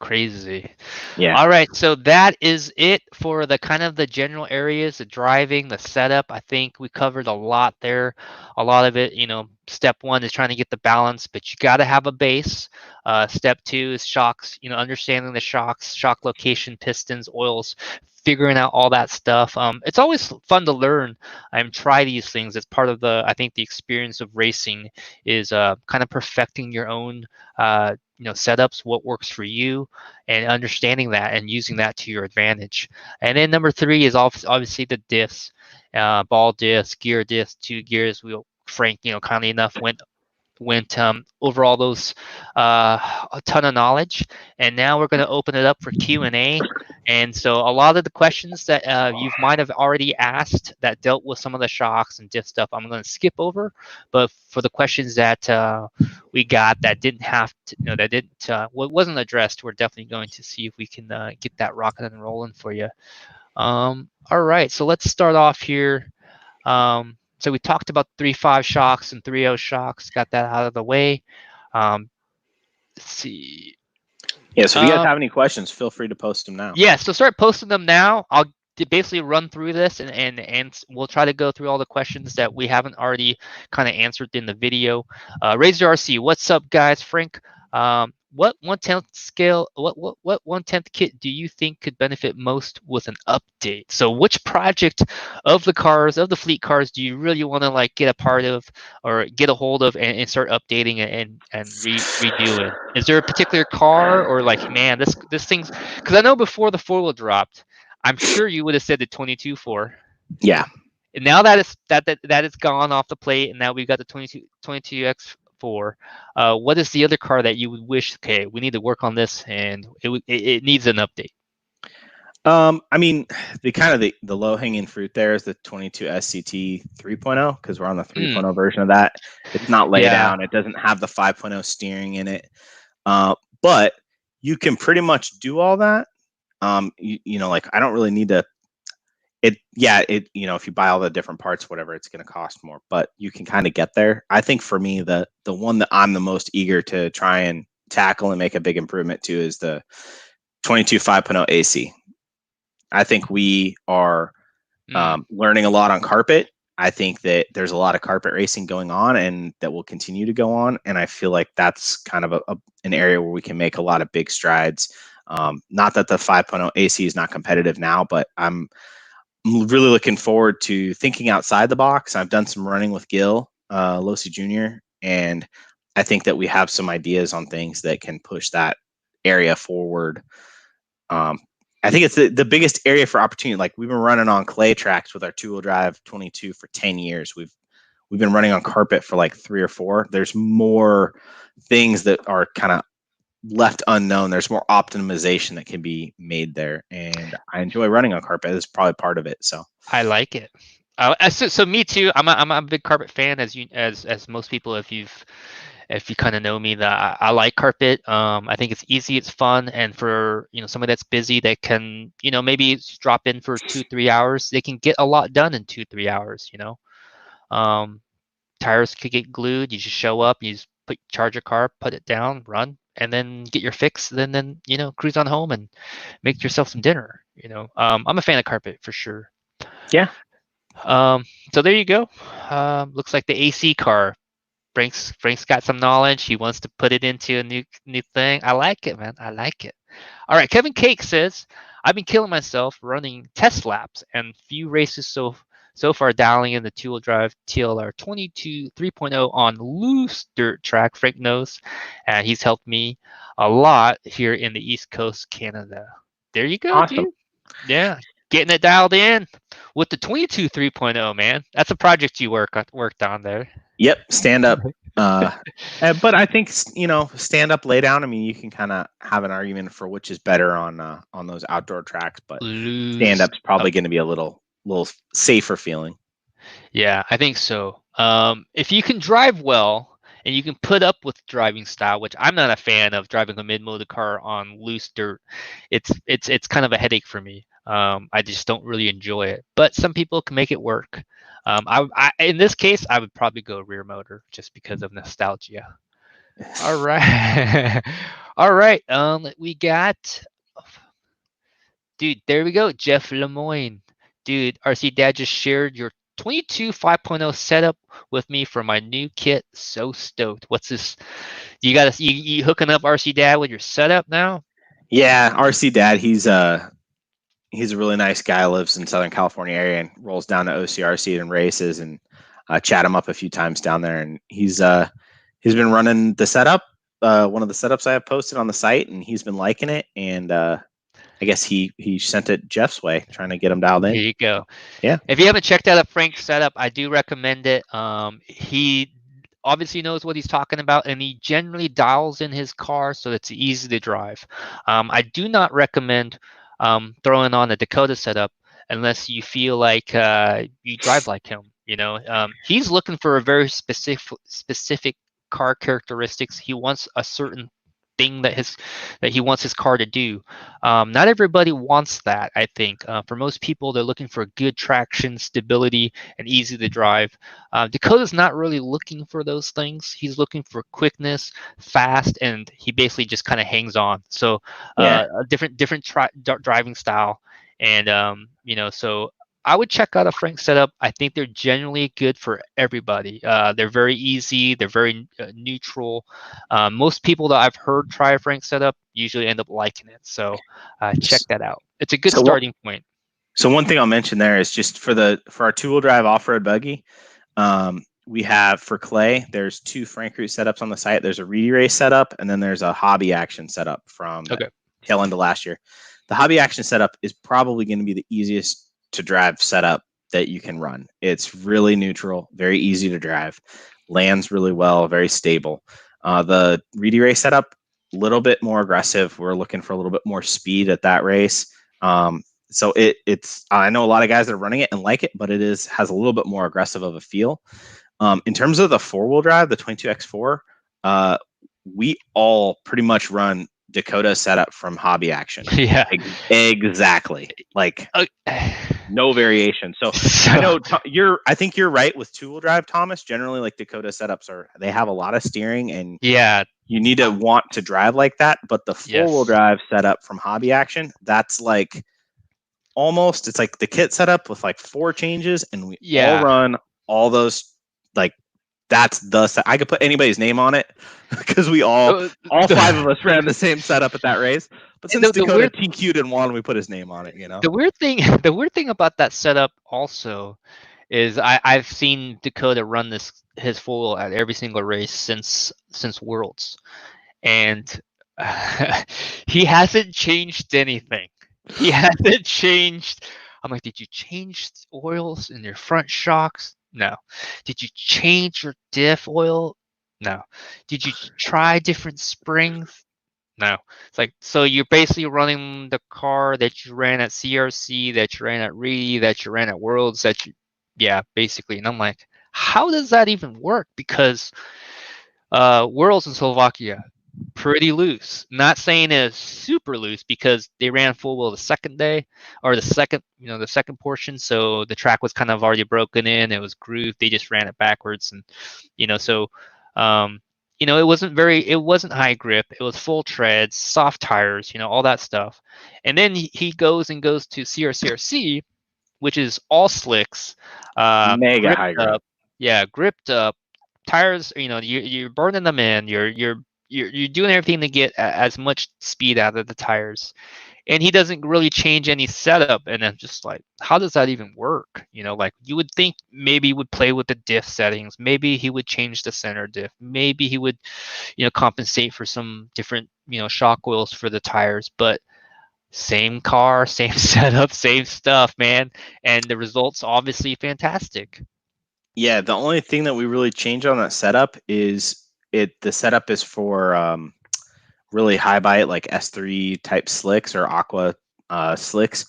Crazy. Yeah. All right, so that is it for the kind of the general areas, the driving, the setup. I think we covered a lot there. A lot of it, step 1 is trying to get the balance, but you got to have a base. Step 2 is shocks, understanding the shocks, shock location, pistons, oils, figuring out all that stuff. It's always fun to learn and try these things. It's part of I think the experience of racing is kind of perfecting your own setups, what works for you, and understanding that and using that to your advantage. And then number 3 is obviously the diffs, ball diffs, gear diffs, 2 gears. Frank, kindly enough went over all those, a ton of knowledge, and now we're going to open it up for Q&A. And so a lot of the questions that you might have already asked that dealt with some of the shocks and diff stuff, I'm going to skip over. But for the questions that we got that didn't have to, wasn't addressed, we're definitely going to see if we can get that rocking and rolling for you. All right, so let's start off here. So we talked about 3.5 shocks and 3.0 shocks, got that out of the way. Let's see. Yeah, so if you guys have any questions, feel free to post them now. Yeah, so start posting them now. I'll basically run through this, and we'll try to go through all the questions that we haven't already kind of answered in the video. Razor RC, what's up, guys? Frank, what 1/10 scale, what 1/10 kit do you think could benefit most with an update? So which project of the fleet cars do you really want to like get a part of or get a hold of and start updating and redoing? Is there a particular car, or like, man, this thing's, because I know before the 4-wheel dropped, I'm sure you would have said the 22.4. Yeah. And now that it's gone off the plate, and now we've got the 22X4. What is the other car that you would wish? Okay, we need to work on this, and it needs an update. I mean, the low hanging fruit there is the 22 SCT 3.0, because we're on the 3.0 version of that. It's not laid down. It doesn't have the 5.0 steering in it. But you can pretty much do all that. Like, I don't really need to. If you buy all the different parts, whatever, it's going to cost more, but you can kind of get there. I think for me, the one that I'm the most eager to try and tackle and make a big improvement to is the 22 5.0 AC. I think we are learning a lot on carpet. I think that there's a lot of carpet racing going on, and that will continue to go on. And I feel like that's kind of an area where we can make a lot of big strides. Not that the 5.0 AC is not competitive now, but I'm really looking forward to thinking outside the box. I've done some running with Gil Losi Jr., and I think that we have some ideas on things that can push that area forward. I think it's the biggest area for opportunity. Like, we've been running on clay tracks with our 2-wheel drive 22 for 10 years. We've been running on carpet for like 3 or 4. There's more things that are kind of left unknown. There's more optimization that can be made there, and I enjoy running on carpet. That's probably part of it. So I like it. So me too. I'm a big carpet fan, as most people. If you kind of know me, that I like carpet. I think it's easy, it's fun, and for somebody that's busy, that can maybe drop in for 2-3 hours. They can get a lot done in 2-3 hours. Um, Tires could get glued. You just show up, you just charge your car, put it down, run, and then get your fix. Then cruise on home and make yourself some dinner. I'm a fan of carpet for sure. Yeah. Um, so there you go. Looks like the AC car. Frank's got some knowledge. He wants to put it into a new thing. I like it, man. I like it. All right, Kevin Cake says, I've been killing myself running test laps and few races so far dialing in the two-wheel drive TLR 22 3.0 on loose dirt track. Frank knows, and he's helped me a lot here in the East Coast, Canada. There you go, Awesome. dude. Yeah, getting it dialed in with the 22 3.0, man. That's a project you worked on there. Yep. Stand up. But I think stand up, lay down. I mean, you can kind of have an argument for which is better on those outdoor tracks, but stand Loose. up's probably going to be a little safer feeling. Yeah, I think so. If you can drive well and you can put up with driving style, which I'm not a fan of driving a mid-motor car on loose dirt, it's kind of a headache for me. I just don't really enjoy it. But some people can make it work. In this case, I would probably go rear motor just because of nostalgia. All right, all right. We got, dude. There we go, Jeff Lemoyne. Dude, RC Dad just shared your 22 5.0 setup with me for my new kit. So stoked. What's this? You hooking up RC Dad with your setup now? Yeah, RC Dad, he's a really nice guy. Lives in Southern California area and rolls down to OCRC and races, and chat him up a few times down there. And he's been running the setup, one of the setups I have posted on the site, and he's been liking it. And I guess he sent it Jeff's way, trying to get him dialed Here in. you go. So, yeah. If you haven't checked out a Frank setup, I do recommend it. He obviously knows what he's talking about, and he generally dials in his car so it's easy to drive. I do not recommend throwing on a Dakota setup unless you feel like you drive like him. He's looking for a very specific car characteristics. He wants a certain thing that he wants his car to do. Not everybody wants that. I think for most people, they're looking for good traction, stability, and easy to drive. Dakota's not really looking for those things. He's looking for quickness, fast, and he basically just kind of hangs on. So Yeah. a different driving style, and so I would check out a Frank setup. I think they're generally good for everybody. They're very easy. They're very neutral. Most people that I've heard try a Frank setup usually end up liking it. So check that out. It's a good So what? starting point. So one thing I'll mention there is just for our 2-wheel drive off road buggy. We have for Clay. There's 2 Frank Root setups on the site. There's a Reedy Race setup, and then there's a Hobby Action setup from Okay. tail end of last year. The Hobby Action setup is probably going to be the easiest to drive setup that you can run. It's really neutral, very easy to drive, lands really well, very stable. The Reedy Race setup, a little bit more aggressive. We're looking for a little bit more speed at that race. So it's I know a lot of guys that are running it and like it, but has a little bit more aggressive of a feel. In terms of the 4-wheel drive, the 22X4, we all pretty much run Dakota setup from Hobby Action. Yeah. Exactly. Like no variation. So I know I think you're right with 2-wheel drive, Thomas. Generally, like Dakota setups they have a lot of steering, and yeah, you need to want to drive like that. But the 4-wheel yes. drive setup from Hobby Action, that's like it's like the kit setup with like 4 changes, and we all run all those. Like that's I could put anybody's name on it because we all 5 of us ran the same setup at that race. But since Dakota TQ'd and won, we put his name on it. The weird thing about that setup also is I've seen Dakota run his full at every single race since Worlds, and he hasn't changed anything. He hasn't changed. I'm like, did you change oils in your front shocks? No. Did you change your diff oil? No. Did you try different springs? No. It's like, so you're basically running the car that you ran at CRC, that you ran at Reedy, that you ran at Worlds, Yeah, basically. And I'm like, how does that even work? Because Worlds in Slovakia, pretty loose. Not saying it's super loose because they ran full wheel the second day or the second portion. So the track was kind of already broken in. It was grooved. They just ran it backwards, and so um, it wasn't high grip. It was full treads, soft tires, all that stuff. And then he goes to CRCRC, which is all slicks, Mega high gripped grip. up. Yeah, gripped up tires. You're burning them in. You're doing everything to get as much speed out of the tires, and he doesn't really change any setup. And I'm just like, how does that even work? Like you would think maybe he would play with the diff settings. Maybe he would change the center diff. Maybe he would, compensate for some different, shock wheels for the tires. But same car, same setup, same stuff, man. And the results obviously fantastic. Yeah, the only thing that we really change on that setup is the setup is for really high bite like S3 type slicks or aqua slicks.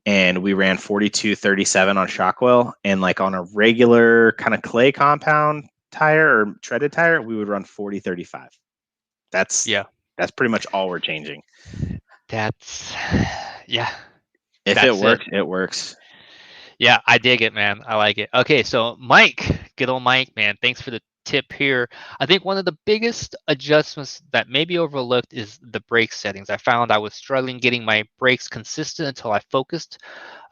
And we ran 42-37 on Shockwell. And like on a regular kind of clay compound tire or treaded tire, we would run 40-35. That's Yeah, pretty much all we're changing. that's yeah, If it that's it. works, it works. Yeah, I dig it, man. I like it. Okay, so Mike, good old Mike, man. Thanks for the tip here. I think one of the biggest adjustments that may be overlooked is the brake settings. I found I was struggling getting my brakes consistent until I focused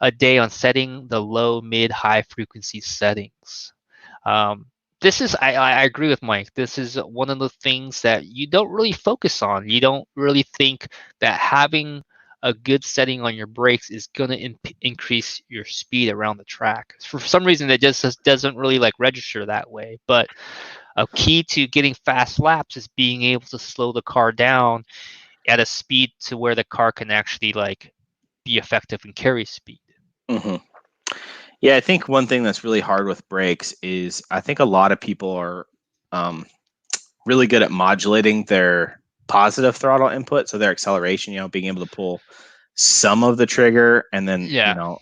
a day on setting the low, mid, high frequency settings. Um, this is, I agree with Mike. This is one of the things that you don't really focus on. You don't really think that having a good setting on your brakes is going to increase your speed around the track. For some reason, it just doesn't really like register that way. But a key to getting fast laps is being able to slow the car down at a speed to where the car can actually like be effective and carry speed. Mm-hmm. Yeah, I think one thing that's really hard with brakes is I think a lot of people are really good at modulating their positive throttle input, so their acceleration, being able to pull some of the trigger and then, Yeah.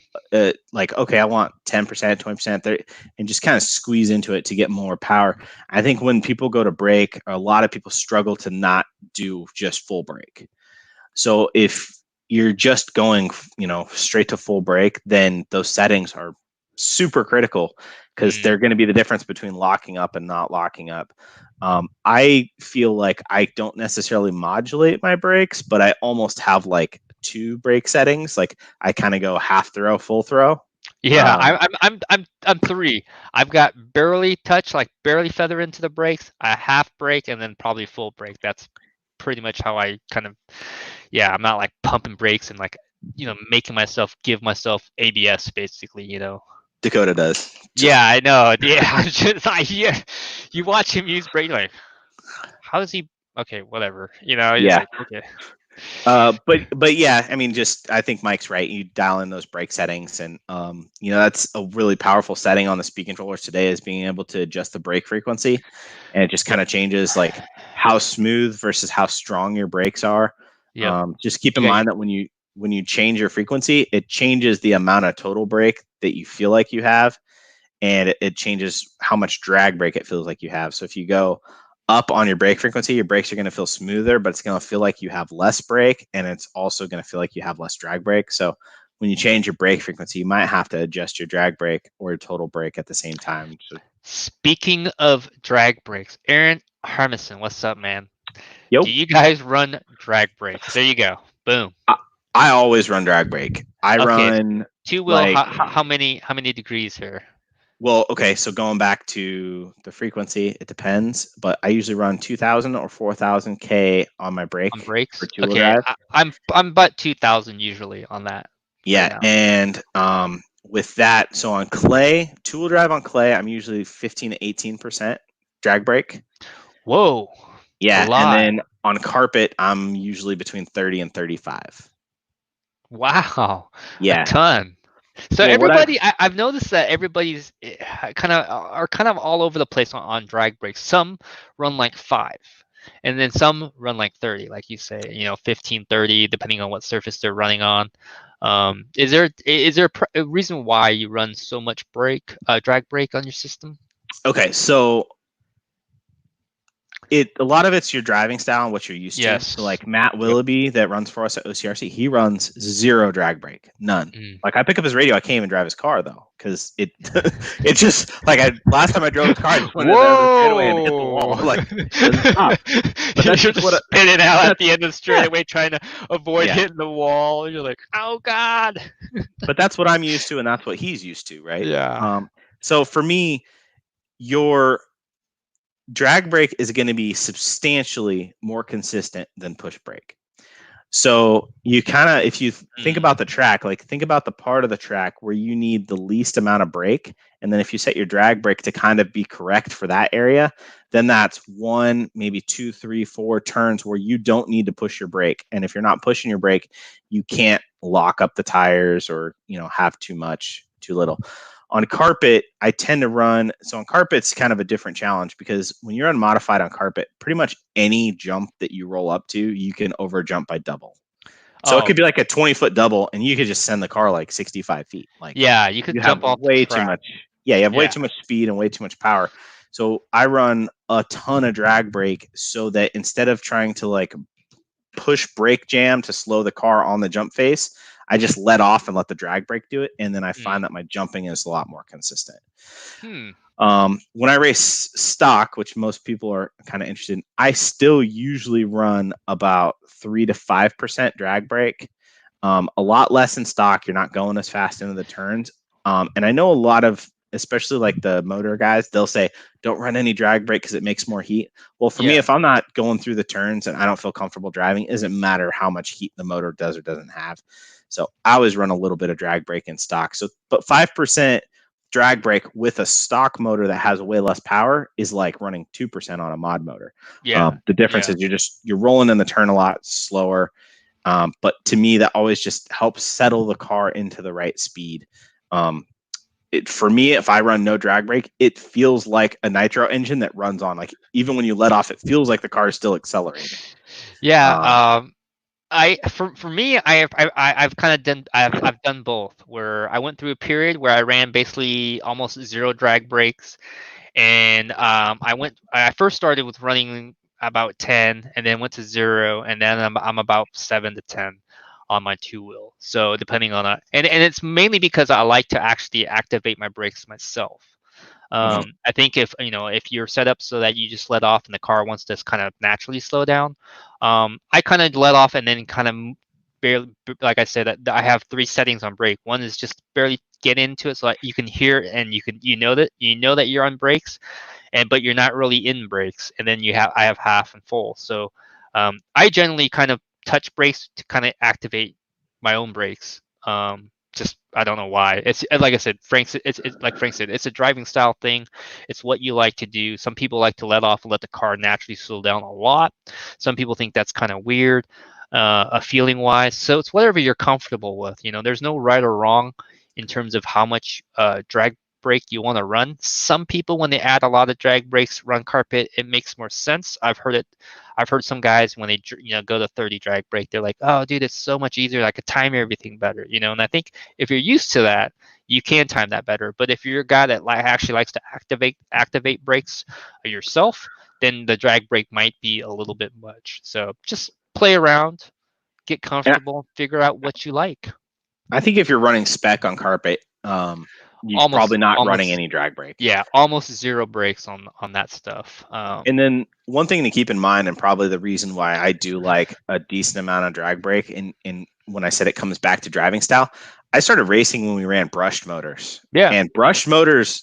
like, okay, I want 10%, 20%, 30, and just kind of squeeze into it to get more power. I think when people go to brake, a lot of people struggle to not do just full brake. So if you're just going, straight to full brake, then those settings are super critical because they're going to be the difference between locking up and not locking up. I feel like I don't necessarily modulate my brakes, but I almost have like two brake settings. Like I kind of go half throw, full throw. Yeah, I'm three. I've got barely touch, like barely feather into the brakes, a half brake, and then probably full brake. That's pretty much how I kind of, yeah, I'm not like pumping brakes and like, making myself give myself ABS basically. Dakota does. Yeah, I know. Yeah, you watch him use brake, you're like, how does he? Okay, whatever. You're Yeah. like, okay. But yeah, I mean, just I think Mike's right. You dial in those brake settings, and that's a really powerful setting on the speed controllers today is being able to adjust the brake frequency, and it just kind Yep. of changes like how smooth versus how strong your brakes are. Yep. Just keep You in got mind that when you change your frequency, it changes the amount of total brake that you feel like you have, and it changes how much drag brake it feels like you have. So if you go up on your brake frequency, your brakes are going to feel smoother, but it's going to feel like you have less brake, and it's also going to feel like you have less drag brake. So when you change your brake frequency, you might have to adjust your drag brake or your total brake at the same time. So, Speaking of drag brakes, Aaron Harmison, what's up, man? yo, Do you guys run drag brakes? There you go. Boom. I always run drag brake. I Okay, run two wheel. like, How many degrees here well, okay, so going back to the frequency, it depends, but I usually run 2000 or 4000 K on my on brake for brakes? two-wheel Okay, drive. I'm about 2,000 usually on that right Yeah, now. and with that, so on clay, two-wheel drive on clay, I'm usually 15 to 18% drag brake. Whoa, it's a Yeah, and lot. then on carpet, I'm usually between 30 and 35. Wow, a Yeah. ton. So Well, what I've everybody, I've noticed that everybody's kind of all over the place on drag brakes. Some run like 5, and then some run like 30, like you say, 15, 30, depending on what surface they're running on. Is there a reason why you run so much drag brake on your system? Okay, so a lot of it's your driving style and what you're used to. So Yes. like Matt Yep. Willoughby that runs for us at OCRC, he runs 0 drag brake, none. Mm. Like I pick up his radio, I can't even drive his car though, because it just like last time I drove his car, I just went out of the straightaway and hit the wall. Whoa! Like it doesn't stop. But You're that's just just what spinning out at that's the end of the yeah, straightaway, trying to avoid yeah. hitting the wall. You're like, oh God. But that's what I'm used to, and that's what he's used to, right? Yeah. So for me, your drag brake is going to be substantially more consistent than push brake. So you kind of, if you think about the track, like think about the part of the track where you need the least amount of brake. And then if you set your drag brake to kind of be correct for that area, then that's 1, maybe 2, 3, 4 turns where you don't need to push your brake. And if you're not pushing your brake, you can't lock up the tires or, have too much, too little. On carpet, I tend to run. So on carpet, it's kind of a different challenge because when you're unmodified on carpet, pretty much any jump that you roll up to, you can over jump by double. So it could be like a 20-foot double, and you could just send the car like 65 feet. Like yeah, you could you have jump off the way too track. much. Yeah, you have way Yeah. too much speed and way too much power. So I run a ton of drag brake so that instead of trying to like push brake jam to slow the car on the jump face, I just let off and let the drag brake do it. And then I find that my jumping is a lot more consistent. When I race stock, which most people are kind of interested in, I still usually run about 3 to 5% drag brake. A lot less in stock. You're not going as fast into the turns. And I know a lot of, especially like the motor guys, they'll say, don't run any drag brake because it makes more heat. Well, for me, if I'm not going through the turns and I don't feel comfortable driving, it doesn't matter how much heat the motor does or doesn't have. So I always run a little bit of drag brake in stock. So, but 5% drag brake with a stock motor that has way less power is like running 2% on a mod motor. Yeah. The difference is you're rolling in the turn a lot slower. But to me, that always just helps settle the car into the right speed. For me, if I run no drag brake, it feels like a nitro engine that runs on. Like even when you let off, it feels like the car is still accelerating. Yeah. For me, I've kind of done I've done both. Where I went through a period where I ran basically almost 0 drag brakes, and I first started with running about 10, and then went to 0, and then I'm about 7 to 10 on my 2-wheel. So depending on that, and it's mainly because I like to actually activate my brakes myself. I think if you're set up so that you just let off and the car wants to kind of naturally slow down, I kind of let off and then kind of barely, like I said, I have 3 settings on brake. One is just barely get into it so that you can hear and you know that you're on brakes, but you're not really in brakes. And then I have half and full. So I generally kind of touch brakes to kind of activate my own brakes. Just I don't know why. It's like I said, it's like Frank said, it's a driving style thing. It's what you like to do. Some people like to let off and let the car naturally slow down a lot. Some people think that's kind of weird, feeling wise. So it's whatever you're comfortable with. There's no right or wrong in terms of how much drag brake you want to run. Some people, when they add a lot of drag brakes, run carpet, it makes more sense. I've heard some guys when they go to 30 drag brake, they're like, oh dude, it's so much easier, I could time everything better. And I think if you're used to that, you can time that better. But if you're a guy that actually likes to activate brakes yourself, then the drag brake might be a little bit much. So just play around, get comfortable, figure out what you like. I think if you're running spec on carpet, you're probably not running any drag brake. Yeah, almost 0 brakes on that stuff. And then one thing to keep in mind, and probably the reason why I do like a decent amount of drag brake, and when I said it comes back to driving style, I started racing when we ran brushed motors. Yeah. And brushed motors,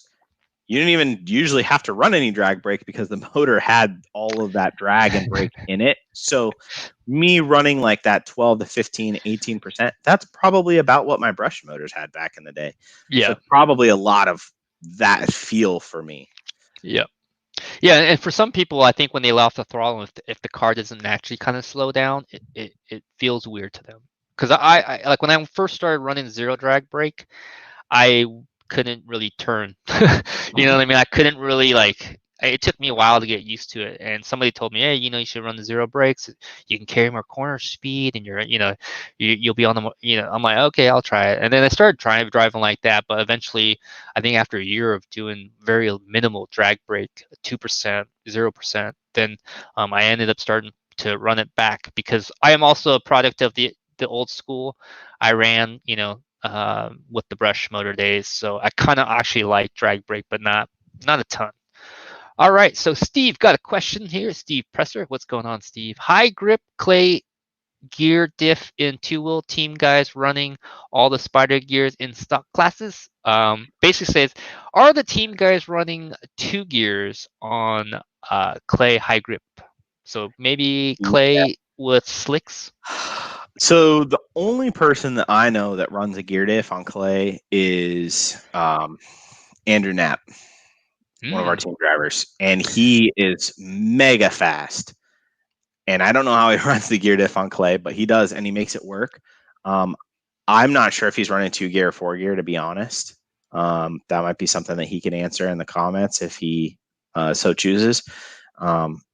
you didn't even usually have to run any drag brake because the motor had all of that drag and brake in it. So me running like that 12 to 15, 18%, that's probably about what my brush motors had back in the day. Yeah. So probably a lot of that feel for me. Yeah. Yeah, and for some people, I think when they let off the throttle, if the car doesn't naturally kind of slow down, it feels weird to them. Because I like when I first started running 0 drag brake, I couldn't really turn. You know what I mean? I couldn't really it took me a while to get used to it. And somebody told me, hey, you should run the zero brakes. You can carry more corner speed, and you'll be on the. I'm like, okay, I'll try it. And then I started driving like that. But eventually, I think after a year of doing very minimal drag brake, 2%, 0%, then I ended up starting to run it back because I am also a product of the old school. I ran, with the brush motor days, so I kind of actually like drag brake, but not a ton. All right, so Steve got a question here. Steve Presser, what's going on, Steve? High grip clay gear diff in two-wheel team guys running all the spider gears in stock classes. Basically says, are the team guys running 2 gears on clay high grip? So maybe clay with slicks. So the only person that I know that runs a gear diff on clay is Andrew Knapp, one of our team drivers, and he is mega fast. And I don't know how he runs the gear diff on clay, but he does, and he makes it work. I'm not sure if he's running 2 gear or 4 gear, to be honest. That might be something that he can answer in the comments if he so chooses.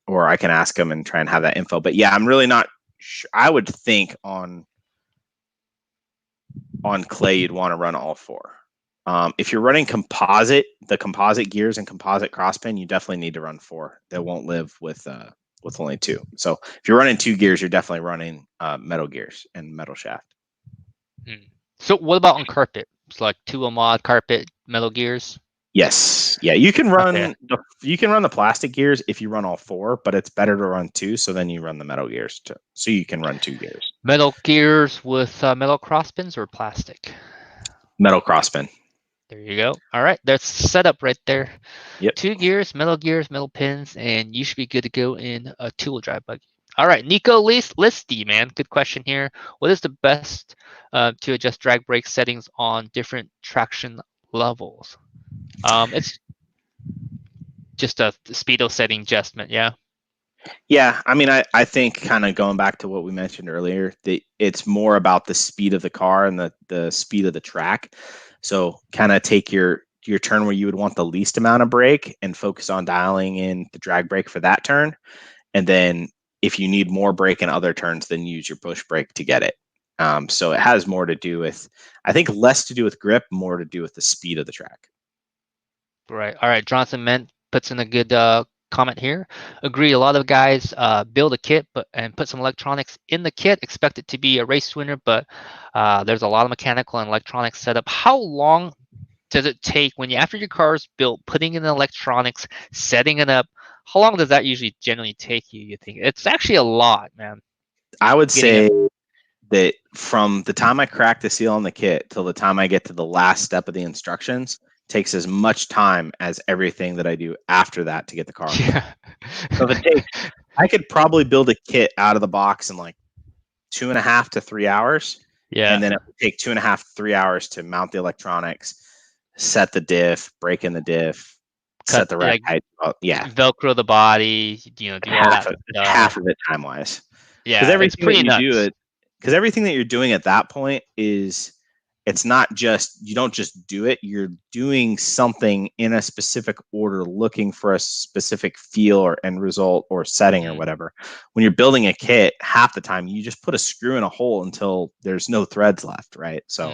Or I can ask him and try and have that info. But yeah, I'm really not sure. I would think on clay, you'd want to run all 4. If you're running the composite gears and composite crosspin, you definitely need to run 4. They won't live with only 2. So if you're running 2 gears, you're definitely running metal gears and metal shaft. So what about on carpet? It's like 2 mod carpet metal gears. Yes, yeah, you can run the plastic gears if you run all 4, but it's better to run 2. So then you run the metal gears too. So you can run 2 gears. Metal gears with metal crosspins or plastic? Metal crosspin. There you go. All right, that's set up right there. Yep. 2 gears, metal pins, and you should be good to go in a 2-wheel drive buggy. All right, Nico Listy, man, good question here. What is the best to adjust drag brake settings on different traction levels? It's just a speedo setting adjustment, yeah. Yeah, I mean, I think kind of going back to what we mentioned earlier, it's more about the speed of the car and the speed of the track. So kind of take your turn where you would want the least amount of brake and focus on dialing in the drag brake for that turn. And then if you need more brake in other turns, then use your push brake to get it. So it has more to do with, I think, less to do with grip, more to do with the speed of the track. Right. All right. Johnson Ment puts in a good comment here. Agree. A lot of guys build a kit and put some electronics in the kit, expect it to be a race winner, but there's a lot of mechanical and electronic setup. How long does it take when after your car is built, putting in the electronics, setting it up? How long does that usually generally take you? You think it's actually a lot, man? I would say that from the time I crack the seal on the kit till the time I get to the last step of the instructions takes as much time as everything that I do after that to get the car. Yeah. So I could probably build a kit out of the box in like 2.5 to 3 hours. Yeah. And then it would take 2.5 to 3 hours to mount the electronics, set the diff, break in the diff, set the right height. Yeah. Velcro the body, do all that stuff. Half of it time wise. Yeah, it's pretty nuts. Because everything that you're doing at that point is, it's not just, you don't just do it, you're doing something in a specific order, looking for a specific feel or end result or setting or whatever. When you're building a kit, half the time you just put a screw in a hole until there's no threads left, right? So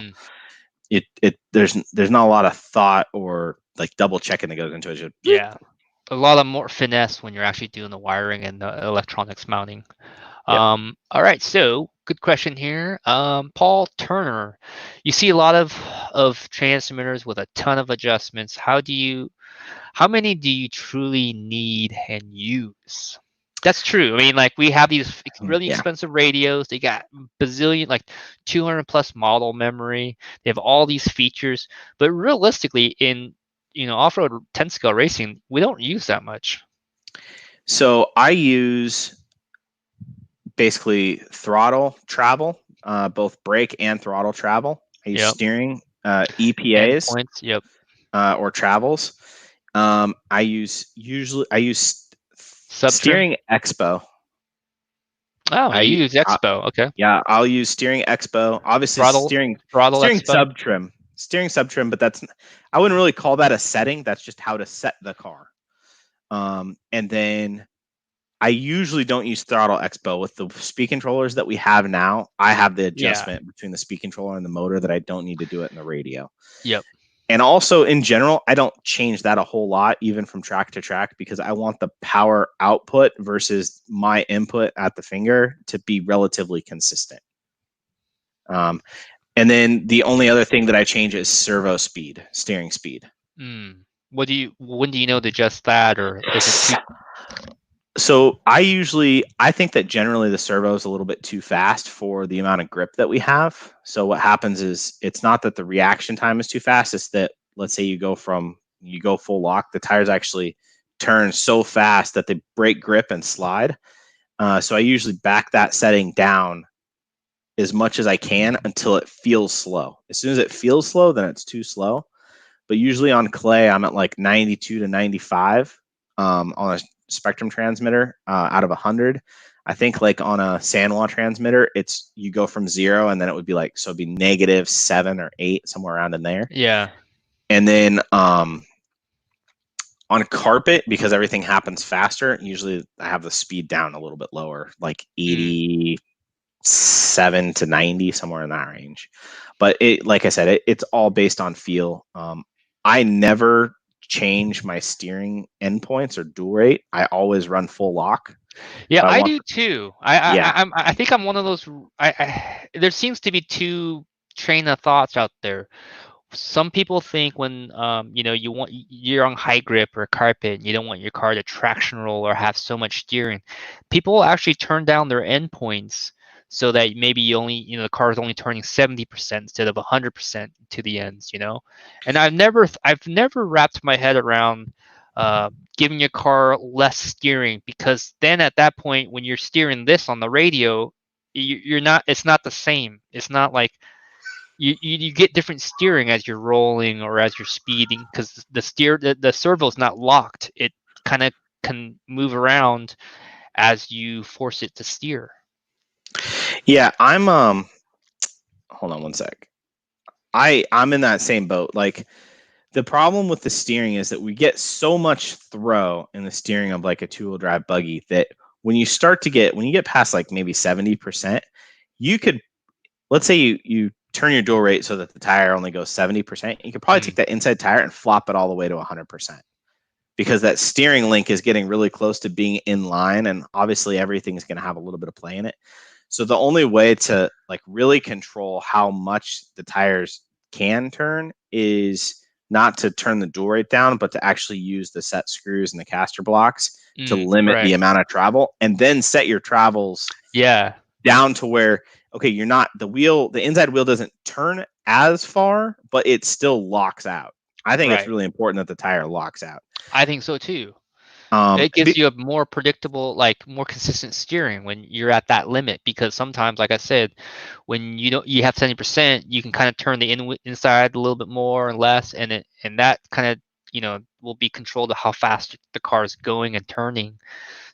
there's not a lot of thought or like double checking that goes into it. Just, yeah, a lot of more finesse when you're actually doing the wiring and the electronics mounting. Yep. All right, so good question here. Paul Turner, you see a lot of transmitters with a ton of adjustments. How many do you truly need and use? That's true. I mean, like, we have these really expensive radios. They got bazillion, like 200 plus model memory. They have all these features, but realistically, in off-road 10 scale racing, we don't use that much. So I use basically throttle travel, both brake and throttle travel. I use steering, EPAs, points, or travels. I use steering Expo. Oh, I use Expo. Okay. Yeah, I'll use steering Expo. Obviously, steering sub trim, but I wouldn't really call that a setting. That's just how to set the car. And then I usually don't use Throttle Expo. With the speed controllers that we have now, I have the Yeah. adjustment between the speed controller and the motor that I don't need to do it in the radio. Yep. And also, in general, I don't change that a whole lot, even from track to track, because I want the power output versus my input at the finger to be relatively consistent. And then the only other thing that I change is servo speed, steering speed. When do you know to adjust that, or is it too? So I think that generally the servo is a little bit too fast for the amount of grip that we have. So what happens is it's not that the reaction time is too fast. It's that, let's say you go full lock, the tires actually turn so fast that they break grip and slide. So I usually back that setting down as much as I can until it feels slow. As soon as it feels slow, then it's too slow. But usually on clay, I'm at like 92 to 95 on a Spectrum transmitter out of 100. I think like on a Sanwa transmitter, it's you go from 0 and then it would be like, so it'd be -7 or 8, somewhere around in there. Yeah. And then on carpet, because everything happens faster, usually I have the speed down a little bit lower, like 87 to 90, somewhere in that range. But like I said, it's all based on feel. I never change my steering endpoints or dual rate. I always run full lock. Yeah, I I want, do too. yeah, I think I'm one of those. There seems to be two train of thoughts out there. Some people think when you're on high grip or carpet, you don't want your car to traction roll or have so much steering. People actually turn down their endpoints so that maybe the car is only turning 70% instead of 100% to the ends. And I've never wrapped my head around giving your car less steering, because then at that point when you're steering this on the radio, you're not. It's not the same. It's not like you get different steering as you're rolling or as you're speeding, because the servo is not locked. It kind of can move around as you force it to steer. yeah. Hold on one sec. I'm in that same boat. Like, the problem with the steering is that we get so much throw in the steering of like a 2-wheel drive buggy that when you get past like maybe 70%, you could, let's say you turn your dual rate so that the tire only goes 70%, you could probably take that inside tire and flop it all the way to 100%, because that steering link is getting really close to being in line, and obviously everything's going to have a little bit of play in it. So the only way to like really control how much the tires can turn is not to turn the dual rate down, but to actually use the set screws and the caster blocks to limit the Right. amount of travel, and then set your travels Yeah. down to where, okay, you're not, the inside wheel doesn't turn as far, but it still locks out. I think it's Right. really important that the tire locks out. I think so too. Um, It gives you a more predictable, like more consistent steering when you're at that limit, because sometimes, like I said, when you have 70%, you can kind of turn the inside a little bit more and less, and that kind of will be controlled to how fast the car is going and turning.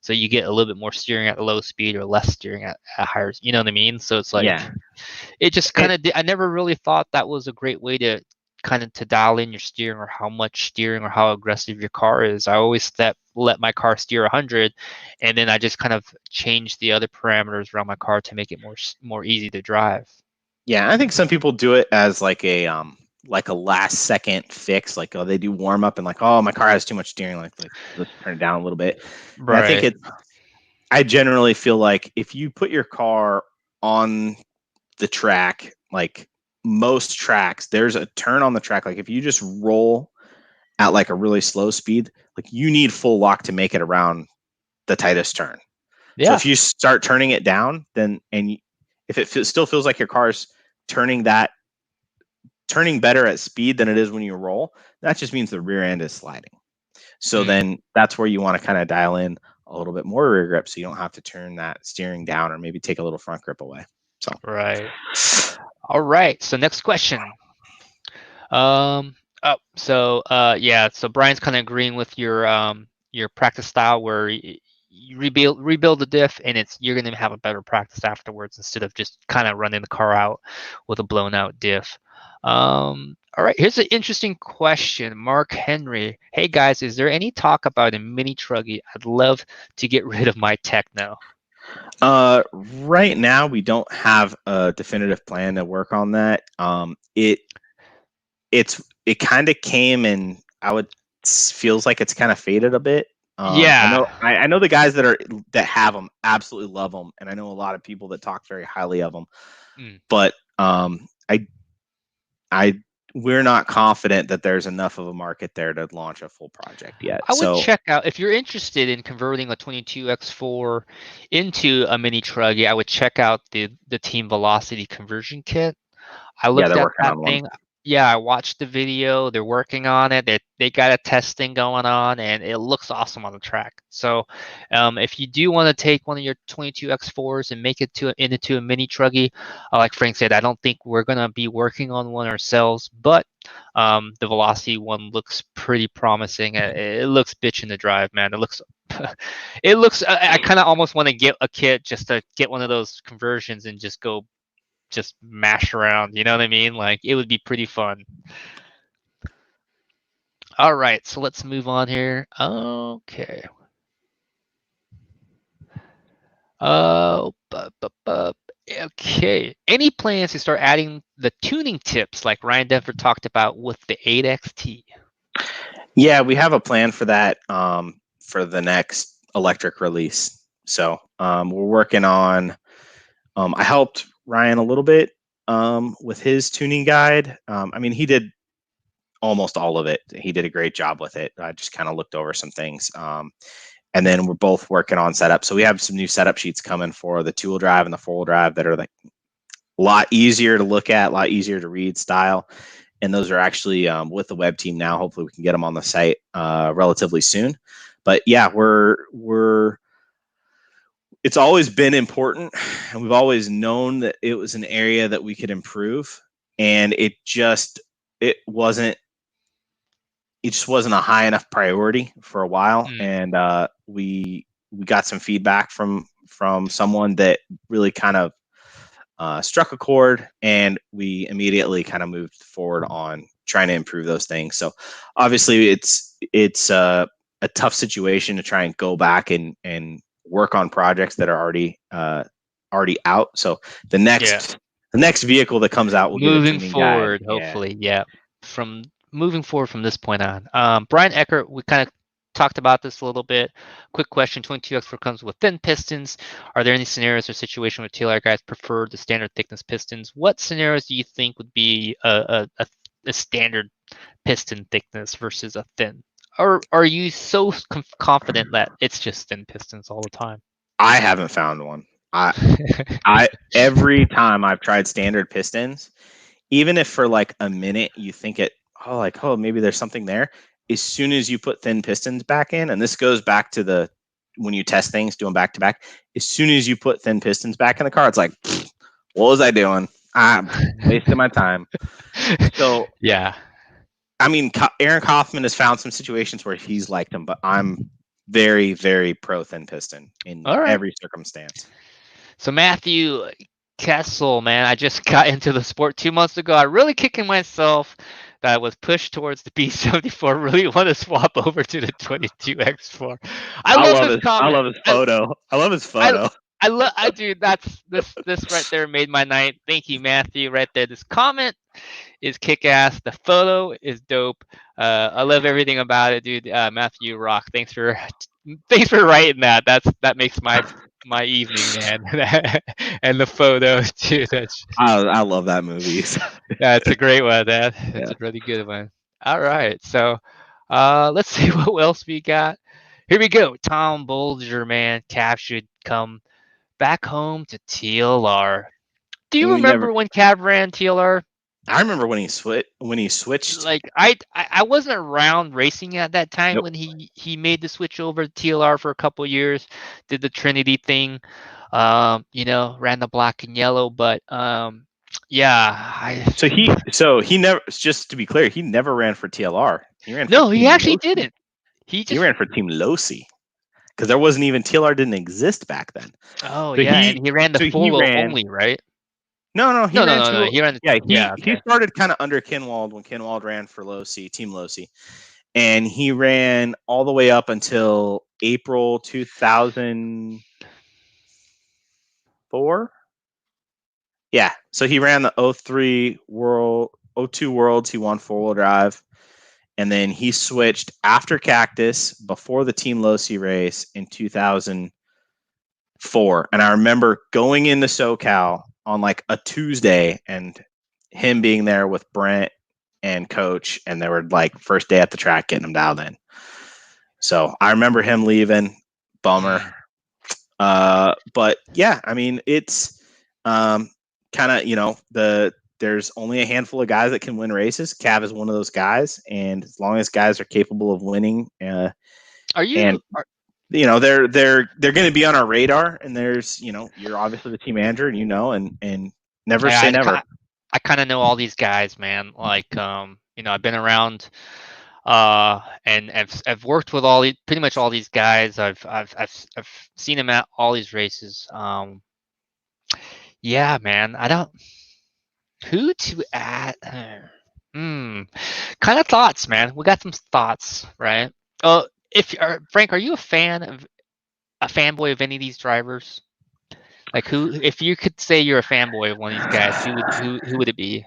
So you get a little bit more steering at a low speed or less steering at higher. You know what I mean? So it's like yeah. it just And, kind of. I never really thought that was a great way to kind of to dial in your steering, or how much steering, or how aggressive your car is. I always let my car steer 100, and then I just kind of change the other parameters around my car to make it more easy to drive. yeah, I think some people do it as like a last second fix, like, oh, they do warm up and like, oh, my car has too much steering, like let's turn it down a little bit. And Right. I generally feel like if you put your car on the track, like most tracks, there's a turn on the track. Like if you just roll at like a really slow speed, like you need full lock to make it around the tightest turn. So Yeah. if you start turning it down, then if it still feels like your car's turning better at speed than it is when you roll, that just means the rear end is sliding. So then that's where you want to kind of dial in a little bit more rear grip, so you don't have to turn that steering down or maybe take a little front grip away. So Right. All right. So next question. Yeah. So Brian's kind of agreeing with your practice style, where you rebuild the diff, and you're gonna have a better practice afterwards instead of just kind of running the car out with a blown out diff. All right, here's an interesting question. Mark Henry. Hey guys, is there any talk about a mini truggy? I'd love to get rid of my Techno. Right now we don't have a definitive plan to work on that. It kind of came and feels like it's kind of faded a bit. Yeah. I know the guys that have them absolutely love them, and I know a lot of people that talk very highly of them. Mm. But we're not confident that there's enough of a market there to launch a full project yet. I would check out, if you're interested in converting a 22X4 into a mini truggy, I would check out the Team Velocity conversion kit. I looked they're at working that on thing. one. Yeah, I watched the video. They're working on it. They got a testing going on, and it looks awesome on the track. So, if you do want to take one of your 22X4s and make it into a mini truggy, like Frank said, I don't think we're gonna be working on one ourselves, but the Velocity one looks pretty promising. It looks bitchin' to drive, man. It looks, it looks. I kind of almost want to get a kit just to get one of those conversions and just mash around, you know what I mean? Like, it would be pretty fun. All right, so let's move on here. Okay. Okay. Any plans to start adding the tuning tips like Ryan Denver talked about with the 8XT? Yeah, we have a plan for that for the next electric release. So we're working on. I helped Ryan a little bit with his tuning guide. I mean, he did almost all of it. He did a great job with it. I just kind of looked over some things. And then we're both working on setup. So we have some new setup sheets coming for the 2-wheel drive and the 4-wheel drive that are like a lot easier to look at, a lot easier to read style. And those are actually with the web team now. Hopefully we can get them on the site relatively soon. But yeah, it's always been important, and we've always known that it was an area that we could improve, and it just wasn't a high enough priority for a while. And we got some feedback from someone that really kind of struck a chord, and we immediately kind of moved forward on trying to improve those things. So obviously it's a tough situation to try and go back and work on projects that are already out. So the next vehicle that comes out will get a moving tuning forward, guide. hopefully. Yeah. From moving forward from this point on. Brian Eckert, we kind of talked about this a little bit. Quick question: 22X4 comes with thin pistons. Are there any scenarios or situations where TLR guys prefer the standard thickness pistons? What scenarios do you think would be a standard piston thickness versus a thin? Or are you so confident that it's just thin pistons all the time? I haven't found one. I every time I've tried standard pistons, even if for like a minute you think maybe there's something there, as soon as you put thin pistons back in, and this goes back to when you test things doing back to back, as soon as you put thin pistons back in the car, it's like, what was I doing? I'm wasting my time. So yeah. I mean, Aaron Kaufman has found some situations where he's liked them, but I'm very, very pro thin piston in every circumstance. So Matthew Kessel, man, I just got into the sport 2 months ago. I'm really kicking myself that I was pushed towards the B74. Really want to swap over to the 22X4. I love his comment. I love his photo. I love his photo. Dude, that's this right there made my night. Thank you, Matthew. Right there. This comment is kick ass. The photo is dope. I love everything about it, dude. Matthew, you rock. Thanks for writing that. That makes my evening, man. And the photo too. I love that movie. Yeah, it's a great one. It's a really good one. All right, so let's see what else we got. Here we go. Tom Bolger, man, Cav should come back home to TLR. Do you remember when Cav ran TLR? I remember when he switched. Like I wasn't around racing at that time when he made the switch over to TLR for a couple of years, did the Trinity thing, ran the black and yellow, but yeah. So he never. Just to be clear, he never ran for TLR. He ran. No, he actually didn't. He ran for Team Losi. because there wasn't even TLR didn't exist back then. Oh So yeah, and he ran the he four-wheel ran. only, right? No, he No, no, ran no, no. two. He ran. Yeah, Yeah, he okay. started kind of under Kinwald when Kinwald ran for Team Losi, and he ran all the way up until April 2004. Yeah, so he ran the 03 World, 02 Worlds. He won 4-wheel drive, and then he switched after Cactus before the Team Losi race in 2004. And I remember going into SoCal on like a Tuesday and him being there with Brent and Coach, and they were like first day at the track getting him dialed in. So I remember him leaving. Bummer. But yeah, I mean, it's kind of, there's only a handful of guys that can win races. Cav is one of those guys, and as long as guys are capable of winning, Are and you? they're going to be on our radar. And there's, you're obviously the team manager, and never say never. I kind of know all these guys, man. Like, I've been around, and I've worked with pretty much all these guys. I've seen them at all these races. Yeah, man. I don't. Who to add? Kind of thoughts, man. We got some thoughts, right? Frank, are you a fanboy of any of these drivers? Like, who? If you could say you're a fanboy of one of these guys, who would it be?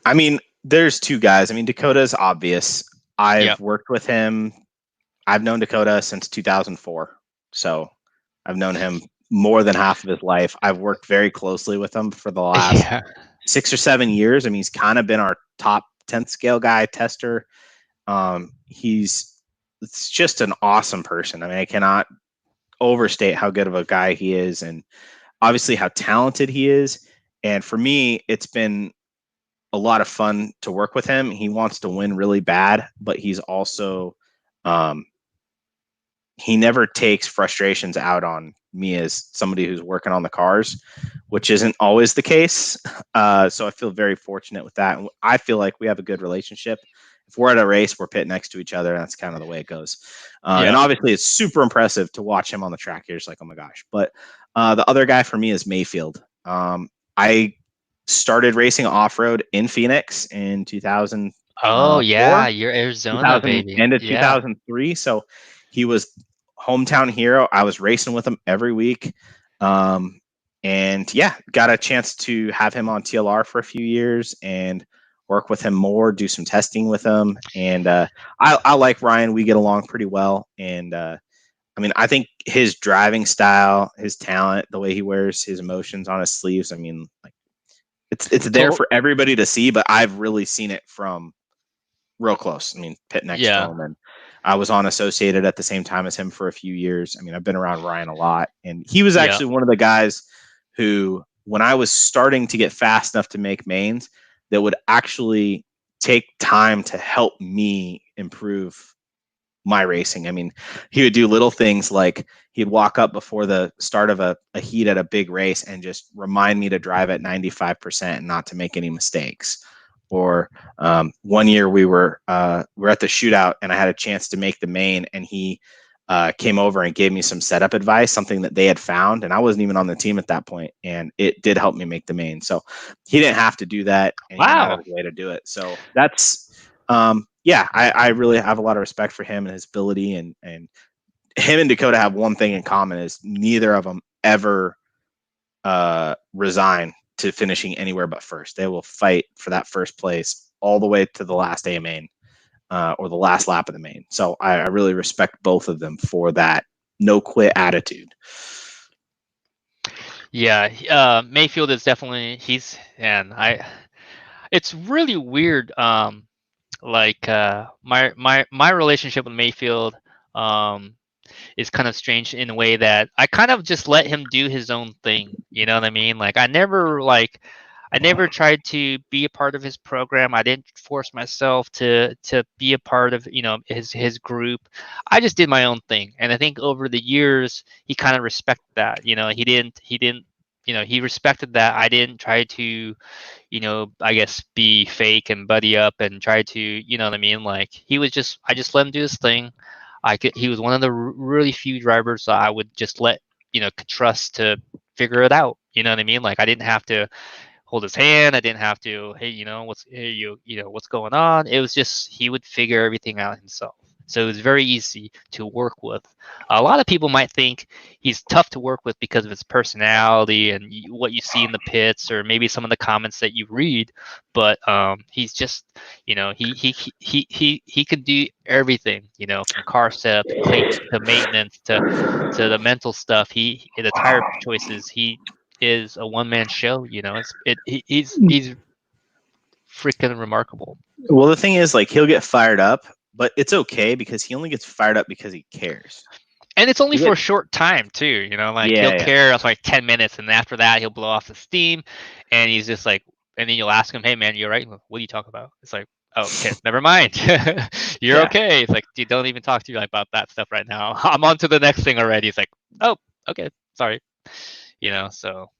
I mean, there's two guys. I mean, Dakota is obvious. I've Yep. worked with him. I've known Dakota since 2004. So I've known him more than half of his life. I've worked very closely with him for the last Yeah. 6 or 7 years. I mean, he's kind of been our top 10th scale guy tester. It's just an awesome person. I mean, I cannot overstate how good of a guy he is, and obviously how talented he is. And for me, it's been a lot of fun to work with him. He wants to win really bad, but he's also he never takes frustrations out on me as somebody who's working on the cars, which isn't always the case. So I feel very fortunate with that. And I feel like we have a good relationship. If we're at a race, we're pitting next to each other. And that's kind of the way it goes. And obviously, it's super impressive to watch him on the track. You're just like, oh my gosh. But the other guy for me is Mayfield. I started racing off-road in Phoenix in 2000. Oh yeah, you're Arizona, baby. End of Yeah. 2003. So he was hometown hero. I was racing with him every week. And yeah, got a chance to have him on TLR for a few years and work with him more, do some testing with him. And I like Ryan. We get along pretty well. And I mean, I think his driving style, his talent, the way he wears his emotions on his sleeves, I mean, like it's there for everybody to see, but I've really seen it from real close. I mean, pit next to him, and I was on Associated at the same time as him for a few years. I mean, I've been around Ryan a lot, and he was actually one of the guys who, when I was starting to get fast enough to make mains, that would actually take time to help me improve my racing. I mean, he would do little things like he'd walk up before the start of a heat at a big race and just remind me to drive at 95% and not to make any mistakes. Or one year we were at the shootout and I had a chance to make the main, and he came over and gave me some setup advice, something that they had found, and I wasn't even on the team at that point, and it did help me make the main. So he didn't have to do that, and he went out of his way to do it. So that's yeah, I really have a lot of respect for him and his ability, and him and Dakota have one thing in common, is neither of them ever resign to finishing anywhere but first. They will fight for that first place all the way to the last day of main or the last lap of the main. So I really respect both of them for that no quit attitude. Yeah, Mayfield is definitely it's really weird. Like my relationship with Mayfield is kind of strange in a way that I kind of just let him do his own thing. You know what I mean? Like I never tried to be a part of his program. I didn't force myself to be a part of his group. I just did my own thing, and I think over the years he kind of respected that. He didn't he respected that I didn't try to I guess be fake and buddy up and try to, you know what I mean? Like I just let him do his thing. He was one of the really few drivers that I would just let, trust to figure it out. You know what I mean? Like I didn't have to hold his hand. I didn't have to, hey, what's going on. It was just he would figure everything out himself. So it was very easy to work with. A lot of people might think he's tough to work with because of his personality and what you see in the pits, or maybe some of the comments that you read. But he's just, he can do everything, from car setup to cleats to maintenance to the mental stuff. The tire choices. He is a one-man show. He's freaking remarkable. Well, the thing is, like, he'll get fired up, but it's okay because he only gets fired up because he cares. And it's only for a short time too, he'll care like 10 minutes, and after that he'll blow off the steam, and he's just like, and then you'll ask him, hey man, you're right, what do you talk about? It's like, oh, okay, never mind. You're okay. It's like, dude, don't even talk to me about that stuff right now. I'm on to the next thing already. It's like, oh, okay, sorry. So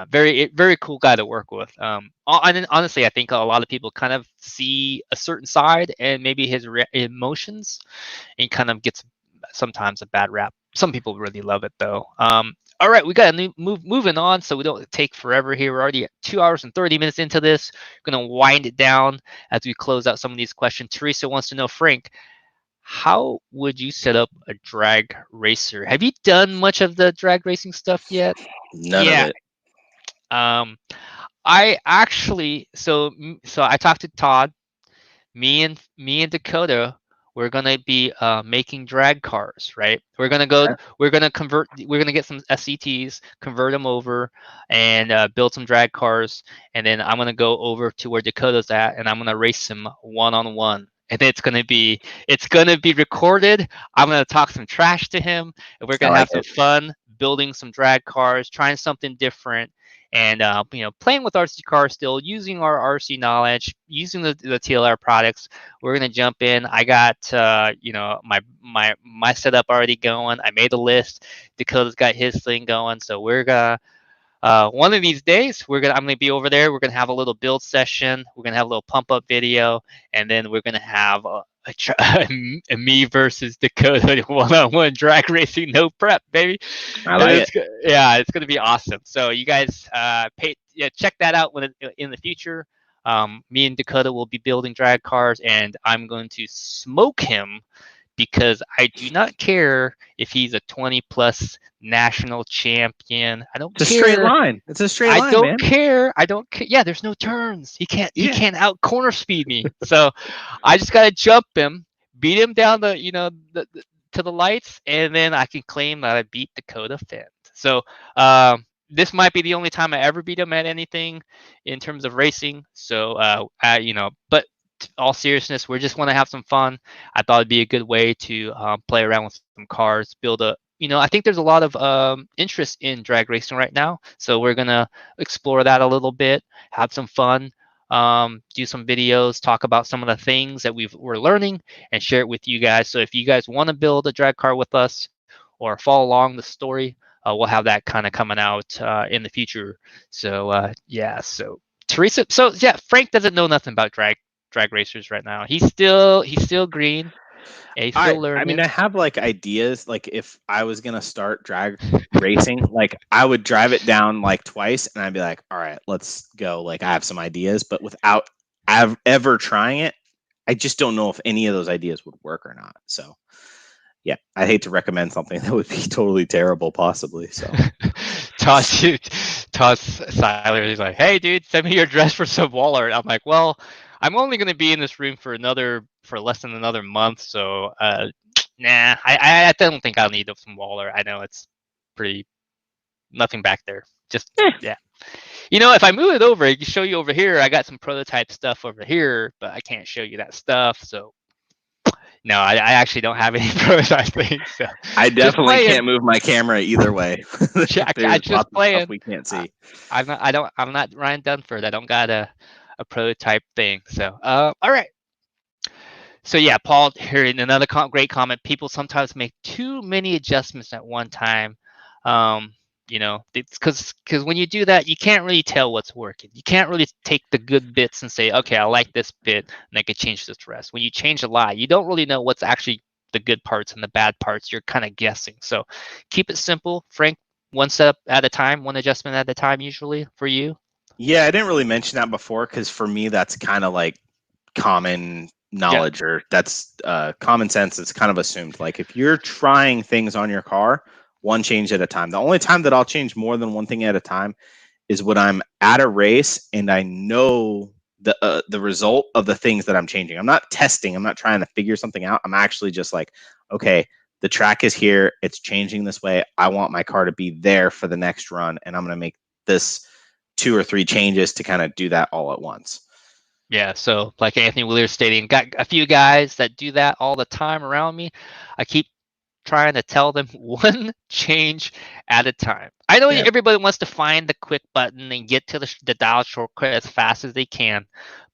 very, very cool guy to work with. And honestly, I think a lot of people kind of see a certain side and maybe his emotions, and kind of gets sometimes a bad rap. Some people really love it though. All right, we got a moving on, so we don't take forever here. We're already at 2 hours and 30 minutes into this. We're gonna wind it down as we close out some of these questions. Teresa wants to know, Frank, how would you set up a drag racer? Have you done much of the drag racing stuff yet? None of it. I actually, so I talked to Todd. Me and Dakota, we're gonna be making drag cars, right? We're gonna go. We're gonna get some SCTs, convert them over, and build some drag cars. And then I'm gonna go over to where Dakota's at, and I'm gonna race him one-on-one. And it's gonna be recorded. I'm gonna talk some trash to him, and we're gonna have some fun building some drag cars, trying something different. And playing with RC cars still, using our RC knowledge, using the TLR products. We're gonna jump in. I got my setup already going. I made a list. Dakota's got his thing going. So we're gonna one of these days I'm gonna be over there. We're gonna have a little build session. We're gonna have a little pump up video, and then we're gonna have a me versus Dakota one-on-one drag racing, no prep, baby. I like it. It's gonna be awesome. So you guys check that out in the future. Me and Dakota will be building drag cars, and I'm going to smoke him because I do not care if he's a 20+ national champion. I don't care. It's a straight line. It's a straight line, I don't care. I don't care. Yeah, there's no turns. He can't out corner speed me. So I just gotta jump him, beat him down to the lights, and then I can claim that I beat Dakota Fent. So this might be the only time I ever beat him at anything in terms of racing. So but all seriousness, we just want to have some fun. I thought it'd be a good way to play around with some cars, build a. I think there's a lot of interest in drag racing right now, so we're gonna explore that a little bit, have some fun, do some videos, talk about some of the things that we're learning, and share it with you guys. So if you guys want to build a drag car with us or follow along the story, we'll have that kind of coming out in the future. So so Teresa, Frank doesn't know nothing about drag racers right now. He's still green. He's still learning. I mean, I have like ideas. Like if I was gonna start drag racing, like I would drive it down like twice, and I'd be like, "All right, let's go." Like I have some ideas, but without ever trying it, I just don't know if any of those ideas would work or not. So, yeah, I'd hate to recommend something that would be totally terrible, possibly. So, Toss Siler is like, "Hey, dude, send me your address for some wall art." I'm like, "Well, I'm only going to be in this room for less than another month, so nah, I don't think I'll need some wall art. I know it's pretty nothing back there. Just yeah. If I move it over, I can show you over here. I got some prototype stuff over here, but I can't show you that stuff. So no, I actually don't have any prototype things. So I definitely can't move my camera either way. I just playing. We can't see. I'm not Ryan Dunford. I don't got a prototype thing. So all right. So yeah, Paul here in another great comment. People sometimes make too many adjustments at one time. It's because when you do that, you can't really tell what's working. You can't really take the good bits and say, okay, I like this bit, and I can change this rest. When you change a lot, you don't really know what's actually the good parts and the bad parts. You're kind of guessing. So keep it simple, Frank. One setup at a time, one adjustment at a time, usually for you. Yeah, I didn't really mention that before because for me, that's kind of like common Yeah. knowledge, or that's common sense. It's kind of assumed. Like if you're trying things on your car, one change at a time. The only time that I'll change more than one thing at a time is when I'm at a race and I know the result of the things that I'm changing. I'm not testing. I'm not trying to figure something out. I'm actually just like, okay, the track is here. It's changing this way. I want my car to be there for the next run, and I'm going to make this 2 or 3 changes to kind of do that all at once. Yeah, so like Anthony Wheeler stating, got a few guys that do that all the time around me. I keep trying to tell them one change at a time. I know Yeah. everybody wants to find the quick button and get to the dial shortcut as fast as they can,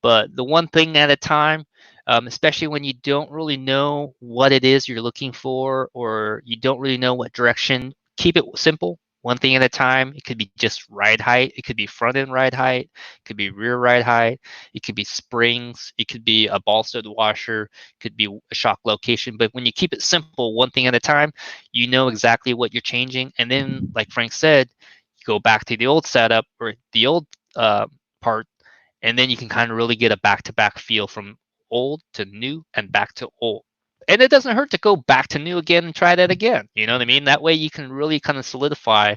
but the one thing at a time, especially when you don't really know what it is you're looking for or you don't really know what direction, keep it simple. One thing at a time. It could be just ride height. It could be front end ride height. It could be rear ride height. It could be springs. It could be a ball stud washer. It could be a shock location. But when you keep it simple, one thing at a time, you know exactly what you're changing. And then, like Frank said, you go back to the old setup or the old part, and then you can kind of really get a back-to-back feel from old to new and back to old. And it doesn't hurt to go back to new again and try that again. You know what I mean? That way you can really kind of solidify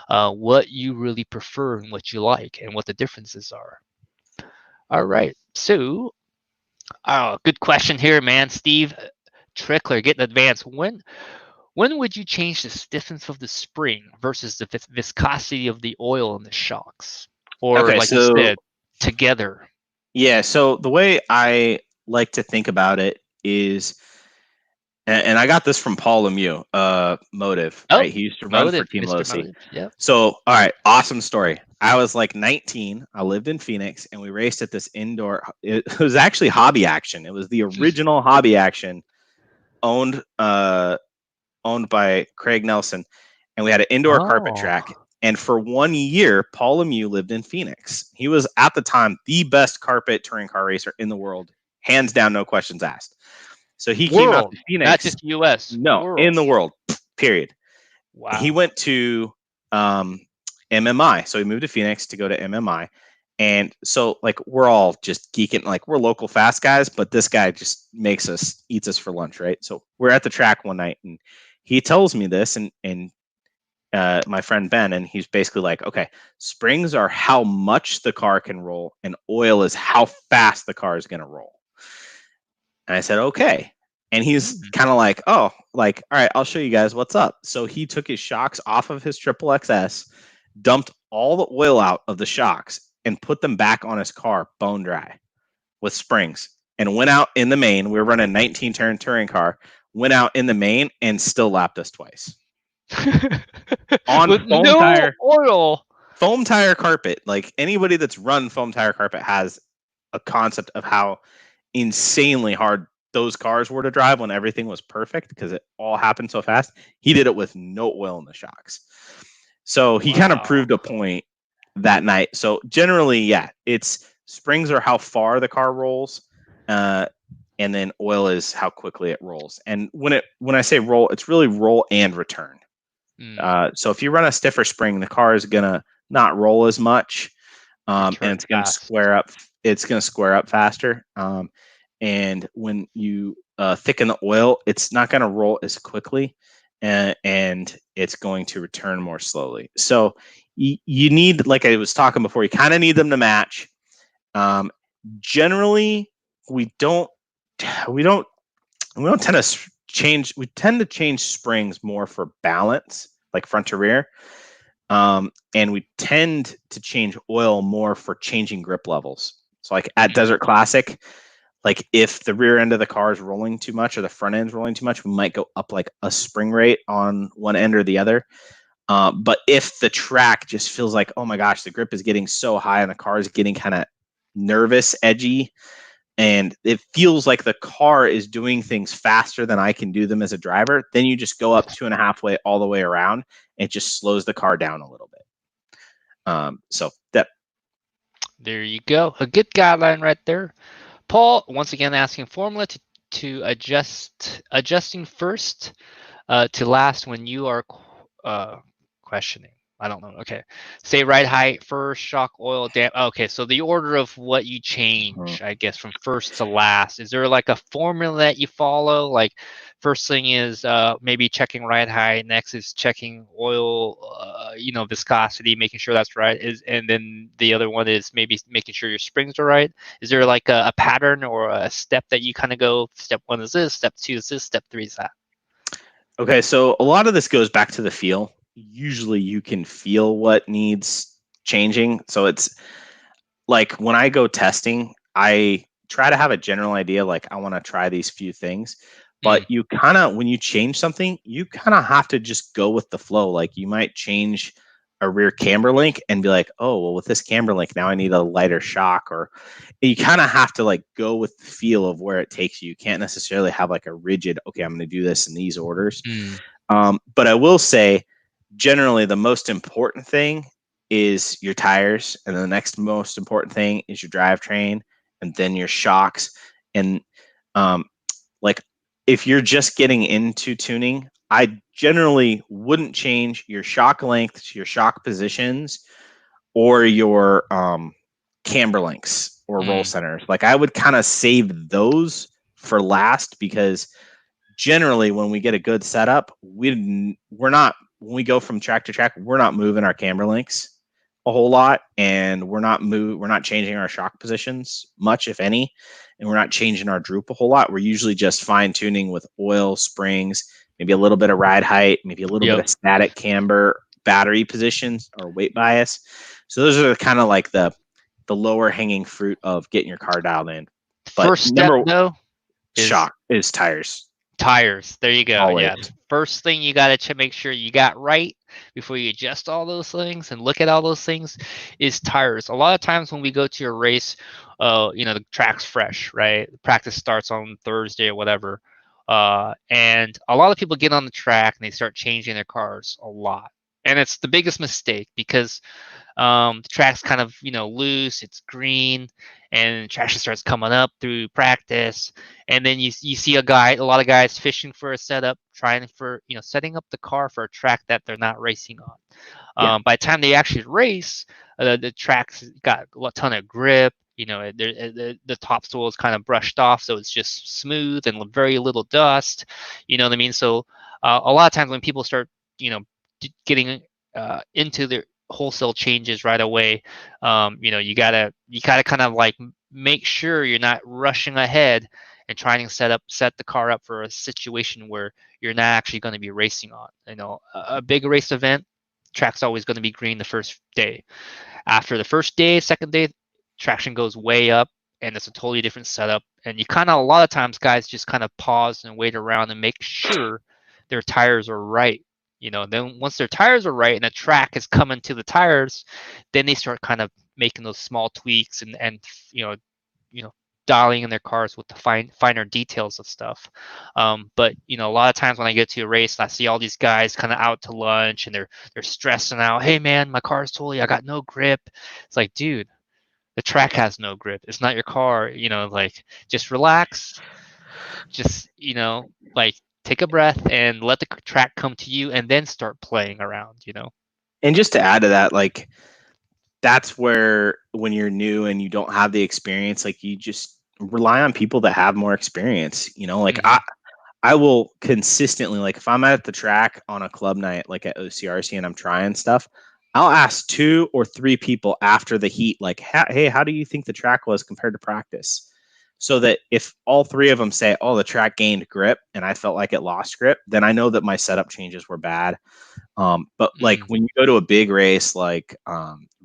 what you really prefer and what you like and what the differences are. All right. So, good question here, man. Steve Trickler getting advanced. When would you change the stiffness of the spring versus the viscosity of the oil in the shocks? Or Okay, like you so said, together. yeah, so the way I like to think about it is, and I got this from Paul Lemieux, Motive, Oh, right? He used to run for Motive, Team Mr. Losi. Motive. Yeah. So, all right, awesome story. I was like 19. I lived in Phoenix, and we raced at this indoor. It was actually Hobby Action. It was the original Hobby Action, owned owned by Craig Nelson, and we had an indoor carpet track. Oh, And for 1 year, Paul Lemieux lived in Phoenix. He was at the time the best carpet touring car racer in the world, hands down, no questions asked. So he came out world, to not Phoenix. just US, No, in world. the world, period. He Wow. went to MMI. So he moved to Phoenix to go to MMI. And so, like, we're all just geeking, like, we're local fast guys, but this guy just eats us for lunch, right? So we're at the track one night, and he tells me this, and my friend Ben, and he's basically like, okay, springs are how much the car can roll, and oil is how fast the car is going to roll. And I said, okay. And he's Mm. kind of like, oh, like, all right, I'll show you guys what's up. So he took his shocks off of his triple XS, dumped all the oil out of the shocks, and put them back on his car bone dry with springs, and went out in the main. We were running 19 turn touring car, went out in the main and still lapped us twice on With no oil. foam tire carpet. Like, anybody that's run foam tire carpet has a concept of how insanely hard those cars were to drive when everything was perfect because it all happened so fast. He did it with no oil in the shocks. So he kind of Wow. proved a point that night. So generally, yeah, it's springs are how far the car rolls, and then oil is how quickly it rolls. And when I say roll, it's really roll and return. Mm, So if you run a stiffer spring, the car is gonna not roll as much, and return it's going to fast. square up. It's going to square up faster. And when you thicken the oil, it's not going to roll as quickly, and it's going to return more slowly. So you need, like I was talking before, you kind of need them to match. Generally, we don't we don't we don't tend to change. We tend to change springs more for balance, like front to rear. And we tend to change oil more for changing grip levels. So, like at Desert Classic, like if the rear end of the car is rolling too much or the front end's rolling too much, we might go up like a spring rate on one end or the other. But if the track just feels like, oh my gosh, the grip is getting so high and the car is getting kind of nervous, edgy, and it feels like the car is doing things faster than I can do them as a driver, then you just go up 2.5 way all the way around. It just slows the car down a little bit. So that There you go. A good guideline right there. Paul, once again, asking formula to adjusting first to last when you are questioning. I don't know. Okay. Say ride height first, shock oil, Okay, so the order of what you Mhm. change, I guess, from first to last. Is there like a formula that you follow? Like, first thing is maybe checking ride height. Next is checking oil, viscosity, making sure that's right. And then the other one is maybe making sure your springs are right. Is there like a pattern or a step that you kind of go? Step one is this. Step two is this. Step three is that. Okay, so a lot of this goes back to the feel. Usually you can feel what needs changing. So it's like when I go testing, I try to have a general idea, like I want to try these few things. But Mm, you kind of, when you change something, you kind of have to just go with the flow. Like you might change a rear camber link and be like, oh, well, with this camber link, now I need a lighter shock. Or you kind of have to like go with the feel of where it takes you. You can't necessarily have like a rigid, okay, I'm going to do this in these orders. mm, But I will say, generally, the most important thing is your tires, and the next most important thing is your drivetrain, and then your shocks. And um, like, if you're just getting into tuning, I generally wouldn't change your shock lengths, your shock positions, or your camber lengths or roll mm, centers. Like, I would kind of save those for last because generally when we get a good setup, we're not when we go from track to track, we're not moving our camber links a whole lot, and we're not changing our shock positions much, if any, and we're not changing our droop a whole lot. We're usually just fine tuning with oil, springs, maybe a little bit of ride height, maybe a little bit yep. of static camber, battery positions, or weight bias. So those are kind of like the lower hanging fruit of getting your car dialed in. But First step number though is shock is tires. tires. There you go. Always. Yeah. First thing you got to make sure you got right before you adjust all those things and look at all those things is tires. A lot of times when we go to a race, the track's fresh, right? Practice starts on Thursday or whatever. And a lot of people get on the track and they start changing their cars a lot. And it's the biggest mistake because the track's kind of loose, it's green, and traction starts coming up through practice, and then you see a lot of guys fishing for a setup, trying for setting up the car for a track that they're not racing on. Yeah. By the time they actually race, the track's got a ton of grip. The topsoil is kind of brushed off, so it's just smooth and very little dust. You know what I mean? So a lot of times when people start, getting into their wholesale changes right away, you gotta kind of like make sure you're not rushing ahead and trying to set the car up for a situation where you're not actually going to be racing on. A big race event, track's always going to be green the first day. After the first day, second day, traction goes way up and it's a totally different setup. And you kind of, a lot of times, guys just kind of pause and wait around and make sure their tires are right. Then once their tires are right and the track is coming to the tires, then they start kind of making those small tweaks and you know, dialing in their cars with the finer details of stuff. But a lot of times when I get to a race, I see all these guys kind of out to lunch and they're stressing out. Hey man, my car's totally, I got no grip. It's like, dude, the track has no grip. It's not your car. Like just relax. Just like take a breath and let the track come to you, and then start playing around. And just to add to that, like that's where when you're new and you don't have the experience, like you just rely on people that have more experience. Like Hmm. I will consistently, like if I'm at the track on a club night, like at OCRC, and I'm trying stuff, I'll ask 2 or 3 people after the heat, like, hey, how do you think the track was compared to practice? So that if all 3 of them say, oh, the track gained grip and I felt like it lost grip, then I know that my setup changes were bad. But like Mm, when you go to a big race like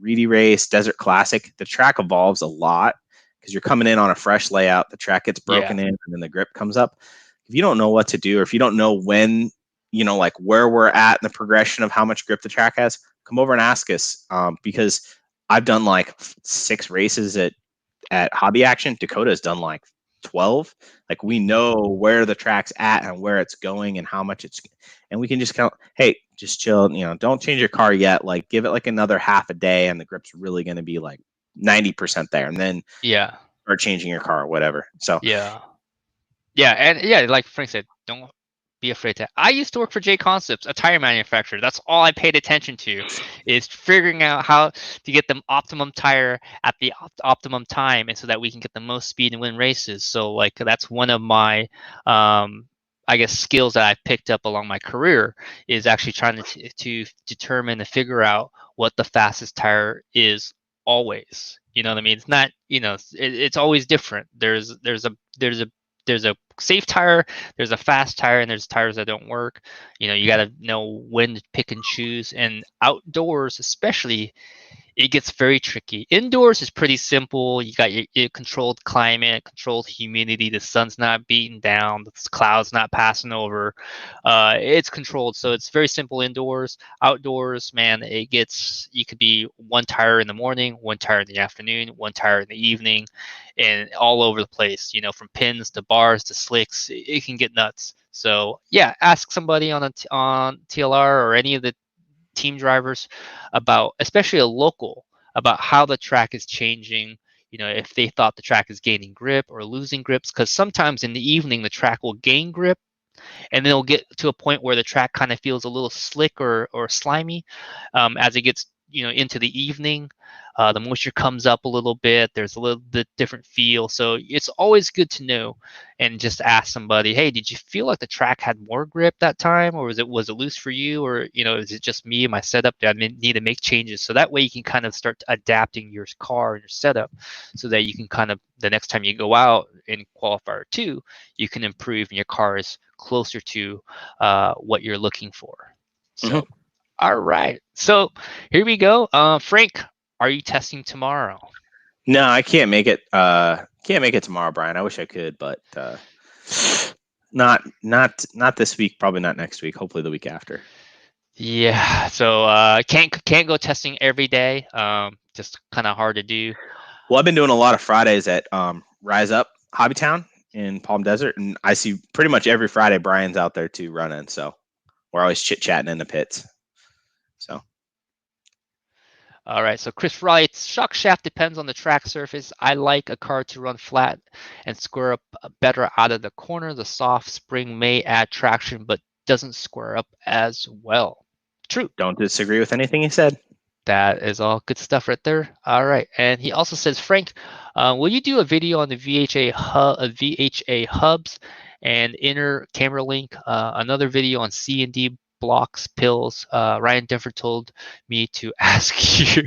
Reedy Race, Desert Classic, the track evolves a lot because you're coming in on a fresh layout. The track gets yeah. broken in and then the grip comes up. If you don't know what to do, or if you don't know when, like where we're at in the progression of how much grip the track has, come over and ask us, because I've done like 6 races at Hobby Action. Dakota's done like 12. Like we know where the track's at and where it's going and how much it's, and we can just kind of, hey, just chill, don't change your car yet. Like give it like another half a day and the grip's really going to be like 90% there. And then Yeah. start changing your car or whatever. So Yeah. Yeah, and yeah, like Frank said, don't be afraid to. I used to work for J Concepts, a tire manufacturer. That's all I paid attention to, is figuring out how to get the optimum tire at the optimum time, and so that we can get the most speed and win races. So like that's one of my, I guess, skills that I picked up along my career, is actually trying to determine and figure out what the fastest tire is always. You know what I mean? It's not, it's always different. There's a safe tire, there's a fast tire, and there's tires that don't work. You got to know when to pick and choose. And outdoors, especially, it gets very tricky. Indoors is pretty simple. You got your controlled climate, controlled humidity. The sun's not beating down. The clouds not passing over. It's controlled, so it's very simple indoors. Outdoors, man, you could be one tire in the morning, one tire in the afternoon, one tire in the evening, and all over the place. From pins to bars to slicks, it can get nuts. So yeah, ask somebody on TLR or any of the team drivers about, especially a local, about how the track is changing. If they thought the track is gaining grip or losing grips, because sometimes in the evening the track will gain grip, and then it'll get to a point where the track kind of feels a little slick or slimy as it gets into the evening. The moisture comes up a little bit. There's a little bit different feel. So it's always good to know and just ask somebody, hey, did you feel like the track had more grip that time, or was it loose for you, or is it just me and my setup? Do I need to make changes? So that way you can kind of start adapting your car and your setup, so that you can kind of, the next time you go out in qualifier 2, you can improve and your car is closer to what you're looking for. So. Mm-hmm. All right. So here we go. Frank, are you testing tomorrow? No, I can't make it. Can't make it tomorrow, Brian. I wish I could, but not this week. Probably not next week. Hopefully the week after. Yeah. So can't go testing every day. Just kind of hard to do. Well, I've been doing a lot of Fridays at Rise Up Hobbytown in Palm Desert, and I see pretty much every Friday Brian's out there too running. So we're always chit chatting in the pits. So. All right. So Chris writes, shock shaft depends on the track surface. I like a car to run flat and square up better out of the corner. The soft spring may add traction, but doesn't square up as well. True. Don't disagree with anything he said. That is all good stuff right there. All right. And he also says, Frank, will you do a video on the VHA hubs and inner camera link? Another video on C&D blocks, pills. Ryan Denver told me to ask you.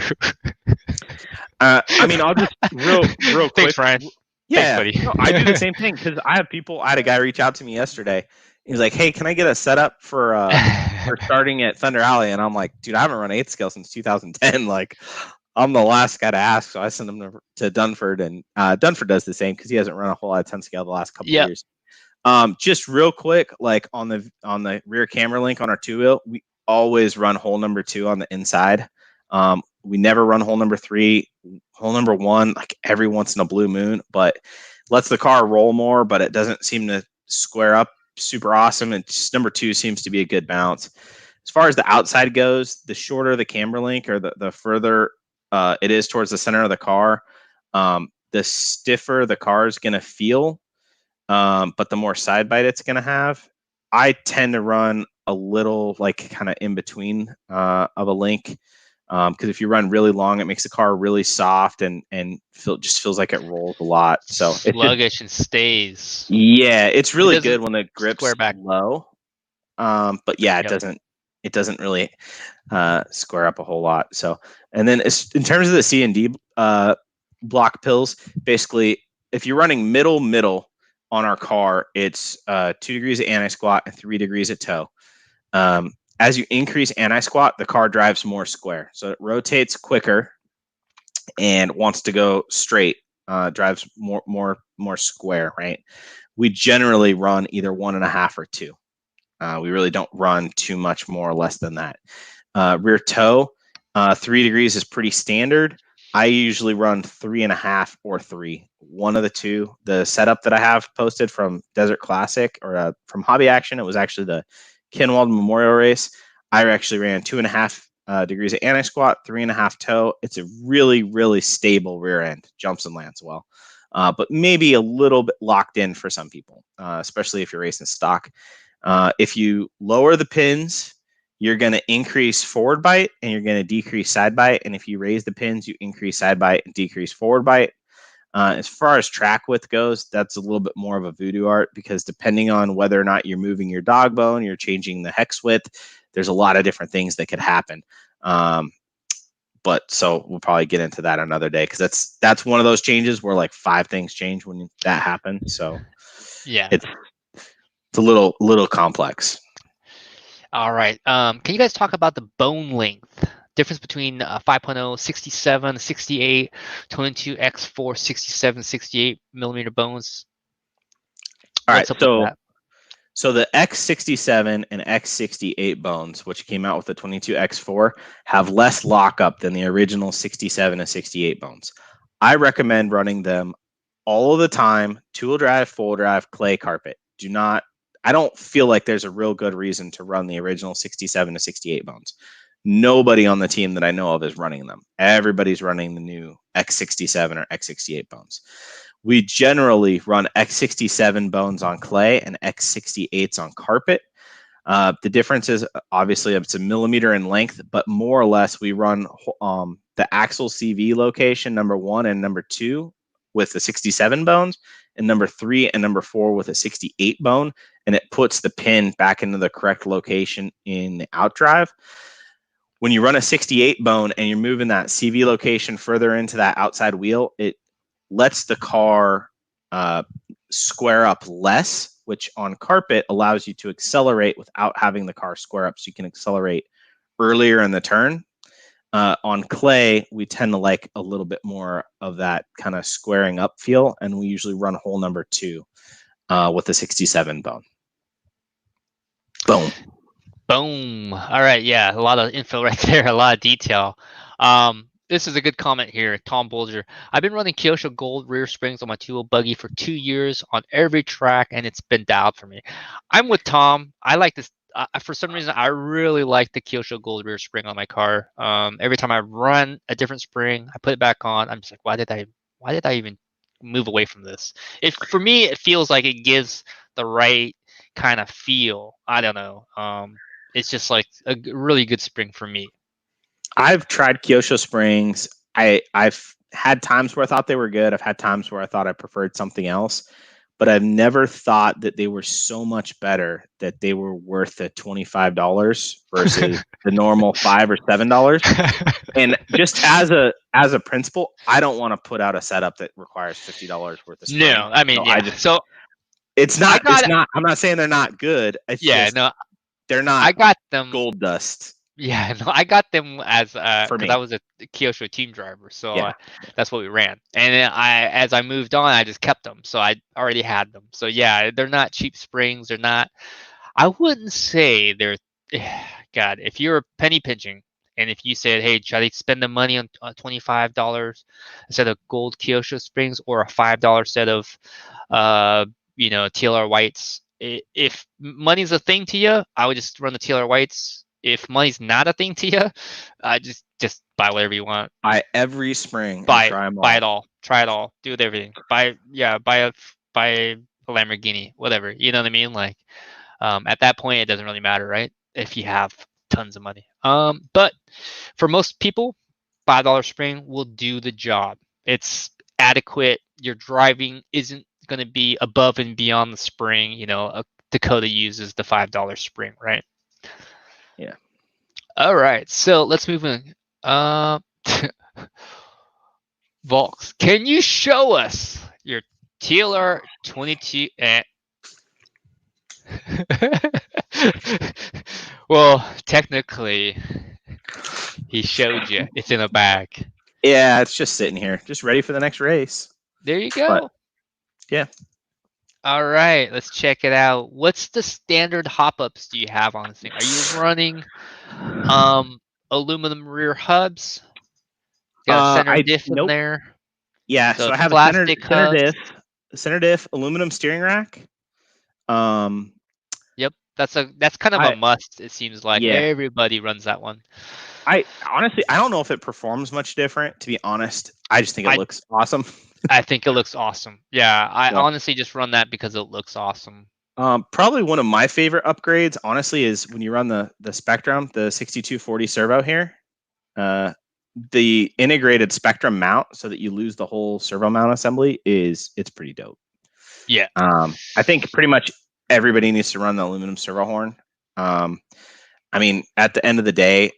I mean, I'll just real quick. Thanks, Ryan. Yeah, Thanks, buddy. no, I do the same thing because I had a guy reach out to me yesterday. He's like, "Hey, can I get a setup for starting at Thunder Alley?" And I'm like, "Dude, I haven't run 8th scale since 2010. Like, I'm the last guy to ask." So I sent him to Dunford, and Dunford does the same because he hasn't run a whole lot of 10 scale the last couple of years. Just real quick, like on the rear camera link on our 2-wheel, we always run hole number 2 on the inside. We never run hole number 3, hole number 1, like every once in a blue moon, but lets the car roll more, but it doesn't seem to square up super awesome. And just number 2 seems to be a good bounce. As far as the outside goes, the shorter the camber link or the further it is towards the center of the car, the stiffer the car is going to feel, but the more side bite it's going to have. I tend to run a little like kind of in between of a link. Because if you run really long, it makes the car really soft and just feels like it rolls a lot. So sluggish and stays. Yeah, it's really good when the grip's back low. But yeah, it doesn't really square up a whole lot. So, and then in terms of the C&D block pills, basically, if you're running middle on our car, it's 2 degrees of anti-squat and 3 degrees of toe. As you increase anti-squat, the car drives more square. So it rotates quicker and wants to go straight, drives more square, right? We generally run either 1.5 or 2. We really don't run too much more or less than that. Rear toe, 3 degrees is pretty standard. I usually run 3.5 or 3, one of the two. The setup that I have posted from Desert Classic or from Hobby Action, it was actually the Kenwald Memorial Race. I actually ran 2.5 degrees of anti-squat, 3.5 toe. It's a really, really stable rear end, jumps and lands well. but maybe a little bit locked in for some people, especially if you're racing stock. If you lower the pins, you're going to increase forward bite and you're going to decrease side bite. And if you raise the pins, you increase side bite and decrease forward bite. As far as track width goes, that's a little bit more of a voodoo art, because depending on whether or not you're moving your dog bone, you're changing the hex width, there's a lot of different things that could happen. But so we'll probably get into that another day, because that's one of those changes where like 5 things change when that happens. So Yeah. it's a little complex. All right. Can you guys talk about the bone length? Difference between 5.0, 67, 68, 22X4, 67, 68 millimeter bones. All What's right. up with that? So the X67 and X68 bones, which came out with the 22X4, have less lockup than the original 67 and 68 bones. I recommend running them all of the time, 2-wheel drive, 4-wheel drive, clay carpet. I don't feel like there's a real good reason to run the original 67 to 68 bones. Nobody on the team that I know of is running them. Everybody's running the new X67 or X68 bones. We generally run X67 bones on clay and X68s on carpet. The difference is obviously it's a millimeter in length, but more or less we run the axle CV location number 1 and number 2 with the 67 bones, and number 3 and number 4 with a 68 bone, and it puts the pin back into the correct location in the outdrive. When you run a 68 bone and you're moving that CV location further into that outside wheel, it lets the car square up less, which on carpet allows you to accelerate without having the car square up, so you can accelerate earlier in the turn. On clay, we tend to like a little bit more of that kind of squaring up feel, and we usually run hole number 2 with the 67 bone. Boom. Boom. All right. Yeah. A lot of info right there. A lot of detail. This is a good comment here. Tom Bolger. I've been running Kyosho Gold rear springs on my 2-wheel buggy for 2 years on every track, and it's been dialed for me. I'm with Tom. I like this. For some reason, I really like the Kyosho Gold rear spring on my car. Every time I run a different spring, I put it back on. I'm just like, why did I even move away from this? For me, it feels like it gives the right kind of feel. I don't know. It's just like a really good spring for me. I've tried Kyosho springs. I've had times where I thought they were good. I've had times where I thought I preferred something else, but I've never thought that they were so much better that they were worth the $25 versus the normal $5 or $7. And just as a principle, I don't want to put out a setup that requires $50 worth of spring. No, I mean, yeah. So it's not. I'm not saying they're not good. It's just, no, they're not. I got them gold dust. Yeah, no, I got them as because I was a Kyosho team driver, so Yeah. that's what we ran. And then as I moved on, I just kept them, so I already had them. So yeah, they're not cheap springs. They're not. I wouldn't say they're. God, if you're penny pinching, and if you said, "Hey, try to spend the money on $25 instead of gold Kyosho springs or a $5 set of, TLR whites," if money's a thing to you, I would just run the TLR whites. If money's not a thing to you, just buy whatever you want. Buy every spring. Buy it all. Try it all. Do it everything. Buy a Lamborghini, whatever. You know what I mean? Like, at that point, it doesn't really matter, right? If you have tons of money. But for most people, $5 spring will do the job. It's adequate. Your driving isn't going to be above and beyond the spring. Dakota uses the $5 spring, right? Yeah. All right, so let's move on. Volks, can you show us your TLR 22? Well, technically, he showed you. It's in a bag. Yeah, it's just sitting here, just ready for the next race. There you go. But, yeah. All right, let's check it out. What's the standard hop-ups do you have on this thing? Are you running aluminum rear hubs? Got a center diff in there. Yeah, so I have a center diff, aluminum steering rack. Yep, that's kind of a must. It seems like everybody runs that one. I honestly, I don't know if it performs much different. To be honest, I just think it looks awesome. I think it looks awesome. Yeah, I So, honestly just run that because it looks awesome. probably one of my favorite upgrades, honestly, is when you run the Spectrum, the 6240 servo here. Uh, the integrated Spectrum mount, so that you lose the whole servo mount assembly, it's pretty dope. Yeah. I think pretty much everybody needs to run the aluminum servo horn. I mean, at the end of the day,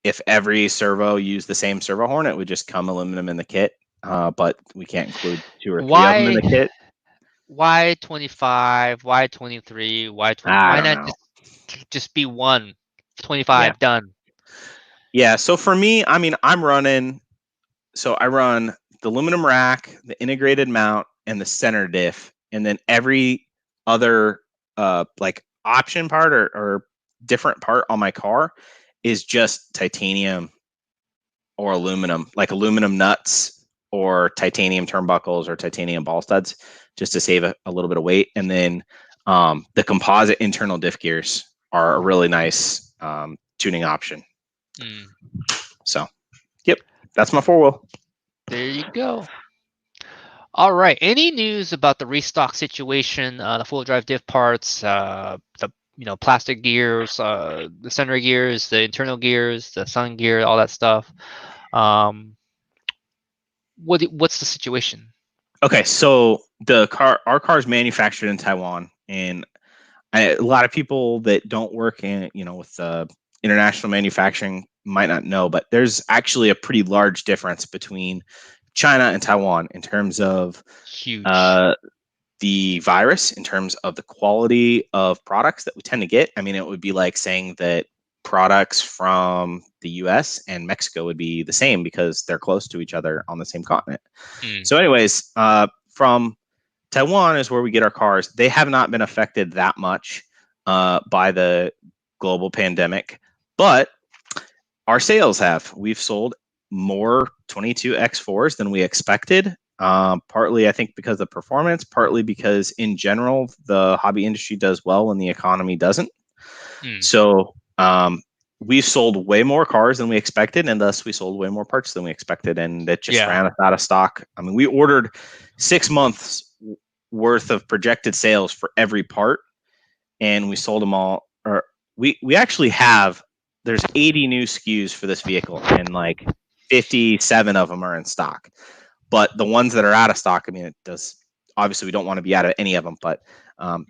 if every servo used the same servo horn, it would just come aluminum in the kit. But we can't include 2 or 3 of them in Why the kit. why 25? Why 23? Why 20? I Why don't not know. just be one? Yeah. 25 done. Yeah. So for me, I mean, I run the aluminum rack, the integrated mount, and the center diff, and then every other like option part or different part on my car is just titanium or aluminum, like aluminum nuts or titanium turnbuckles or titanium ball studs, just to save a little bit of weight. And then the composite internal diff gears are a really nice tuning option. Mm, So, yep, that's my four wheel. there you go. All right. Any news about the restock situation, the full drive diff parts, the plastic gears, the center gears, the internal gears, the sun gear, all that stuff? Um, what's the situation? Okay, so our car is manufactured in Taiwan, and a lot of people that don't work in with international manufacturing might not know, but there's actually a pretty large difference between China and Taiwan in terms of Huge. uh, the virus, in terms of the quality of products that we tend to get. I mean, it would be like saying that products from the US and Mexico would be the same because they're close to each other on the same continent. Mm, So, anyways, from Taiwan is where we get our cars. They have not been affected that much by the global pandemic, but our sales have. We've sold more 22 X4s than we expected. Partly, I think, because of performance, partly because in general, the hobby industry does well when the economy doesn't. mm, So, we sold way more cars than we expected, and thus we sold way more parts than we expected, and it just yeah. ran us out of stock. I mean, we ordered 6 months worth of projected sales for every part, and we sold them all. Or we actually have there's 80 new SKUs for this vehicle, and like 57 of them are in stock. But the ones that are out of stock, I mean, it does. Obviously, we don't want to be out of any of them, but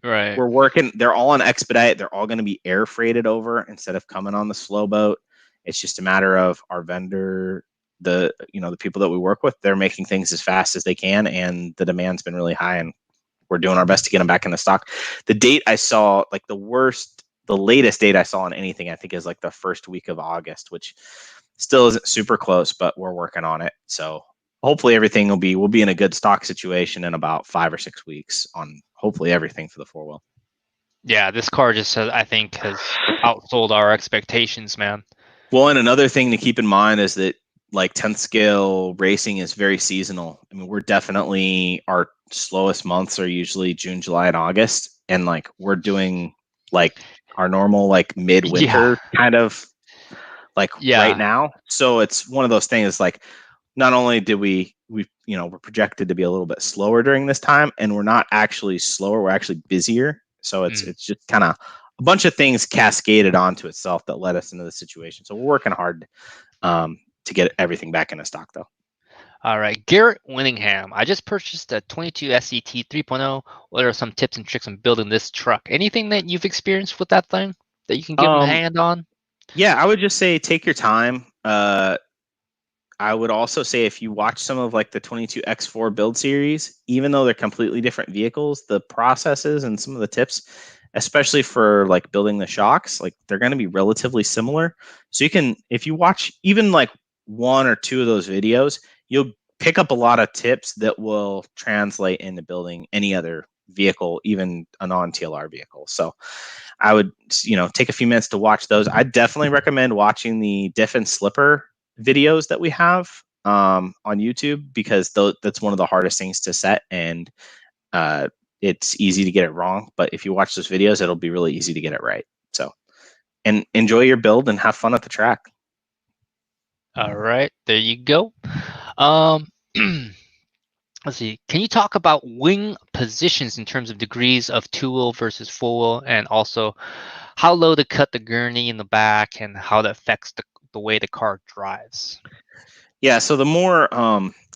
Right. we're working. They're all on expedite. They're all going to be air freighted over instead of coming on the slow boat. It's just a matter of our vendor, the people that we work with. They're making things as fast as they can, and the demand's been really high, and we're doing our best to get them back into stock. The date I saw, like the latest date I saw on anything, I think is like the first week of August, which still isn't super close, but we're working on it. So hopefully everything we'll be in a good stock situation in about 5 or 6 weeks on hopefully everything for the four wheel. Yeah, this car just I think has outsold our expectations, man. Well, and another thing to keep in mind is that like 10th scale racing is very seasonal. I mean, we're definitely our slowest months are usually June, July, and August, and like we're doing like our normal like Yeah. midwinter kind of like right Yeah. now. So it's one of those things like not only did we're projected to be a little bit slower during this time, and we're not actually slower, we're actually busier. So it's Mm. it's just kind of a bunch of things cascaded onto itself that led us into this situation. So we're working hard to get everything back into stock, though. All right, Garrett Winningham. I just purchased a 22 SET 3.0. What are some tips and tricks on building this truck? Anything that you've experienced with that thing that you can give them a Um, hand on? yeah, I would just say take your time. I would also say if you watch some of like the 22X4 build series, even though they're completely different vehicles, the processes and some of the tips, especially for like building the shocks, like they're going to be relatively similar. So you can, if you watch even like one or two of those videos, you'll pick up a lot of tips that will translate into building any other vehicle, even a non TLR vehicle. So I would, take a few minutes to watch those. I definitely recommend watching the Diff and Slipper videos that we have on YouTube because that's one of the hardest things to set, and uh, it's easy to get it wrong. But if you watch those videos, it'll be really easy to get it right. So, and enjoy your build and have fun at the track. All right, there you go. Um, let's see. Can you talk about wing positions in terms of degrees of two-wheel versus four-wheel, and also how low to cut the gurney in the back and how that affects the way the car drives? Yeah, so the more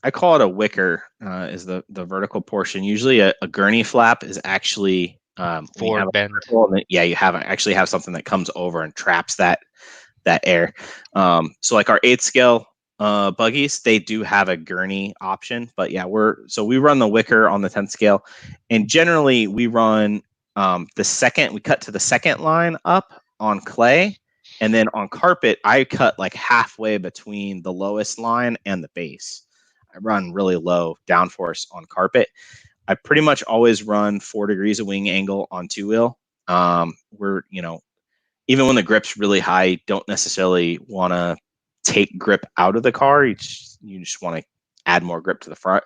I call it a wicker is the vertical portion. Usually a gurney flap is actually when you have Forward a bend. vertical, yeah, you have actually have something that comes over and traps that air. So like our 8th scale buggies, they do have a gurney option, but yeah, we run the wicker on the 10th scale, and generally we run we cut to the second line up on clay, and then on carpet I cut like halfway between the lowest line and the base. I run really low downforce on carpet. I pretty much always run 4 degrees of wing angle on two wheel. We're even when the grip's really high, don't necessarily want to take grip out of the car. You just want to add more grip to the front.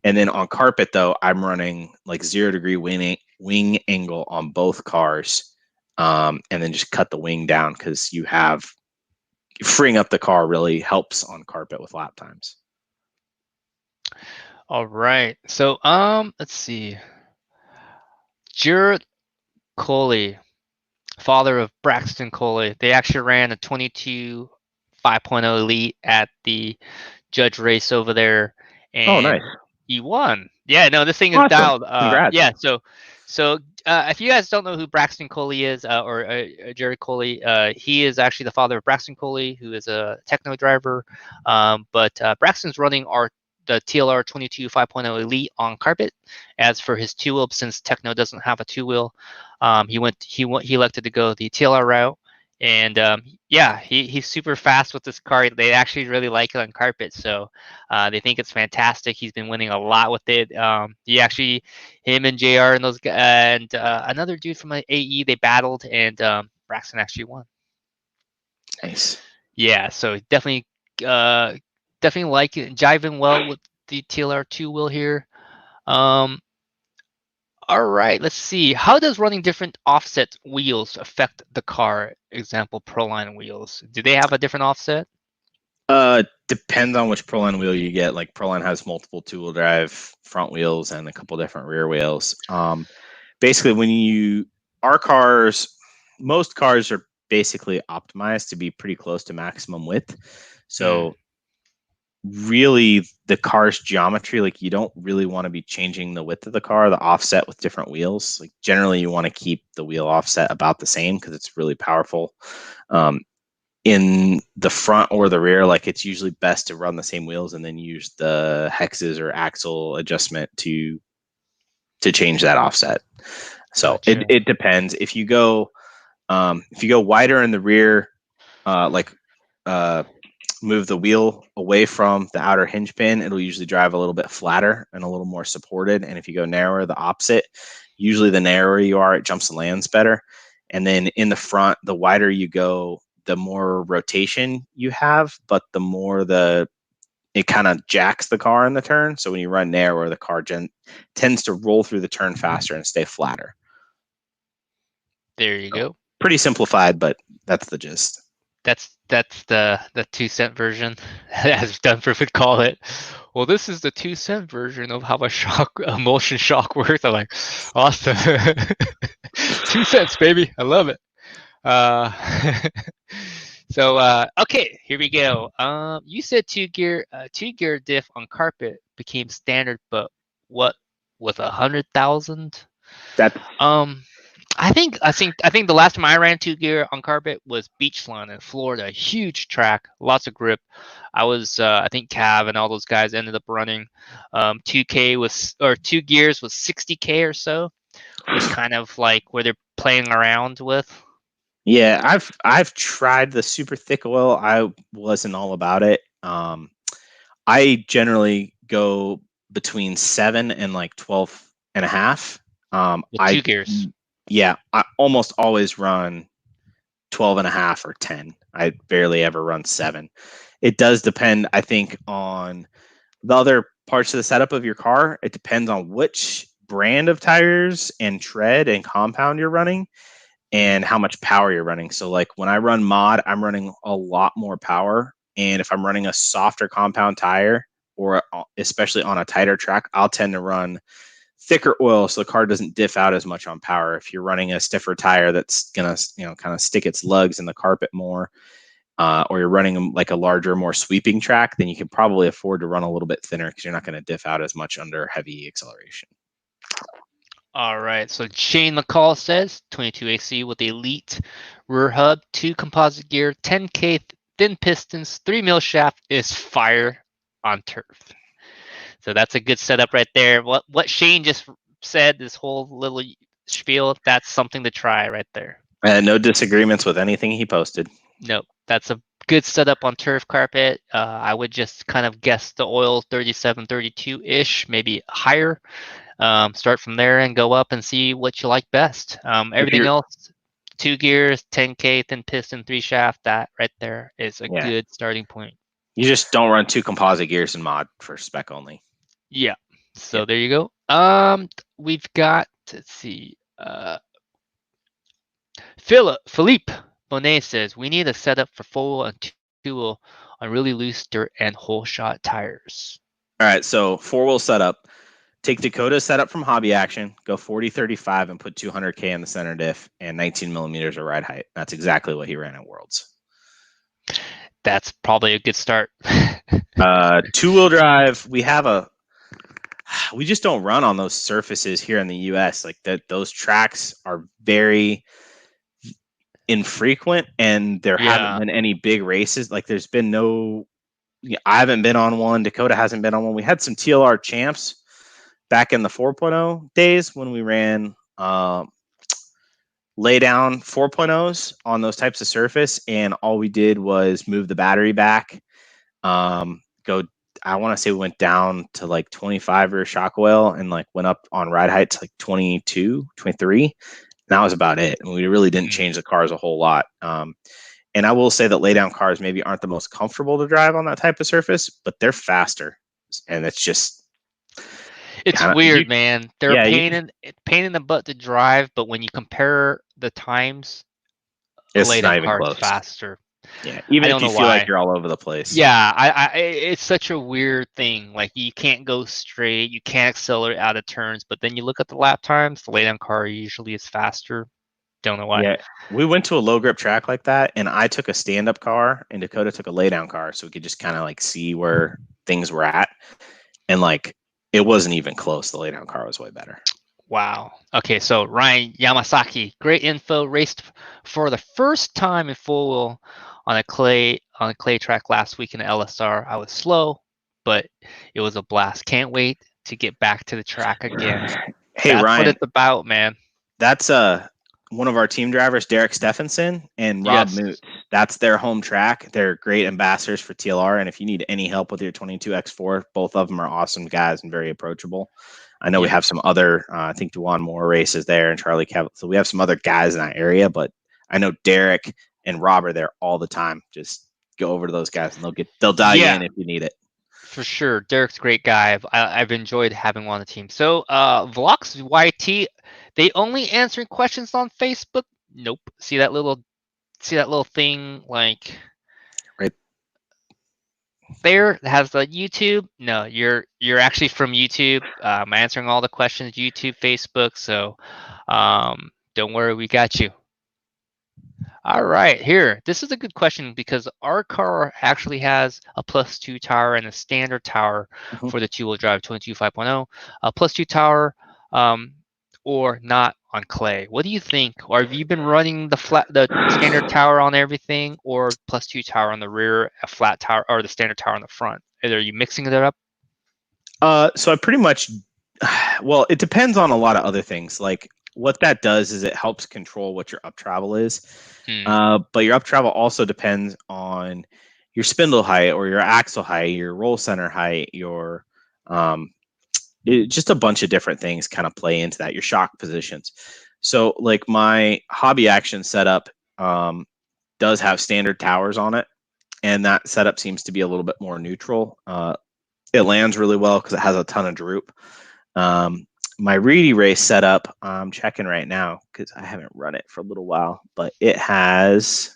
And then on carpet, though, I'm running like 0 degree wing angle on both cars, and then just cut the wing down because freeing up the car really helps on carpet with lap times. All right. So let's see. Jared Coley, father of Braxton Coley, they actually ran a 22 5.0 Elite at the Judge race over there, Oh, nice. and he won. Yeah, no, this thing is Awesome. dialed. Congrats. Yeah, so if you guys don't know who Braxton Coley is, or Jared Coley, he is actually the father of Braxton Coley, who is a techno driver. But Braxton's running the TLR 22 5.0 Elite on carpet. As for his two wheel, since techno doesn't have a two wheel, he elected to go the TLR route. And yeah, he's super fast with this car. They actually really like it on carpet, so they think it's fantastic. He's been winning a lot with it. Him and JR and another dude from AE, they battled, and Braxton actually won. Nice. Yeah, so definitely like it, jiving well with the TLR 2 wheel here. All right, let's see. How does running different offset wheels affect the car? Example, Proline wheels. Do they have a different offset? Depends on which Proline wheel you get. Like Proline has multiple two-wheel drive front wheels and a couple different rear wheels. Basically, most cars are basically optimized to be pretty close to maximum width. So really the car's geometry, like you don't really want to be changing the width of the car, the offset with different wheels. Like generally you want to keep the wheel offset about the same because it's really powerful. In the front or the rear, like it's usually best to run the same wheels and then use the hexes or axle adjustment to change that offset. So Gotcha. it depends. If you go wider in the rear, like move the wheel away from the outer hinge pin, it'll usually drive a little bit flatter and a little more supported. And if you go narrower, the opposite, usually the narrower you are, it jumps and lands better. And then in the front, the wider you go, the more rotation you have, but the more it kind of jacks the car in the turn. So when you run narrower, the car tends to roll through the turn faster and stay flatter. There you go. Pretty simplified, but that's the gist. That's the 2 cent version, as Dunford would call it. Well, this is the 2 cent version of how a motion shock works. I'm like, awesome. 2 cents, baby. I love it. So okay, here we go. You said two gear diff on carpet became standard, but what with 100,000? That's I think the last time I ran 2 gear on carpet was Beachland in Florida. Huge track, lots of grip. I think Cav and all those guys ended up running 2K or 2 gears was 60K or so. Was kind of like where they're playing around with. Yeah, I've tried the super thick oil. I wasn't all about it. I generally go between 7 and like 12 and a half. With 2 gears. Yeah, I almost always run 12 and a half or 10. I barely ever run 7. It does depend, I think, on the other parts of the setup of your car. It depends on which brand of tires and tread and compound you're running and how much power you're running. So like when I run mod, I'm running a lot more power. And if I'm running a softer compound tire or especially on a tighter track, I'll tend to run thicker oil so the car doesn't diff out as much on power. If you're running a stiffer tire that's gonna, kind of stick its lugs in the carpet more, or you're running like a larger, more sweeping track, then you can probably afford to run a little bit thinner because you're not going to diff out as much under heavy acceleration. All right, so Shane McCall says 22 AC with Elite rear hub, 2 composite gear, 10K thin pistons, 3 mil shaft is fire on turf. So that's a good setup right there. What Shane just said, this whole little spiel, that's something to try right there. And no disagreements with anything he posted. Nope, that's a good setup on turf carpet. I would just kind of guess the oil 37, 32-ish, maybe higher. Start from there and go up and see what you like best. Everything else, 2 gears, 10K, thin piston, 3 shaft, that right there is a good starting point. You just don't run 2 composite gears in mod for spec only. Yeah. So there you go. We've got, let's see, Philippe Bonet says, we need a setup for full and two-wheel on really loose dirt and hole shot tires. All right, so 4-wheel setup. Take Dakota's setup from Hobby Action, go 40-35 and put 200K in the center diff and 19 millimeters of ride height. That's exactly what he ran at Worlds. That's probably a good start. 2-wheel drive, we just don't run on those surfaces here in the US. Like that, those tracks are very infrequent, and there haven't been any big races. Like there's been no, I haven't been on one. Dakota hasn't been on one. We had some TLR champs back in the 4.0 days when we ran lay down 4.0s on those types of surface, and all we did was move the battery back, I want to say we went down to like 25 or shock oil, and like went up on ride height to like 22, 23. And that was about it. And we really didn't change the cars a whole lot. And I will say that lay down cars maybe aren't the most comfortable to drive on that type of surface, but they're faster. And it's just, it's weird, man. They're pain in the butt to drive, but when you compare the times, it's lay not down even cars close. Faster. Yeah, even if you feel like you're all over the place. Yeah, it's such a weird thing. Like you can't go straight, you can't accelerate out of turns, but then you look at the lap times, the lay down car usually is faster. Don't know why. Yeah, we went to a low grip track like that, and I took a stand up car, and Dakota took a lay down car, so we could just kind of like see where things were at, and like it wasn't even close. The lay down car was way better. Wow. Okay, so Ryan Yamasaki, great info. Raced for the first time in full wheel on a clay track last week in the LSR. I was slow, but it was a blast. Can't wait to get back to the track again. Hey, that's Ryan, what it's about, man. That's one of our team drivers, Derek Stephenson and Rob Moot. That's their home track. They're great ambassadors for TLR. And if you need any help with your 22X4, both of them are awesome guys and very approachable. I know we have some other, I think Dewan Moore races there and Charlie Cavill. So we have some other guys in that area, but I know Derek and Rob are there all the time. Just go over to those guys and they'll dial you in if you need it. For sure. Derek's a great guy. I've enjoyed having him on the team. So Vlox YT, they only answering questions on Facebook? Nope. See that little thing like right there that has the YouTube? No, you're actually from YouTube. I'm answering all the questions, YouTube, Facebook, so don't worry, we got you. All right, here. This is a good question because our car actually has a +2 tower and a standard tower for the two-wheel drive 22 5.0. A +2 tower or not on clay. What do you think? Or have you been running the standard tower on everything, or +2 tower on the rear, a flat tower, or the standard tower on the front? Are you mixing it up? So I pretty much, well, it depends on a lot of other things. Like what that does is it helps control what your up travel is. But your up travel also depends on your spindle height or your axle height, your roll center height, your just a bunch of different things kind of play into that, your shock positions. So like my Hobby Action setup does have standard towers on it, and that setup seems to be a little bit more neutral. It lands really well because it has a ton of droop. My Reedy Race setup, I'm checking right now because I haven't run it for a little while, but it has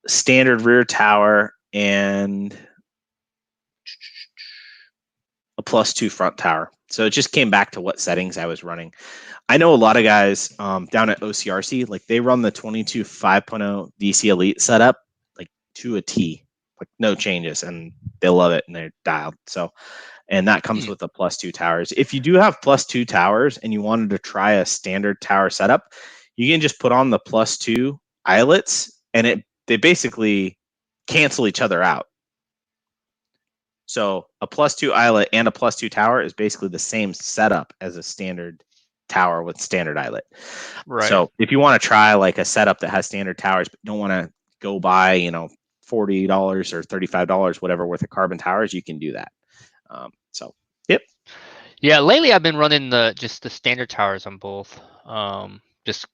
standard rear tower and a +2 front tower. So it just came back to what settings I was running. I know a lot of guys down at OCRC, like they run the 22 5.0 DC Elite setup like to a T, like no changes, and they love it and they're dialed. So, and that comes with the +2 towers. If you do have +2 towers and you wanted to try a standard tower setup, you can just put on the +2 eyelets, and they basically cancel each other out. So a +2 eyelet and a +2 tower is basically the same setup as a standard tower with standard eyelet. Right. So if you want to try like a setup that has standard towers, but don't want to go buy, $40 or $35, whatever, worth of carbon towers, you can do that. So, yep. Yeah, lately I've been running just the standard towers on both. Just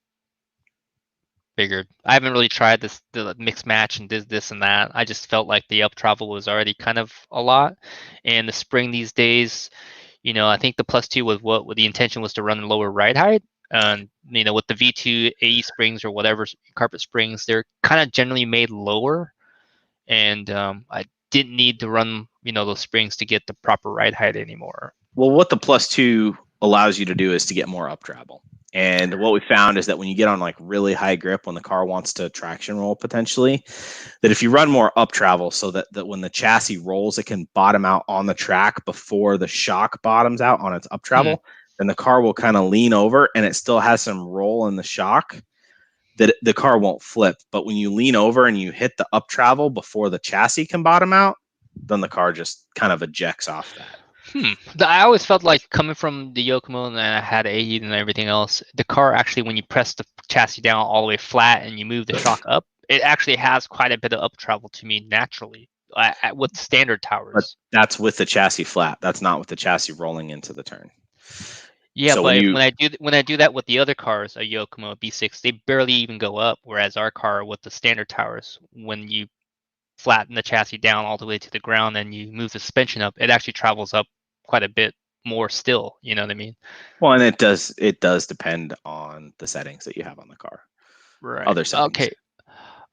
figured. I haven't really tried the mix match and this and that. I just felt like the up travel was already kind of a lot. And the spring these days, I think the +2 was what the intention was to run lower ride height. And with the V2 AE springs or whatever carpet springs, they're kind of generally made lower. And I didn't need to run those springs to get the proper ride height anymore. Well, what the +2 allows you to do is to get more up travel. And what we found is that when you get on like really high grip, when the car wants to traction roll potentially, that if you run more up travel so that when the chassis rolls, it can bottom out on the track before the shock bottoms out on its up travel, then the car will kind of lean over and it still has some roll in the shock, that the car won't flip. But when you lean over and you hit the up travel before the chassis can bottom out, then the car just kind of ejects off that. I always felt like coming from the Yokomo and I had AE and everything else, the car actually, when you press the chassis down all the way flat and you move the shock up, it actually has quite a bit of up travel to me naturally with standard towers. But that's with the chassis flat. That's not with the chassis rolling into the turn. Yeah, so but when I do that with the other cars, a Yokomo, a B6, they barely even go up. Whereas our car with the standard towers, when you flatten the chassis down all the way to the ground and you move the suspension up, it actually travels up quite a bit more still. You know what I mean? Well, and it does depend on the settings that you have on the car. Right. Other settings. Okay.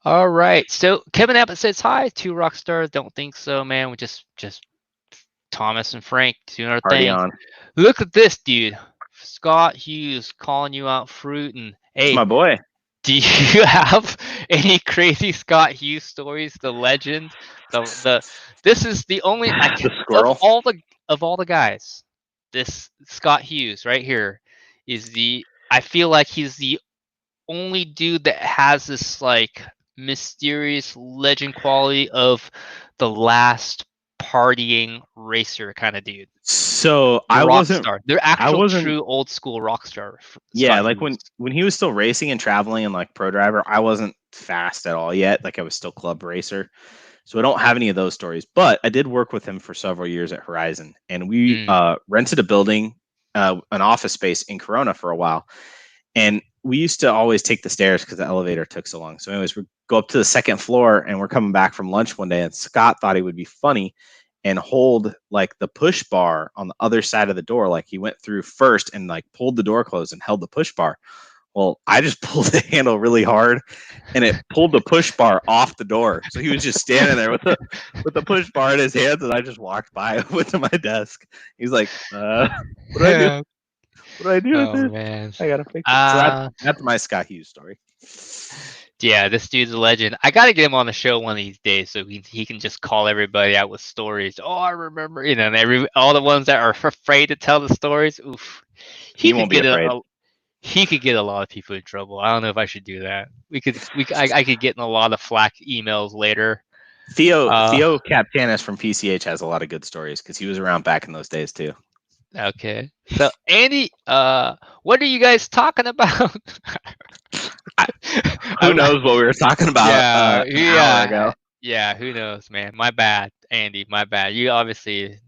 All right. So Kevin Abbott says hi. 2 Rockstar. Don't think so, man. We just Thomas and Frank doing our Party thing. on. Look at this, dude. Scott Hughes calling you out fruit, and hey, it's my boy. Do you have any crazy Scott Hughes stories? The legend, this is the only the squirrel of all the guys. This Scott Hughes right here is I feel like he's the only dude that has this like mysterious legend quality of the last partying racer kind of dude. So They're actual true old school rock star. Yeah, like when he was still racing and traveling and like pro driver, I wasn't fast at all yet. Like I was still club racer. So I don't have any of those stories, but I did work with him for several years at Horizon, and we rented a building, an office space in Corona for a while. And we used to always take the stairs because the elevator took so long. So anyways, we go up to the second floor and we're coming back from lunch one day, and Scott thought he would be funny and hold like the push bar on the other side of the door. Like he went through first and like pulled the door closed and held the push bar. Well, I just pulled the handle really hard and it pulled the push bar off the door. So he was just standing there with the push bar in his hands, and I just walked by, went to my desk. He's like, what do I do? What do I do with this? Man. I gotta fix it. So that's my Scott Hughes story. Yeah, this dude's a legend. I gotta get him on the show one of these days so he can just call everybody out with stories. Oh, I remember, and all the ones that are afraid to tell the stories. Oof, he won't be afraid. He could get a lot of people in trouble. I don't know if I should do that. I could get in a lot of flack emails later. Theo Captanis from PCH has a lot of good stories because he was around back in those days too. Okay, so Andy, what are you guys talking about? Who knows what we were talking about? An hour ago. Yeah, who knows, man? My bad, Andy. My bad. You obviously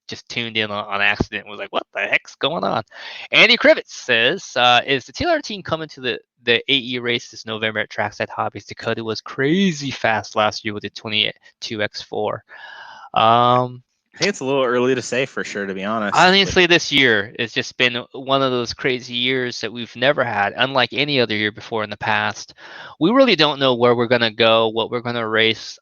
just tuned in on accident and was like, what the heck's going on? Andy Krivitz says, is the TLR team coming to the AE race this November at Trackside Hobbies? Dakota was crazy fast last year with the 22X4. I think it's a little early to say for sure, to be honest. Honestly, this year it's just been one of those crazy years that we've never had, unlike any other year before in the past. We really don't know where we're going to go, what we're going to race.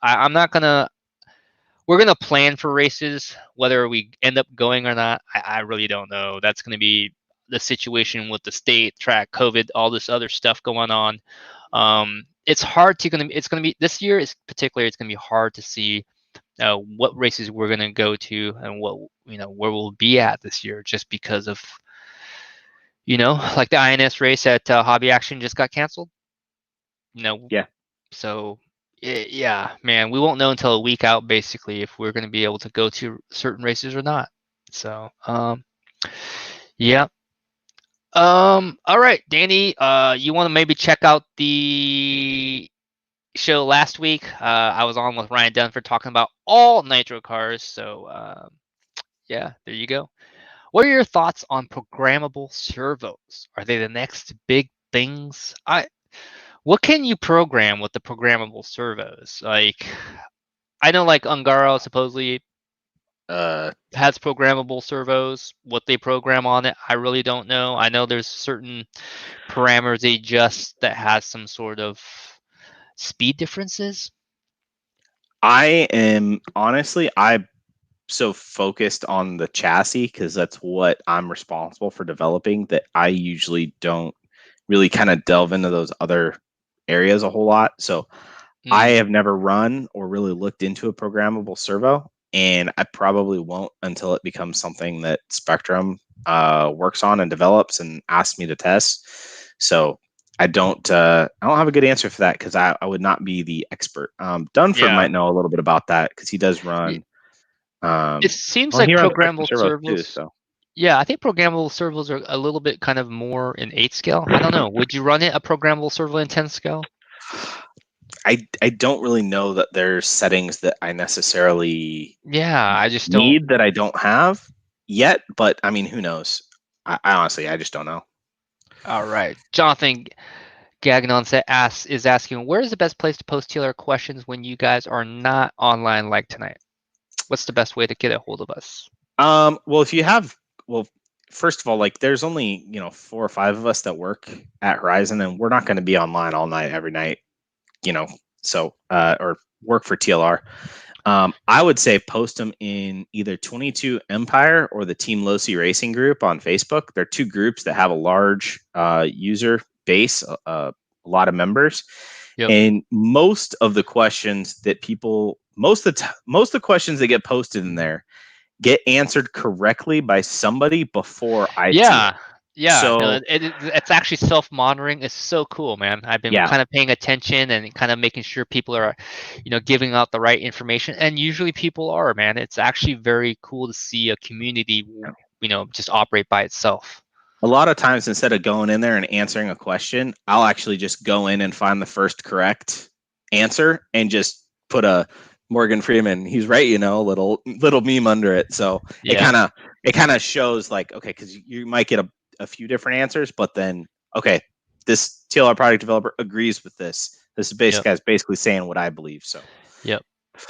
We're we're gonna plan for races. Whether we end up going or not, I really don't know. That's gonna be the situation with the state, track, COVID, all this other stuff going on. It's hard to gonna. It's gonna be this year. Is particularly. It's gonna be hard to see what races we're gonna go to and what where we'll be at this year, just because of like the INS race at Hobby Action just got canceled. Yeah. So yeah, man, we won't know until a week out basically if we're gonna be able to go to certain races or not. So yeah. All right, Danny. You want to maybe check out the show last week? I was on with Ryan Dunford talking about all nitro cars. So yeah, there you go. What are your thoughts on programmable servos? Are they the next big things? What can you program with the programmable servos? Like, I know like Ungaro supposedly has programmable servos. What they program on it, I really don't know. I know there's certain parameters they adjust that has some sort of speed differences. I'm so focused on the chassis because that's what I'm responsible for developing that I usually don't really kind of delve into those other areas a whole lot. So I have never run or really looked into a programmable servo, and I probably won't until it becomes something that Spectrum works on and develops and asks me to test. So I don't have a good answer for that because I would not be the expert. Dunford Yeah. might know a little bit about that because he does run. It seems Well, like he runs Spectrum programmable servos too. servos. So Yeah, I think programmable servos are a little bit kind of more in 8 scale. I don't know. Would you run it a programmable servo in 10 scale? I don't really know that there's settings that I necessarily Yeah, I just don't. need that I don't have yet, but I mean, who knows? I honestly, I just don't know. All right. Jonathan Gagnon is asking, where is the best place to post TLR questions when you guys are not online like tonight? What's the best way to get a hold of us? Well, if you have, well, first of all, like there's only 4 or 5 of us that work at Horizon, and we're not going to be online all night every night, so or work for TLR. I would say post them in either 22 Empire or the Team Losi Racing group on Facebook. They're 2 groups that have a large user base, a lot of members. Yep. And most of the questions that most of the questions that get posted in there get answered correctly by somebody before I see it. Yeah. So No, it's actually self-monitoring. It's so cool, man. I've been kind of paying attention and kind of making sure people are, giving out the right information. And usually people are, man. It's actually very cool to see a community, just operate by itself. a lot of times, instead of going in there and answering a question, I'll actually just go in and find the first correct answer and just put a Morgan Freeman, he's right, little meme under it. So it kind of shows like, okay, because you might get a few different answers, but then okay, this TLR product developer agrees with this. This guy's basically saying what I believe. So yep.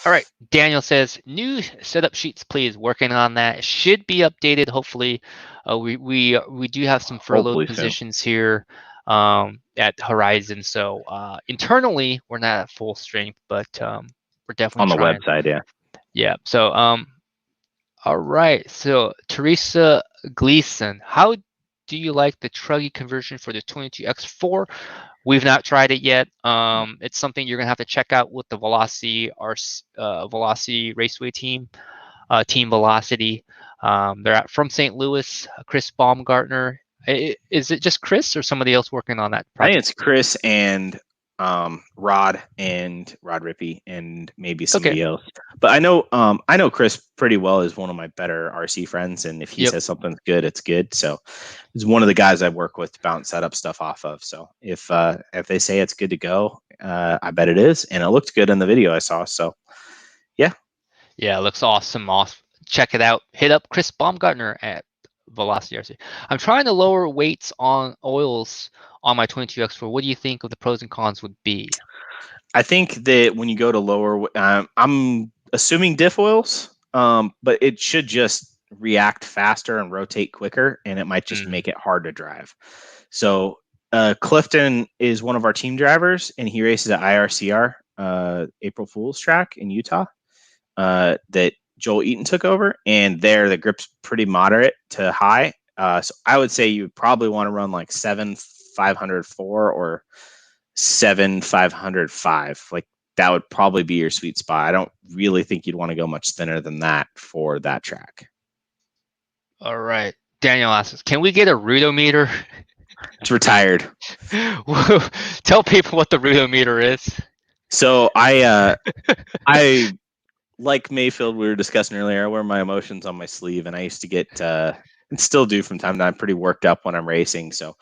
All right. Daniel says, new setup sheets, please. Working on that. It should be updated. Hopefully, we do have some furloughed positions here at Horizon. So internally, we're not at full strength, but we're definitely on the trying. website, yeah. Yeah. So all right. So Teresa Gleason, how do you like the Truggy conversion for the 22X4? We've not tried it yet. It's something you're gonna have to check out with the Velocity, our Velocity Raceway team, Team Velocity. They're from St. Louis. Chris Baumgartner. Is it just Chris or somebody else working on that project? I think it's Chris and Rod Rippey and maybe somebody else. But I know Chris pretty well, is one of my better RC friends, and if he says something's good, it's good. So he's one of the guys I work with to bounce setup stuff off of. So if they say it's good to go, I bet it is, and it looked good in the video I saw. So yeah, it looks awesome. Check it out. Hit up Chris Baumgartner at Velocity RC. I'm trying to lower weights on oils on my 22X4. What do you think of the pros and cons would be? I think that when you go to lower, I'm assuming diff oils, but it should just react faster and rotate quicker, and it might just make it hard to drive. So Clifton is one of our team drivers, and he races at IRCR, April Fool's track in Utah. that Joel Eaton took over, and there the grip's pretty moderate to high. So I would say you would probably want to run like 7,504 or 7,505. Like that would probably be your sweet spot. I don't really think you'd want to go much thinner than that for that track. All right. Daniel asks, can we get a rudometer? It's retired. Tell people what the rudometer is. So I like Mayfield, we were discussing earlier, I wear my emotions on my sleeve, and I used to get and still do from time to time pretty worked up when I'm racing. So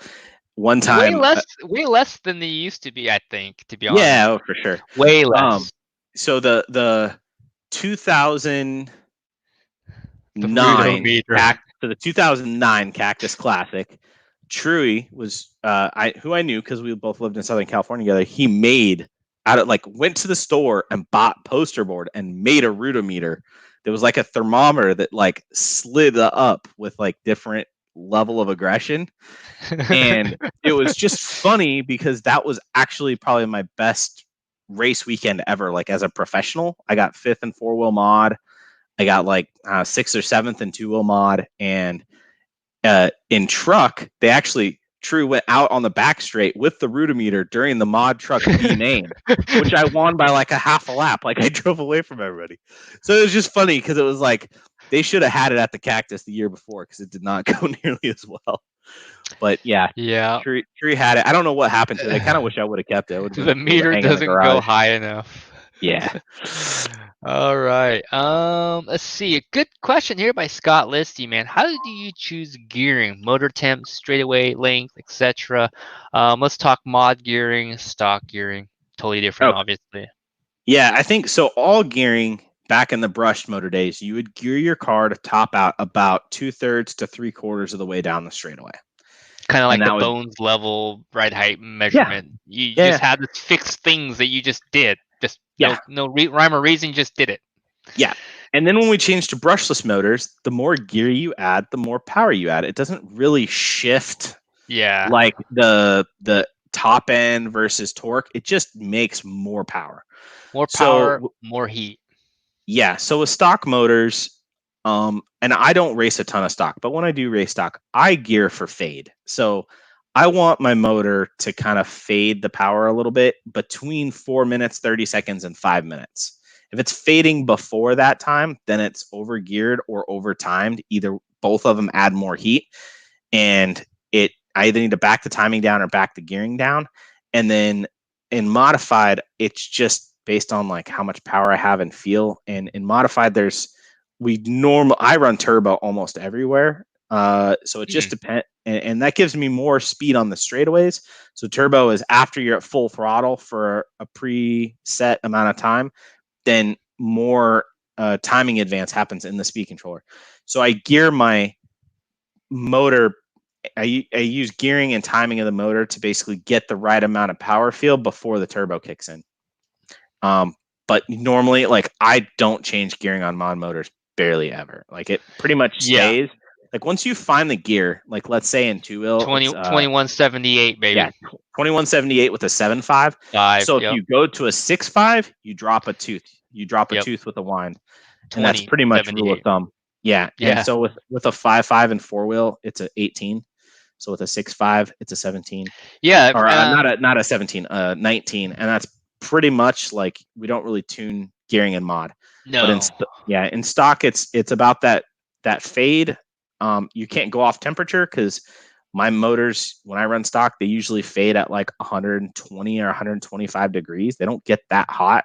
one time, way less than they used to be, I think, to be honest. yeah, for sure, way less. So the 2009 so the 2009 Cactus Classic, Truey was who I knew because we both lived in Southern California together. He made out of went to the store and bought poster board and made a rudometer. There was like a thermometer that slid up with different level of aggression, and it was just funny because that was actually probably my best race weekend ever. As a professional, I got 5th in 4-wheel mod. I got 6th or 7th in 2-wheel mod, and in truck, they actually True went out on the back straight with the rudometer during the mod truck B name, which I won by a half a lap. I drove away from everybody. So it was just funny because it was they should have had it at the Cactus the year before because it did not go nearly as well. But yeah, Tree had it. I don't know what happened to it. I kind of wish I would have kept it. The meter doesn't go high enough. Yeah. All right. Let's see. A good question here by Scott Listy, man. How do you choose gearing? Motor temp, straightaway length, etc. Let's talk mod gearing, stock gearing. Totally different, obviously. Yeah, I think so. All gearing back in the brushed motor days, you would gear your car to top out about 2/3 to 3/4 of the way down the straightaway. Kind of like the bones level ride height measurement. Yeah. You just had this fixed things that you just did. Just no rhyme or reason, you just did it. Yeah. And then when we changed to brushless motors, the more gear you add, the more power you add. It doesn't really shift the top end versus torque. It just makes more power. More power, more heat. Yeah. So with stock motors, and I don't race a ton of stock, but when I do race stock, I gear for fade. So I want my motor to kind of fade the power a little bit between 4 minutes, 30 seconds, and 5 minutes. If it's fading before that time, then it's over geared or over timed. Either both of them add more heat, and I either need to back the timing down or back the gearing down. And then in modified, it's just based on how much power I have and feel. And in modified, I run turbo almost everywhere. So it just depends, and that gives me more speed on the straightaways. So turbo is after you're at full throttle for a preset amount of time, then more timing advance happens in the speed controller. So I gear my motor. I use gearing and timing of the motor to basically get the right amount of power feel before the turbo kicks in. But normally, I don't change gearing on mod motors barely ever. It pretty much stays. Once you find the gear, let's say in 2-wheel, 2178, baby. Yeah, 2178 with a 7.5. So if you go to a 6.5, you drop a tooth. You drop a tooth with a wind, and that's pretty much rule of thumb. Yeah. And so with a 5.5 and 4-wheel, it's a 18. So with a 6.5, it's a 17. Yeah, or not a 17, 19, and that's pretty much we don't really tune gearing and mod. No. But in stock, it's about that fade. You can't go off temperature because my motors, when I run stock, they usually fade at 120 or 125 degrees. They don't get that hot,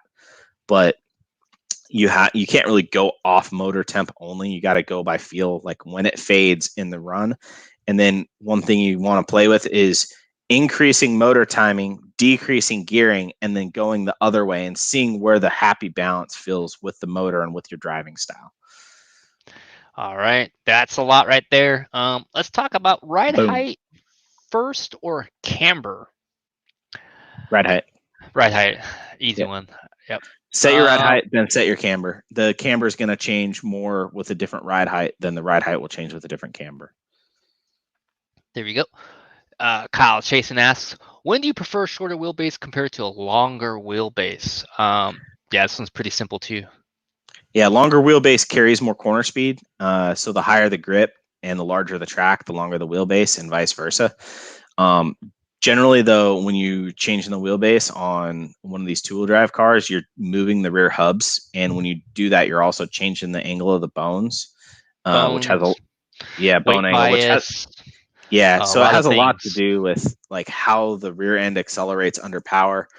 but you can't really go off motor temp only. You got to go by feel, when it fades in the run. And then one thing you want to play with is increasing motor timing, decreasing gearing, and then going the other way and seeing where the happy balance feels with the motor and with your driving style. All right, that's a lot right there. Let's talk about ride height first or camber. Ride height. Ride height, easy one. Yep. Set your ride height, then set your camber. The camber is going to change more with a different ride height than the ride height will change with a different camber. There we go. Kyle Chasen asks, when do you prefer shorter wheelbase compared to a longer wheelbase? Yeah, this one's pretty simple too. Yeah, longer wheelbase carries more corner speed. So the higher the grip and the larger the track, the longer the wheelbase, and vice versa. Um, Generally, though, when you change the wheelbase on one of these two-wheel drive cars, you're moving the rear hubs, and when you do that, you're also changing the angle of the bones, which has a Bones, bone weight angle, which has bias, so a it lot of has a lot to things. do with like how the rear end accelerates under power.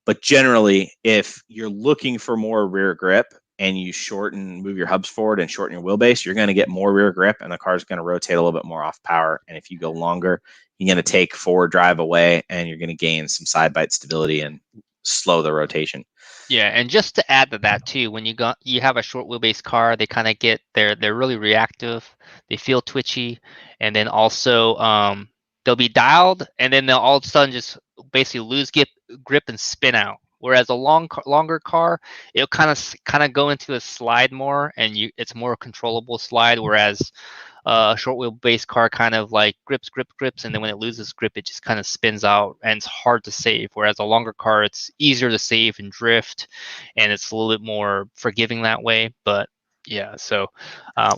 But generally, if you're looking for more rear grip and you move your hubs forward and shorten your wheelbase, you're going to get more rear grip and the car's going to rotate a little bit more off power. And if you go longer, you're going to take forward drive away and you're going to gain some side bite stability and slow the rotation. Yeah, and just to add to that too, when you have a short wheelbase car, they kind of they're really reactive, they feel twitchy, and then also they'll be dialed, and then they'll all of a sudden just basically lose grip and spin out. Whereas a longer car, it'll kind of go into a slide more, and it's more controllable slide. Whereas a short wheelbase car kind of like grips, and then when it loses grip, it just kind of spins out, and it's hard to save. Whereas a longer car, it's easier to save and drift, and it's a little bit more forgiving that way. But yeah, so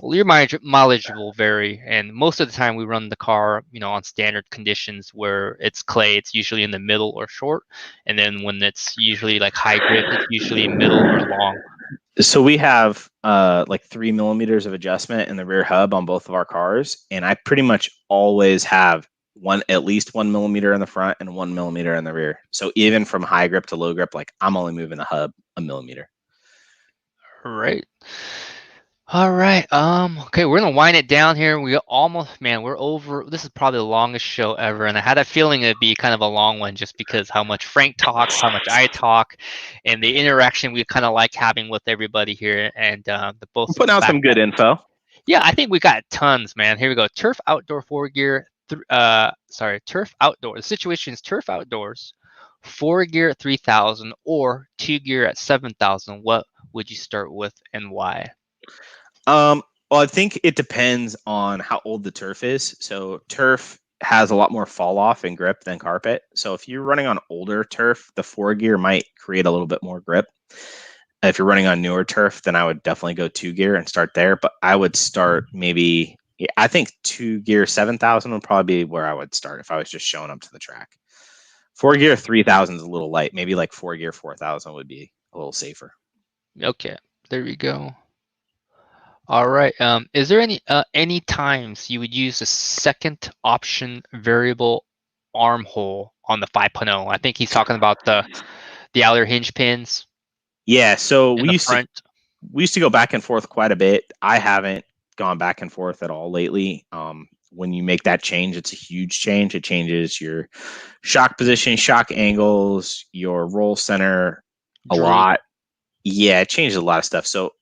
your mileage will vary, and most of the time we run the car, on standard conditions where it's clay, it's usually in the middle or short, and then when it's usually like high grip, it's usually middle or long. So we have like 3 millimeters of adjustment in the rear hub on both of our cars, and I pretty much always have at least 1 millimeter in the front and 1 millimeter in the rear. So even from high grip to low grip, like I'm only moving the hub a millimeter. Right. All right. Okay, we're gonna wind it down here. We're over. This is probably the longest show ever, and I had a feeling it'd be kind of a long one just because how much Frank talks, how much I talk, and the interaction we kind of like having with everybody here, and the We're both putting out fact some good that info. yeah, I think we got tons, man. Here we go. Turf Outdoor 4 gear. Turf Outdoor. The situation is Turf Outdoors, 4 gear 3,000 or 2 gear at 7,000. What would you start with and why? Well, I think it depends on how old the turf is. So turf has a lot more fall off and grip than carpet. So if you're running on older turf, the 4 gear might create a little bit more grip. If you're running on newer turf, then I would definitely go 2 gear and start there. But I would start maybe, I think 2 gear 7,000 would probably be where I would start if I was just showing up to the track. 4 gear 3,000 is a little light. Maybe like 4 gear 4,000 would be a little safer. Okay, there we go. All right. Is there any times you would use a second option variable armhole on the 5.0? I think he's talking about the outer hinge pins Yeah. So in the front. we used to go back and forth quite a bit. I haven't gone back and forth at all lately. When you make that change, it's a huge change. It changes your shock position, shock angles, your roll center a Droop. lot. Yeah, it changes a lot of stuff. So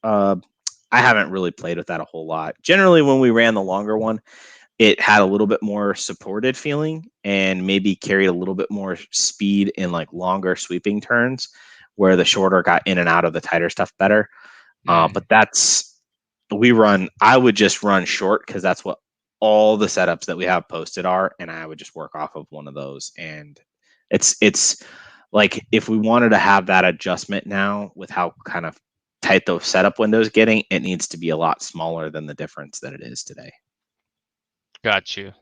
I haven't really played with that a whole lot. Generally, when we ran the longer one, it had a little bit more supported feeling and maybe carried a little bit more speed in like longer sweeping turns, where the shorter got in and out of the tighter stuff better. But I would just run short because that's what all the setups that we have posted are. And I would just work off of one of those. And it's like, if we wanted to have that adjustment now with how kind of tight those setup windows getting, it needs to be a lot smaller than the difference that it is today. Got you.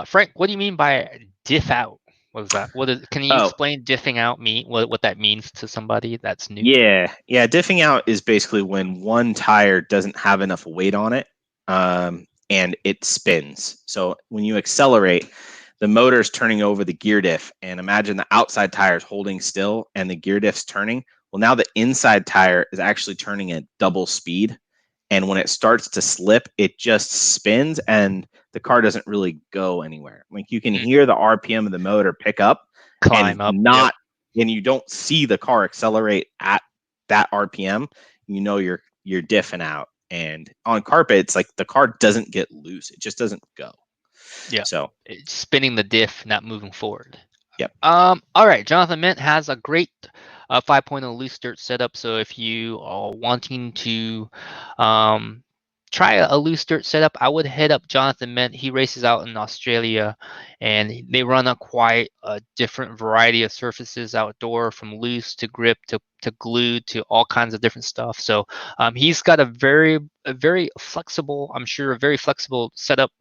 Frank, what do you mean by diff out? What is that? Can you Oh, explain diffing out what that means to somebody that's new? yeah. Diffing out is basically when one tire doesn't have enough weight on it, and it spins. So when you accelerate, the motor's turning over the gear diff, and imagine the outside tire is holding still and the gear diff's turning. Well, now the inside tire is actually turning at double speed, and when it starts to slip, it just spins, and the car doesn't really go anywhere. Like, you can hear the RPM of the motor pick up, and Climb up. Yep. you don't see the car accelerate at that RPM. You know you're diffing out. And on carpet, it's like the car doesn't get loose; it just doesn't go. Yeah. So, It's spinning the diff, not moving forward. yep. All right. Jonathan Mint has a great 5.0 loose dirt setup. So if you are wanting to try a loose dirt setup, I would hit up Jonathan Ment. He races out in Australia, and they run a quite a different variety of surfaces outdoor, from loose to grip to glue to all kinds of different stuff. So he's got a very flexible, I'm sure, a very flexible setup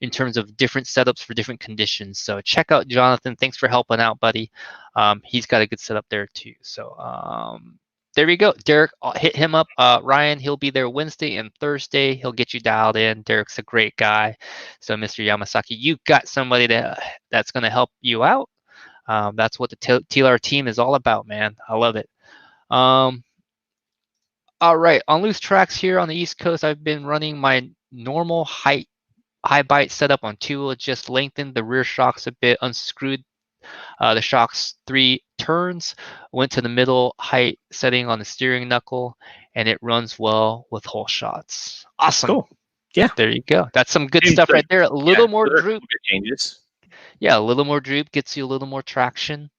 in terms of different setups for different conditions. So check out Jonathan. Thanks for helping out, buddy. He's got a good setup there too. So there we go. Derek, I'll hit him up. Ryan, he'll be there Wednesday and Thursday. He'll get you dialed in. Derek's a great guy. So Mr. Yamasaki, you got somebody that's going to help you out. That's what the TLR team is all about, man. I love it. All right, on loose tracks here on the East Coast, I've been running my normal high bite setup on 2-wheel, just lengthened the rear shocks a bit, unscrewed the shocks 3 turns, went to the middle height setting on the steering knuckle, and it runs well with whole shots. Awesome. Cool. Yeah. There you go. That's some good stuff right there. A little more droop. Changes. Yeah, a little more droop gets you a little more traction,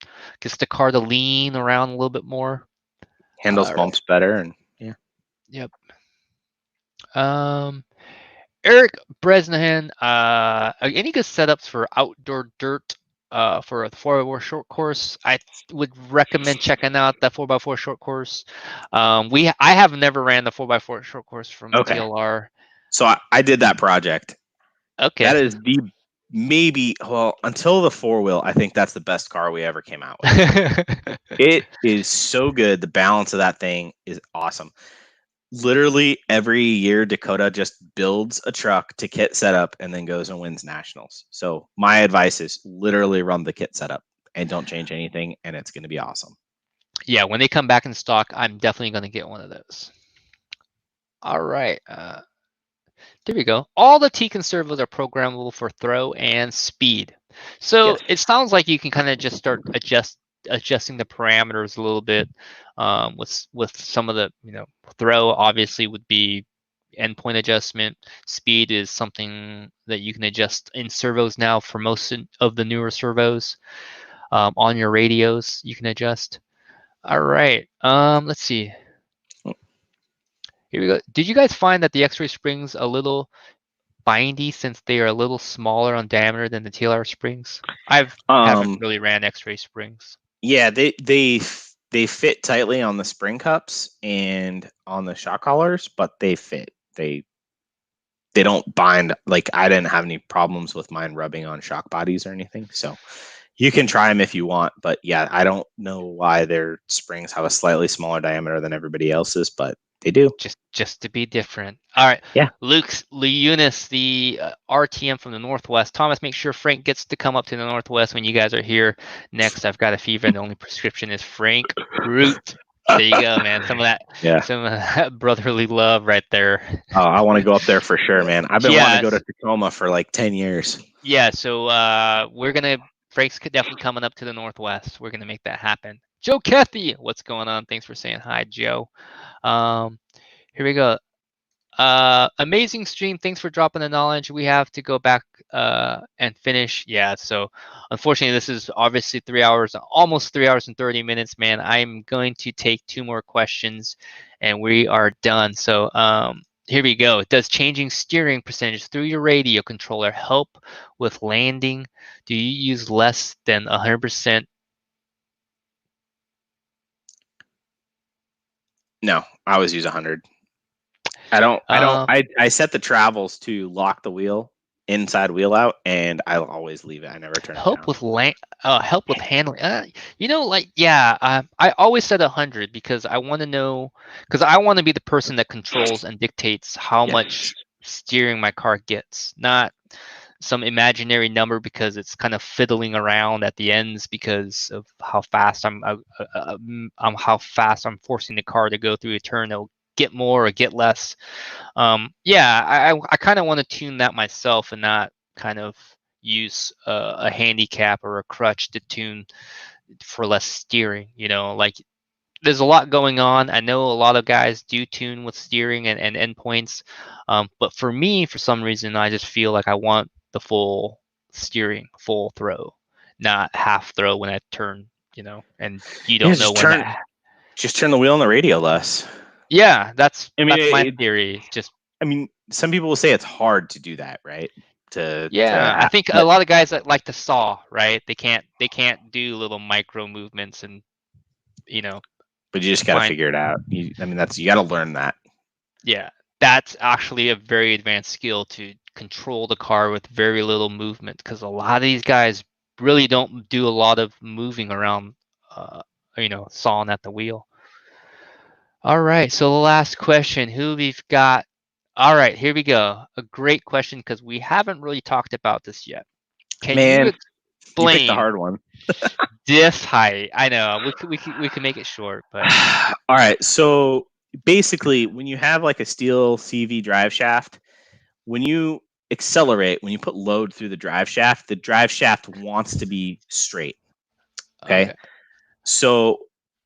gets the car to lean around a little bit more. Handles bumps better, and yeah. Yep. Eric Bresnahan, any good setups for outdoor dirt for a 4x4 short course? I would recommend checking out that 4x4 short course. I have never ran the 4x4 short course from TLR. So I did that project. Okay. That is until the 4-wheel, I think that's the best car we ever came out with. It is so good. The balance of that thing is awesome. Literally every year, Dakota just builds a truck to kit setup and then goes and wins nationals. So my advice is literally run the kit setup and don't change anything, and it's going to be awesome. Yeah, when they come back in stock, I'm definitely going to get one of those. All right. There we go. All the T-Con servos are programmable for throw and speed. So It sounds like you can kind of just start adjusting the parameters a little bit with some of the, throw obviously would be endpoint adjustment. Speed is something that you can adjust in servos now for most of the newer servos. On your radios, you can adjust. All right. Let's see. Here we go. Did you guys find that the X-ray springs a little bindy since they are a little smaller on diameter than the TLR springs? I haven't really ran X-ray springs. Yeah, they fit tightly on the spring cups and on the shock collars, but they fit. They don't bind. Like, I didn't have any problems with mine rubbing on shock bodies or anything. So you can try them if you want, but yeah, I don't know why their springs have a slightly smaller diameter than everybody else's, but they do. Just to be different. All right. Yeah. Leunis, the RTM from the Northwest. Thomas, make sure Frank gets to come up to the Northwest when you guys are here next. I've got a fever, and the only prescription is Frank Root. There you go, man. Some of that brotherly love right there. Oh, I want to go up there for sure, man. I've been wanting to go to Tacoma for like 10 years. Yeah, so Frank's definitely coming up to the Northwest. We're gonna make that happen. Joe Cathy, what's going on? Thanks for saying hi, Joe. Here we go. Amazing stream. Thanks for dropping the knowledge. We have to go back and finish. Yeah, so unfortunately, this is obviously 3 hours, almost 3 hours and 30 minutes, man. I'm going to take 2 more questions and we are done. So here we go. Does changing steering percentage through your radio controller help with landing? Do you use less than 100%? No, I always use 100. I set the travels to lock the wheel inside wheel out, and I'll always leave it. I never turn it down. Help with handling. I always set 100 because I want to know, because I want to be the person that controls and dictates how much steering my car gets, not some imaginary number because it's kind of fiddling around at the ends because of how fast I'm forcing the car to go through a turn. It'll get more or get less. I kind of want to tune that myself and not kind of use a handicap or a crutch to tune for less steering. Like there's a lot going on. I know a lot of guys do tune with steering and endpoints, but for me, for some reason, I just feel like I want the full steering, full throw, not half throw when I turn. And you don't know when. Just turn the wheel on the radio less. Yeah, that's my theory. some people will say it's hard to do that, right? I think a lot of guys that like to saw, right? They can't do little micro movements and but you just got to figure it out. You got to learn that. Yeah, that's actually a very advanced skill to control the car with very little movement, because a lot of these guys really don't do a lot of moving around, sawing at the wheel. All right, so the last question, who we've got? All right, here we go. A great question, because we haven't really talked about this yet. Can you explain? You picked the hard one. Diff height. I know we can make it short, but all right. So basically, when you have like a steel CV drive shaft, when you accelerate, when you put load through the drive shaft wants to be straight. Okay. So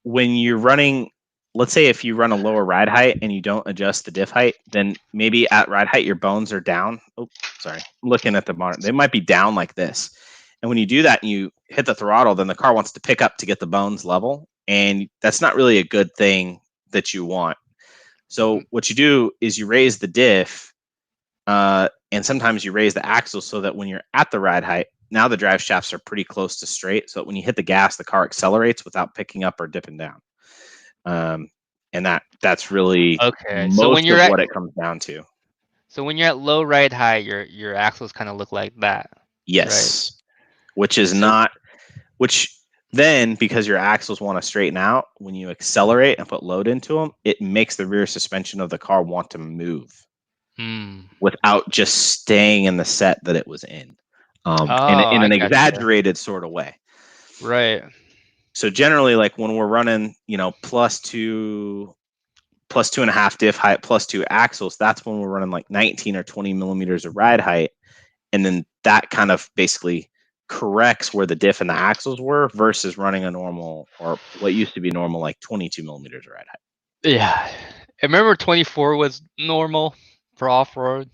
when you're running, let's say if you run a lower ride height and you don't adjust the diff height, then maybe at ride height your bones are down. Oh, sorry. I'm looking at the monitor. They might be down like this. And when you do that and you hit the throttle, then the car wants to pick up to get the bones level. And that's not really a good thing that you want. So what you do is you raise the diff, and sometimes you raise the axle so that when you're at the ride height, now the drive shafts are pretty close to straight. So that when you hit the gas, the car accelerates without picking up or dipping down. And that's really most of what it comes down to. So when you're at low ride height, your axles kind of look like that. Yes. Right? Which is not, which then, because your axles want to straighten out, when you accelerate and put load into them, it makes the rear suspension of the car want to move without just staying in the set that it was in an exaggerated sort of way. Right. So generally, like when we're running, plus 2.5 diff height, plus 2 axles, that's when we're running like 19 or 20 millimeters of ride height. And then that kind of basically corrects where the diff and the axles were versus running a normal, or what used to be normal, like 22 millimeters of ride height. Yeah. I remember 24 was normal for off-road.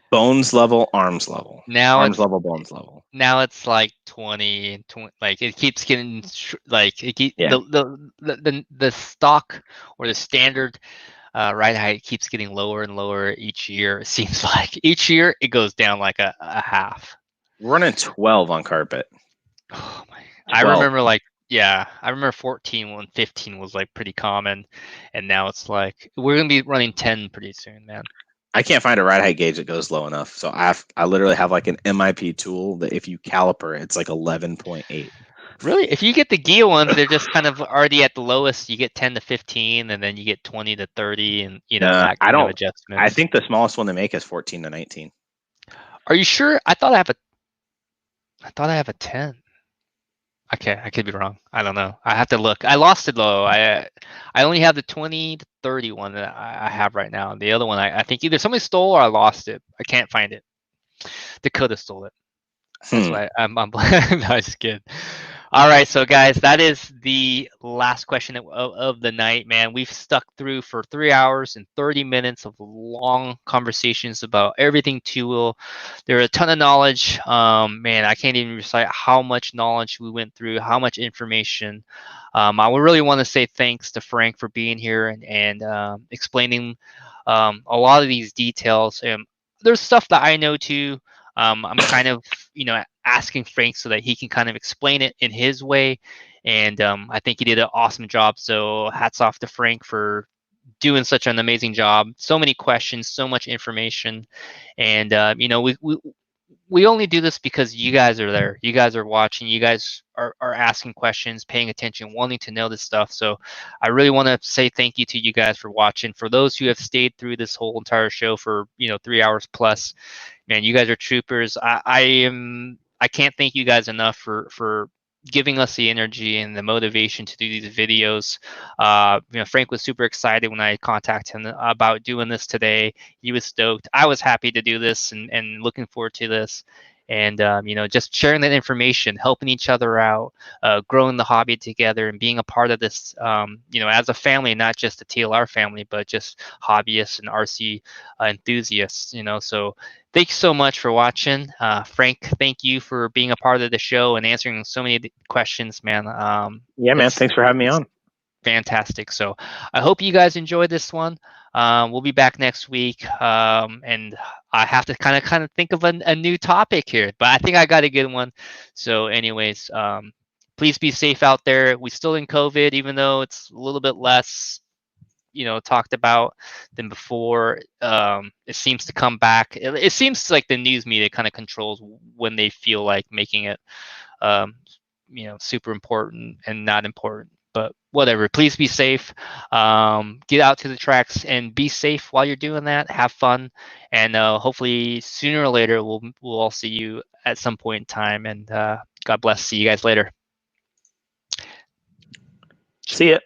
Bones level, arms level. Now arms level, bones level. Now it's like 20, like it keeps getting like the stock or the standard ride height keeps getting lower and lower each year. It seems like each year it goes down like a half. We're running 12 on carpet. Oh my! 12. I remember I remember 14 when 15 was like pretty common, and now it's like we're gonna be running 10 pretty soon, man. I can't find a ride height gauge that goes low enough. So I literally have like an MIP tool that if you caliper, it's like 11.8. Really? If you get the Gia ones, they're just kind of already at the lowest. You get 10 to 15, and then you get 20 to 30, and that kind of adjustment. I think the smallest one they make is 14 to 19. Are you sure? I thought I have a 10. Okay, I could be wrong. I don't know. I have to look. I lost it though. I only have the 20 to 30 one that I have right now. The other one, I think either somebody stole or I lost it. I can't find it. Dakota stole it. That's why I'm nice kid. All right, so guys, that is the last question of the night, man. We've stuck through for 3 hours and 30 minutes of long conversations about everything two-wheel. There are a ton of knowledge. Man, I can't even recite how much knowledge we went through, how much information. I would really want to say thanks to Frank for being here and explaining a lot of these details. There's stuff that I know too. I'm kind of, asking Frank so that he can kind of explain it in his way. And I think he did an awesome job. So hats off to Frank for doing such an amazing job. So many questions, so much information. And, we only do this because you guys are there. You guys are watching. You guys are asking questions, paying attention, wanting to know this stuff. So I really want to say thank you to you guys for watching. For those who have stayed through this whole entire show for, 3 hours plus, man, you guys are troopers. I can't thank you guys enough for giving us the energy and the motivation to do these videos. Frank was super excited when I contacted him about doing this today. He was stoked. I was happy to do this and looking forward to this. And, just sharing that information, helping each other out, growing the hobby together and being a part of this, as a family, not just a TLR family, but just hobbyists and RC enthusiasts, so thanks so much for watching. Frank, thank you for being a part of the show and answering so many questions, man. Yeah, man. Thanks for having me on. fantastic. So I hope you guys enjoyed this one. We'll be back next week, and I have to kind of think of a new topic here, but I think I got a good one. So, anyways, please be safe out there. We still in COVID, even though it's a little bit less, talked about than before. It seems to come back. It seems like the news media kind of controls when they feel like making it, um, super important and not important. But whatever. Please be safe. Get out to the tracks and be safe while you're doing that. Have fun, and hopefully sooner or later we'll all see you at some point in time. And God bless. See you guys later. See ya.